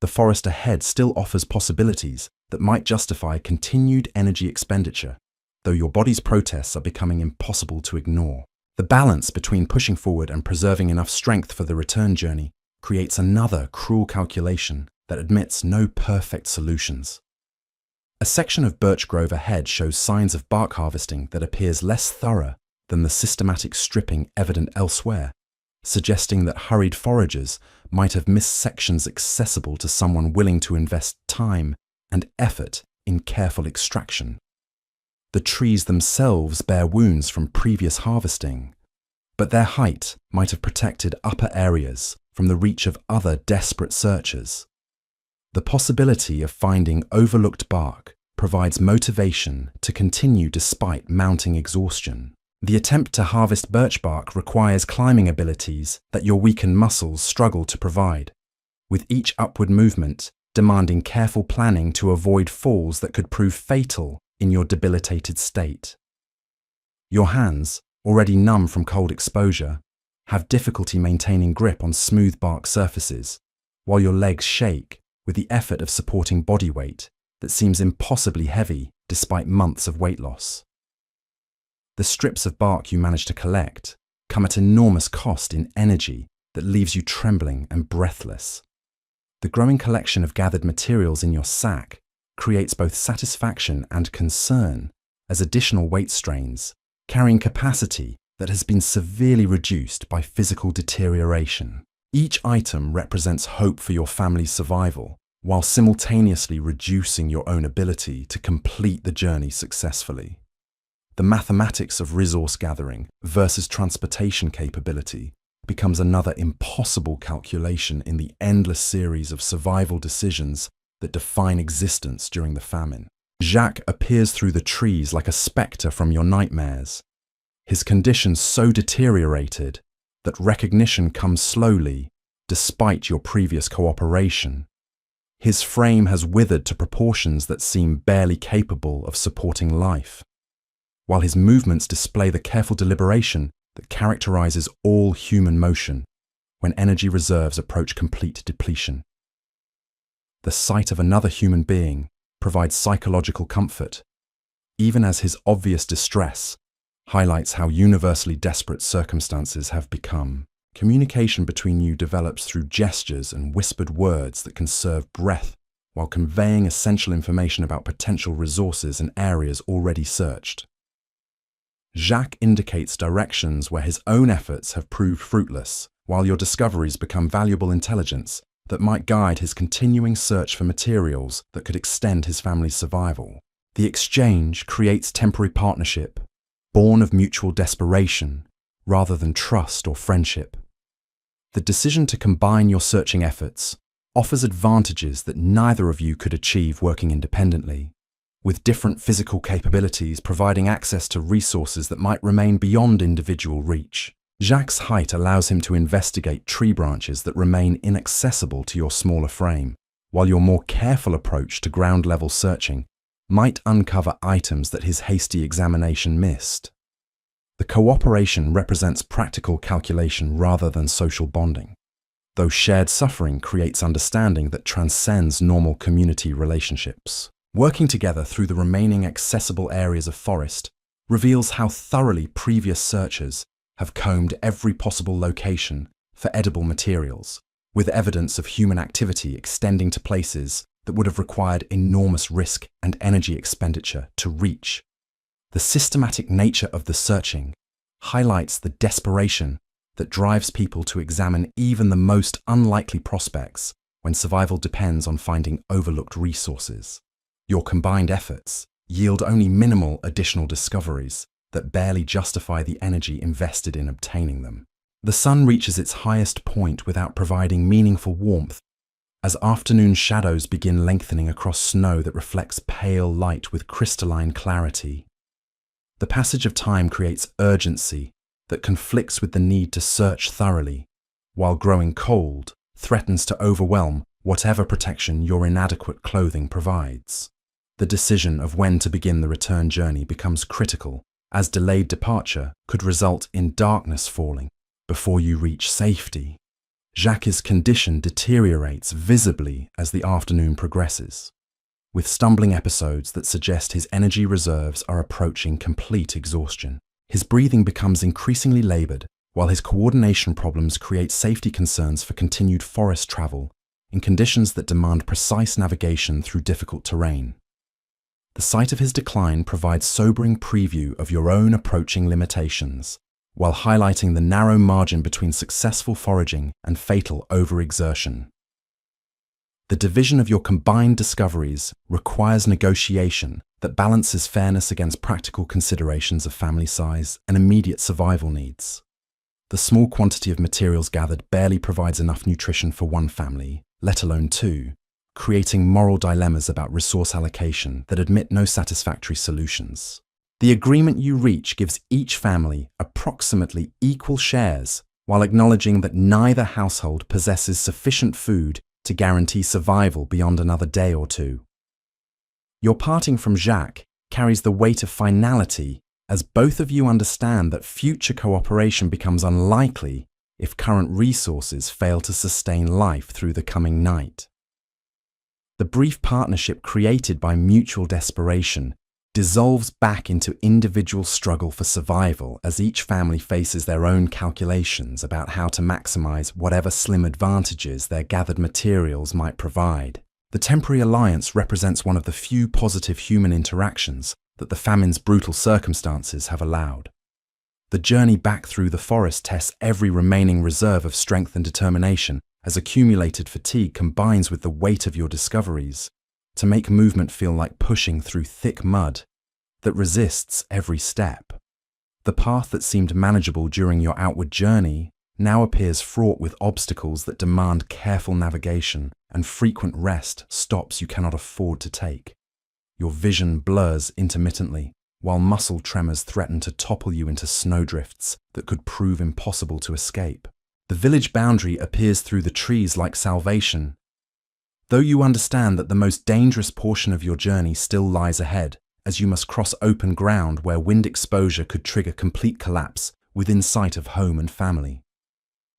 The forest ahead still offers possibilities that might justify continued energy expenditure, though your body's protests are becoming impossible to ignore. The balance between pushing forward and preserving enough strength for the return journey creates another cruel calculation that admits no perfect solutions. A section of birch grove ahead shows signs of bark harvesting that appears less thorough than the systematic stripping evident elsewhere, suggesting that hurried foragers might have missed sections accessible to someone willing to invest time and effort in careful extraction. The trees themselves bear wounds from previous harvesting, but their height might have protected upper areas from the reach of other desperate searchers. The possibility of finding overlooked bark provides motivation to continue despite mounting exhaustion. The attempt to harvest birch bark requires climbing abilities that your weakened muscles struggle to provide, with each upward movement demanding careful planning to avoid falls that could prove fatal in your debilitated state. Your hands, already numb from cold exposure, have difficulty maintaining grip on smooth bark surfaces, while your legs shake with the effort of supporting body weight that seems impossibly heavy despite months of weight loss. The strips of bark you manage to collect come at enormous cost in energy that leaves you trembling and breathless. The growing collection of gathered materials in your sack creates both satisfaction and concern as additional weight strains, carrying capacity that has been severely reduced by physical deterioration. Each item represents hope for your family's survival, while simultaneously reducing your own ability to complete the journey successfully. The mathematics of resource gathering versus transportation capability becomes another impossible calculation in the endless series of survival decisions that define existence during the famine. Jacques appears through the trees like a spectre from your nightmares, his condition so deteriorated that recognition comes slowly despite your previous cooperation. His frame has withered to proportions that seem barely capable of supporting life, while his movements display the careful deliberation that characterizes all human motion when energy reserves approach complete depletion. The sight of another human being provides psychological comfort, even as his obvious distress highlights how universally desperate circumstances have become. Communication between you develops through gestures and whispered words that can serve breath while conveying essential information about potential resources and areas already searched. Jacques indicates directions where his own efforts have proved fruitless, while your discoveries become valuable intelligence that might guide his continuing search for materials that could extend his family's survival. The exchange creates temporary partnership, born of mutual desperation rather than trust or friendship. The decision to combine your searching efforts offers advantages that neither of you could achieve working independently, with different physical capabilities providing access to resources that might remain beyond individual reach. Jacques' height allows him to investigate tree branches that remain inaccessible to your smaller frame, while your more careful approach to ground-level searching might uncover items that his hasty examination missed. The cooperation represents practical calculation rather than social bonding, though shared suffering creates understanding that transcends normal community relationships. Working together through the remaining accessible areas of forest reveals how thoroughly previous searchers have combed every possible location for edible materials, with evidence of human activity extending to places that would have required enormous risk and energy expenditure to reach. The systematic nature of the searching highlights the desperation that drives people to examine even the most unlikely prospects when survival depends on finding overlooked resources. Your combined efforts yield only minimal additional discoveries that barely justify the energy invested in obtaining them. The sun reaches its highest point without providing meaningful warmth, as afternoon shadows begin lengthening across snow that reflects pale light with crystalline clarity. The passage of time creates urgency that conflicts with the need to search thoroughly, while growing cold threatens to overwhelm whatever protection your inadequate clothing provides. The decision of when to begin the return journey becomes critical, as delayed departure could result in darkness falling before you reach safety. Jacques' condition deteriorates visibly as the afternoon progresses, with stumbling episodes that suggest his energy reserves are approaching complete exhaustion. His breathing becomes increasingly labored, while his coordination problems create safety concerns for continued forest travel in conditions that demand precise navigation through difficult terrain. The sight of his decline provides sobering preview of your own approaching limitations, while highlighting the narrow margin between successful foraging and fatal overexertion. The division of your combined discoveries requires negotiation that balances fairness against practical considerations of family size and immediate survival needs. The small quantity of materials gathered barely provides enough nutrition for one family, let alone two, creating moral dilemmas about resource allocation that admit no satisfactory solutions. The agreement you reach gives each family approximately equal shares, while acknowledging that neither household possesses sufficient food to guarantee survival beyond another day or two. Your parting from Jacques carries the weight of finality, as both of you understand that future cooperation becomes unlikely if current resources fail to sustain life through the coming night. The brief partnership created by mutual desperation dissolves back into individual struggle for survival as each family faces their own calculations about how to maximize whatever slim advantages their gathered materials might provide. The temporary alliance represents one of the few positive human interactions that the famine's brutal circumstances have allowed. The journey back through the forest tests every remaining reserve of strength and determination as accumulated fatigue combines with the weight of your discoveries to make movement feel like pushing through thick mud that resists every step. The path that seemed manageable during your outward journey now appears fraught with obstacles that demand careful navigation and frequent rest stops you cannot afford to take. Your vision blurs intermittently, while muscle tremors threaten to topple you into snowdrifts that could prove impossible to escape. The village boundary appears through the trees like salvation, though you understand that the most dangerous portion of your journey still lies ahead, as you must cross open ground where wind exposure could trigger complete collapse within sight of home and family.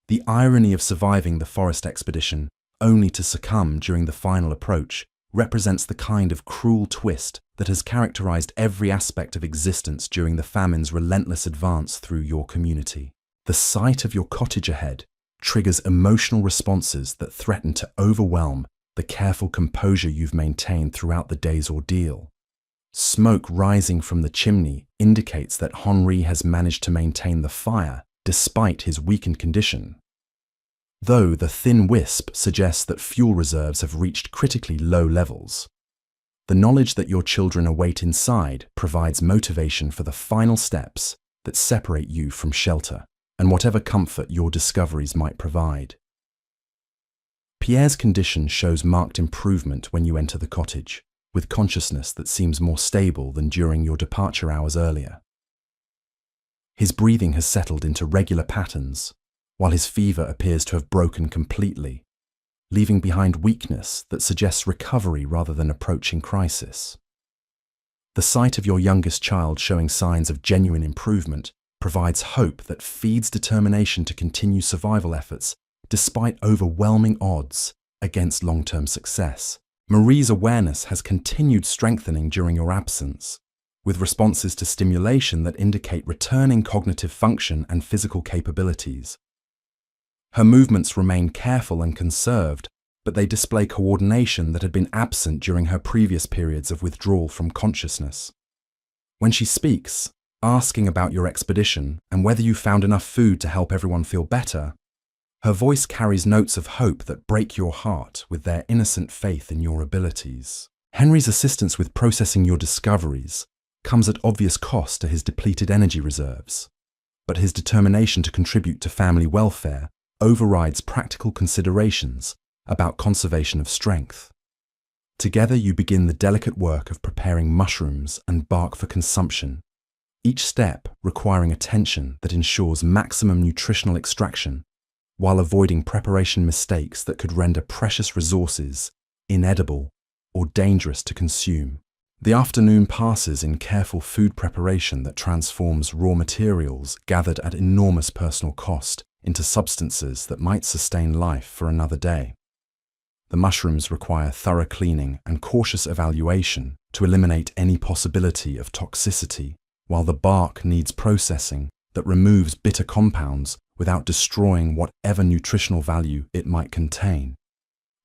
The irony of surviving the forest expedition, only to succumb during the final approach, represents the kind of cruel twist that has characterized every aspect of existence during the famine's relentless advance through your community. The sight of your cottage ahead triggers emotional responses that threaten to overwhelm the careful composure you've maintained throughout the day's ordeal. Smoke rising from the chimney indicates that Henri has managed to maintain the fire despite his weakened condition, though the thin wisp suggests that fuel reserves have reached critically low levels. The knowledge that your children await inside provides motivation for the final steps that separate you from shelter and whatever comfort your discoveries might provide. Pierre's condition shows marked improvement when you enter the cottage, with consciousness that seems more stable than during your departure hours earlier. His breathing has settled into regular patterns, while his fever appears to have broken completely, leaving behind weakness that suggests recovery rather than approaching crisis. The sight of your youngest child showing signs of genuine improvement provides hope that feeds determination to continue survival efforts despite overwhelming odds against long-term success. Marie's awareness has continued strengthening during your absence, with responses to stimulation that indicate returning cognitive function and physical capabilities. Her movements remain careful and conserved, but they display coordination that had been absent during her previous periods of withdrawal from consciousness. When she speaks, asking about your expedition and whether you found enough food to help everyone feel better, her voice carries notes of hope that break your heart with their innocent faith in your abilities. Henry's assistance with processing your discoveries comes at obvious cost to his depleted energy reserves, but his determination to contribute to family welfare overrides practical considerations about conservation of strength. Together you begin the delicate work of preparing mushrooms and bark for consumption, each step requiring attention that ensures maximum nutritional extraction while avoiding preparation mistakes that could render precious resources inedible or dangerous to consume. The afternoon passes in careful food preparation that transforms raw materials gathered at enormous personal cost into substances that might sustain life for another day. The mushrooms require thorough cleaning and cautious evaluation to eliminate any possibility of toxicity, while the bark needs processing that removes bitter compounds without destroying whatever nutritional value it might contain.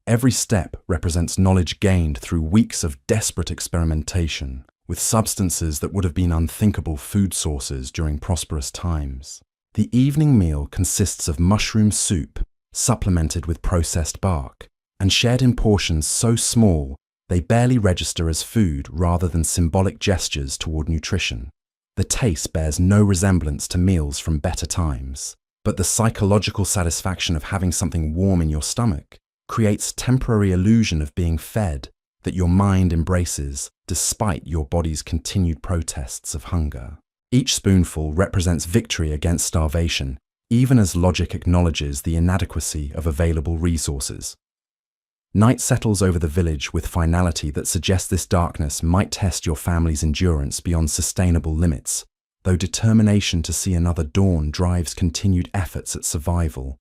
Every step represents knowledge gained through weeks of desperate experimentation with substances that would have been unthinkable food sources during prosperous times. The evening meal consists of mushroom soup, supplemented with processed bark, and shared in portions so small they barely register as food rather than symbolic gestures toward nutrition. The taste bears no resemblance to meals from better times, but the psychological satisfaction of having something warm in your stomach creates temporary illusion of being fed that your mind embraces despite your body's continued protests of hunger. Each spoonful represents victory against starvation, even as logic acknowledges the inadequacy of available resources. Night settles over the village with finality that suggests this darkness might test your family's endurance beyond sustainable limits, though determination to see another dawn drives continued efforts at survival,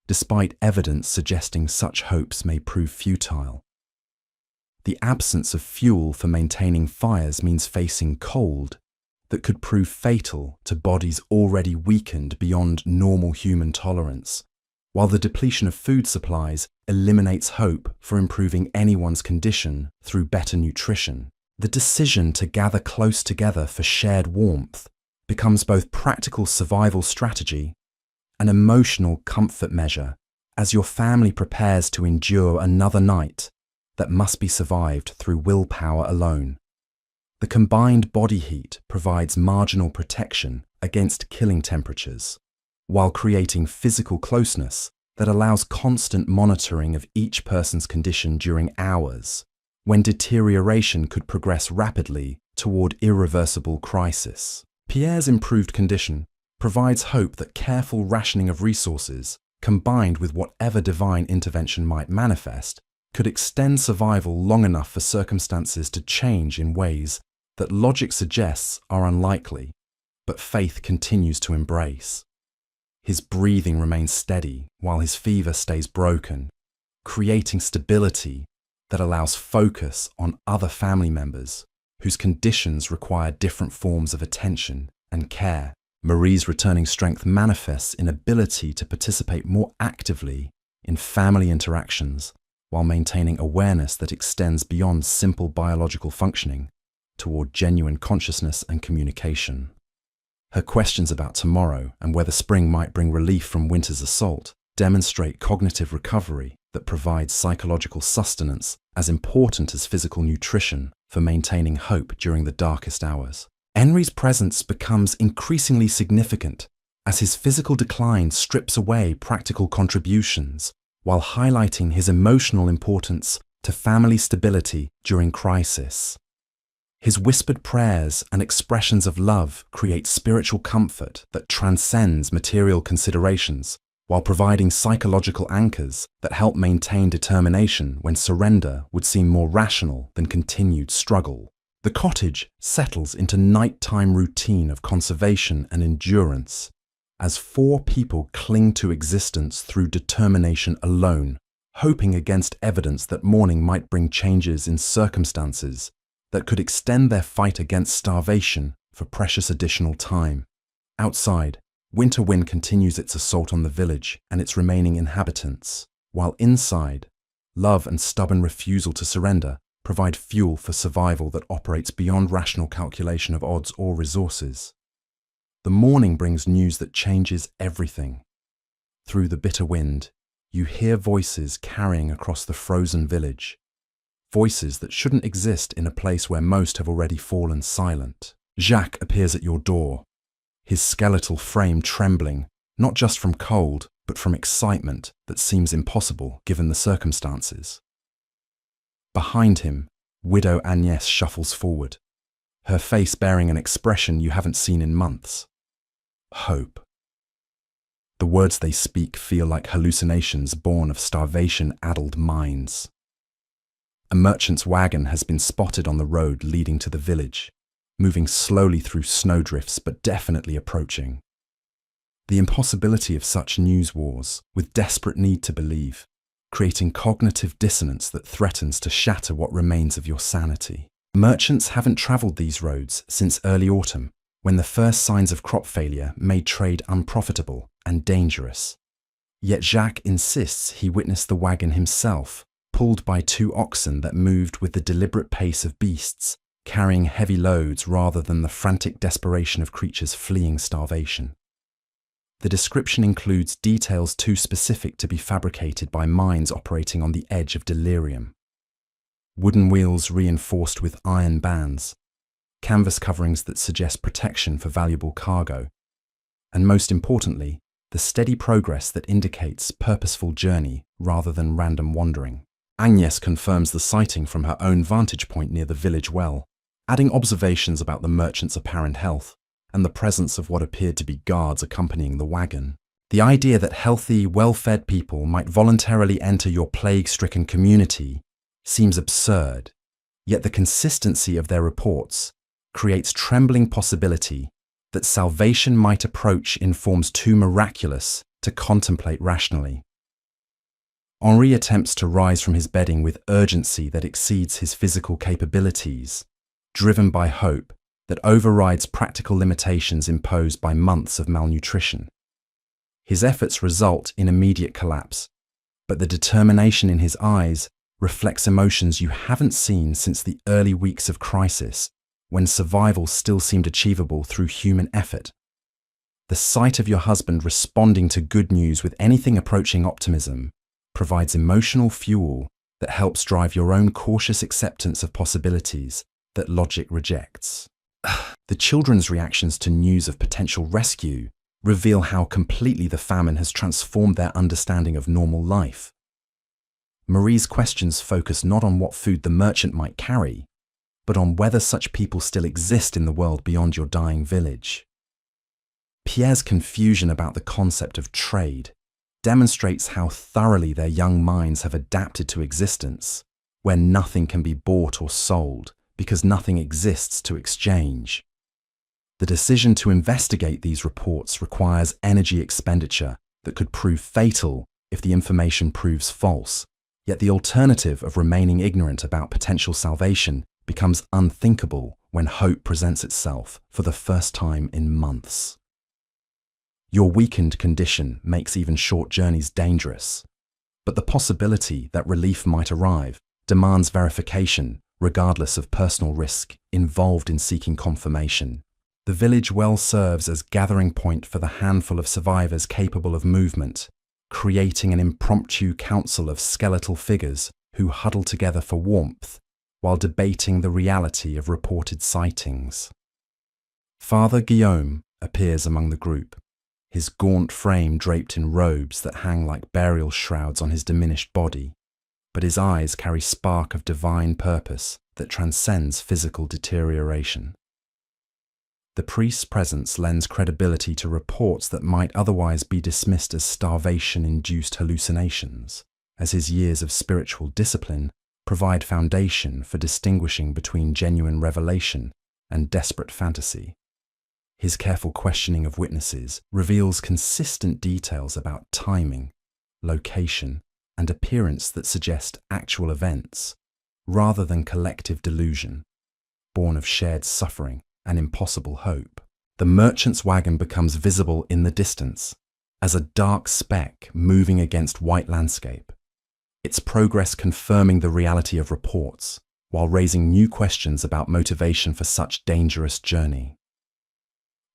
despite evidence suggesting such hopes may prove futile. The absence of fuel for maintaining fires means facing cold that could prove fatal to bodies already weakened beyond normal human tolerance, while the depletion of food supplies eliminates hope for improving anyone's condition through better nutrition. The decision to gather close together for shared warmth becomes both practical survival strategy and emotional comfort measure as your family prepares to endure another night that must be survived through willpower alone. The combined body heat provides marginal protection against killing temperatures, while creating physical closeness that allows constant monitoring of each person's condition during hours, when deterioration could progress rapidly toward irreversible crisis. Pierre's improved condition provides hope that careful rationing of resources, combined with whatever divine intervention might manifest, could extend survival long enough for circumstances to change in ways that logic suggests are unlikely, but faith continues to embrace. His breathing remains steady while his fever stays broken, creating stability that allows focus on other family members whose conditions require different forms of attention and care. Marie's returning strength manifests in ability to participate more actively in family interactions while maintaining awareness that extends beyond simple biological functioning toward genuine consciousness and communication. Her questions about tomorrow and whether spring might bring relief from winter's assault demonstrate cognitive recovery that provides psychological sustenance as important as physical nutrition for maintaining hope during the darkest hours. Henry's presence becomes increasingly significant as his physical decline strips away practical contributions while highlighting his emotional importance to family stability during crisis. His whispered prayers and expressions of love create spiritual comfort that transcends material considerations while providing psychological anchors that help maintain determination when surrender would seem more rational than continued struggle. The cottage settles into nighttime routine of conservation and endurance as 4 people cling to existence through determination alone, hoping against evidence that morning might bring changes in circumstances that could extend their fight against starvation for precious additional time. Outside, winter wind continues its assault on the village and its remaining inhabitants, while inside, love and stubborn refusal to surrender provide fuel for survival that operates beyond rational calculation of odds or resources. The morning brings news that changes everything. Through the bitter wind, you hear voices carrying across the frozen village, voices that shouldn't exist in a place where most have already fallen silent. Jacques appears at your door, his skeletal frame trembling, not just from cold, but from excitement that seems impossible given the circumstances. Behind him, widow Agnès shuffles forward, her face bearing an expression you haven't seen in months. Hope. The words they speak feel like hallucinations born of starvation-addled minds. A merchant's wagon has been spotted on the road leading to the village, moving slowly through snowdrifts but definitely approaching. The impossibility of such news wars, with desperate need to believe, creating cognitive dissonance that threatens to shatter what remains of your sanity. Merchants haven't travelled these roads since early autumn, when the first signs of crop failure made trade unprofitable and dangerous. Yet Jacques insists he witnessed the wagon himself, pulled by 2 oxen that moved with the deliberate pace of beasts, carrying heavy loads rather than the frantic desperation of creatures fleeing starvation. The description includes details too specific to be fabricated by minds operating on the edge of delirium. Wooden wheels reinforced with iron bands, canvas coverings that suggest protection for valuable cargo, and most importantly, the steady progress that indicates purposeful journey rather than random wandering. Agnes confirms the sighting from her own vantage point near the village well, adding observations about the merchant's apparent health and the presence of what appeared to be guards accompanying the wagon. The idea that healthy, well-fed people might voluntarily enter your plague-stricken community seems absurd, yet the consistency of their reports creates trembling possibility that salvation might approach in forms too miraculous to contemplate rationally. Henri attempts to rise from his bedding with urgency that exceeds his physical capabilities, driven by hope that overrides practical limitations imposed by months of malnutrition. His efforts result in immediate collapse, but the determination in his eyes reflects emotions you haven't seen since the early weeks of crisis, when survival still seemed achievable through human effort. The sight of your husband responding to good news with anything approaching optimism provides emotional fuel that helps drive your own cautious acceptance of possibilities that logic rejects. The children's reactions to news of potential rescue reveal how completely the famine has transformed their understanding of normal life. Marie's questions focus not on what food the merchant might carry, but on whether such people still exist in the world beyond your dying village. Pierre's confusion about the concept of trade demonstrates how thoroughly their young minds have adapted to existence, where nothing can be bought or sold because nothing exists to exchange. The decision to investigate these reports requires energy expenditure that could prove fatal if the information proves false, yet the alternative of remaining ignorant about potential salvation becomes unthinkable when hope presents itself for the first time in months. Your weakened condition makes even short journeys dangerous, but the possibility that relief might arrive demands verification regardless of personal risk involved in seeking confirmation. The village well serves as gathering point for the handful of survivors capable of movement, creating an impromptu council of skeletal figures who huddle together for warmth while debating the reality of reported sightings. Father Guillaume appears among the group, his gaunt frame draped in robes that hang like burial shrouds on his diminished body, but his eyes carry spark of divine purpose that transcends physical deterioration. The priest's presence lends credibility to reports that might otherwise be dismissed as starvation-induced hallucinations, as his years of spiritual discipline provide foundation for distinguishing between genuine revelation and desperate fantasy. His careful questioning of witnesses reveals consistent details about timing, location, and appearance that suggest actual events, rather than collective delusion, born of shared suffering and impossible hope. The merchant's wagon becomes visible in the distance, as a dark speck moving against white landscape, its progress confirming the reality of reports, while raising new questions about motivation for such dangerous journey.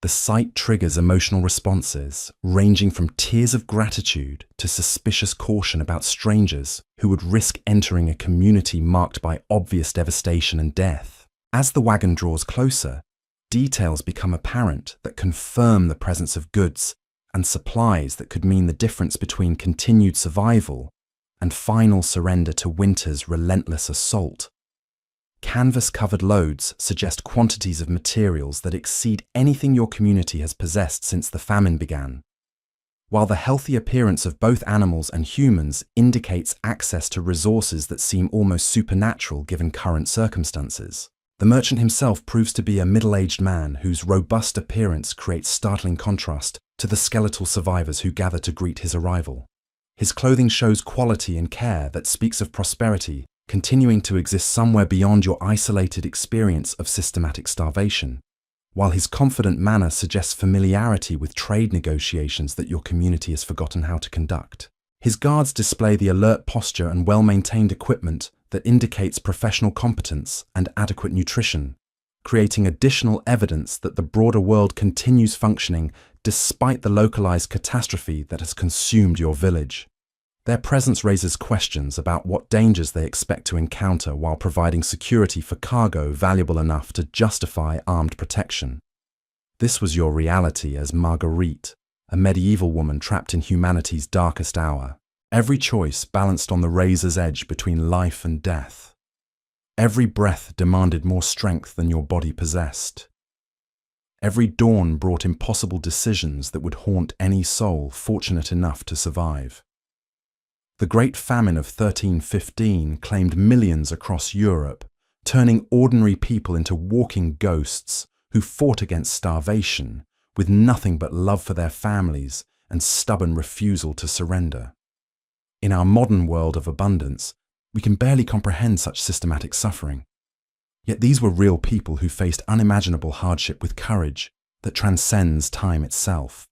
The sight triggers emotional responses, ranging from tears of gratitude to suspicious caution about strangers who would risk entering a community marked by obvious devastation and death. As the wagon draws closer, details become apparent that confirm the presence of goods and supplies that could mean the difference between continued survival and final surrender to winter's relentless assault. Canvas-covered loads suggest quantities of materials that exceed anything your community has possessed since the famine began, while the healthy appearance of both animals and humans indicates access to resources that seem almost supernatural given current circumstances. The merchant himself proves to be a middle-aged man whose robust appearance creates startling contrast to the skeletal survivors who gather to greet his arrival. His clothing shows quality and care that speaks of prosperity, continuing to exist somewhere beyond your isolated experience of systematic starvation, while his confident manner suggests familiarity with trade negotiations that your community has forgotten how to conduct. His guards display the alert posture and well-maintained equipment that indicates professional competence and adequate nutrition, creating additional evidence that the broader world continues functioning despite the localized catastrophe that has consumed your village. Their presence raises questions about what dangers they expect to encounter while providing security for cargo valuable enough to justify armed protection. This was your reality as Marguerite, a medieval woman trapped in humanity's darkest hour. Every choice balanced on the razor's edge between life and death. Every breath demanded more strength than your body possessed. Every dawn brought impossible decisions that would haunt any soul fortunate enough to survive. The Great Famine of 1315 claimed millions across Europe, turning ordinary people into walking ghosts who fought against starvation with nothing but love for their families and stubborn refusal to surrender. In our modern world of abundance, we can barely comprehend such systematic suffering. Yet these were real people who faced unimaginable hardship with courage that transcends time itself.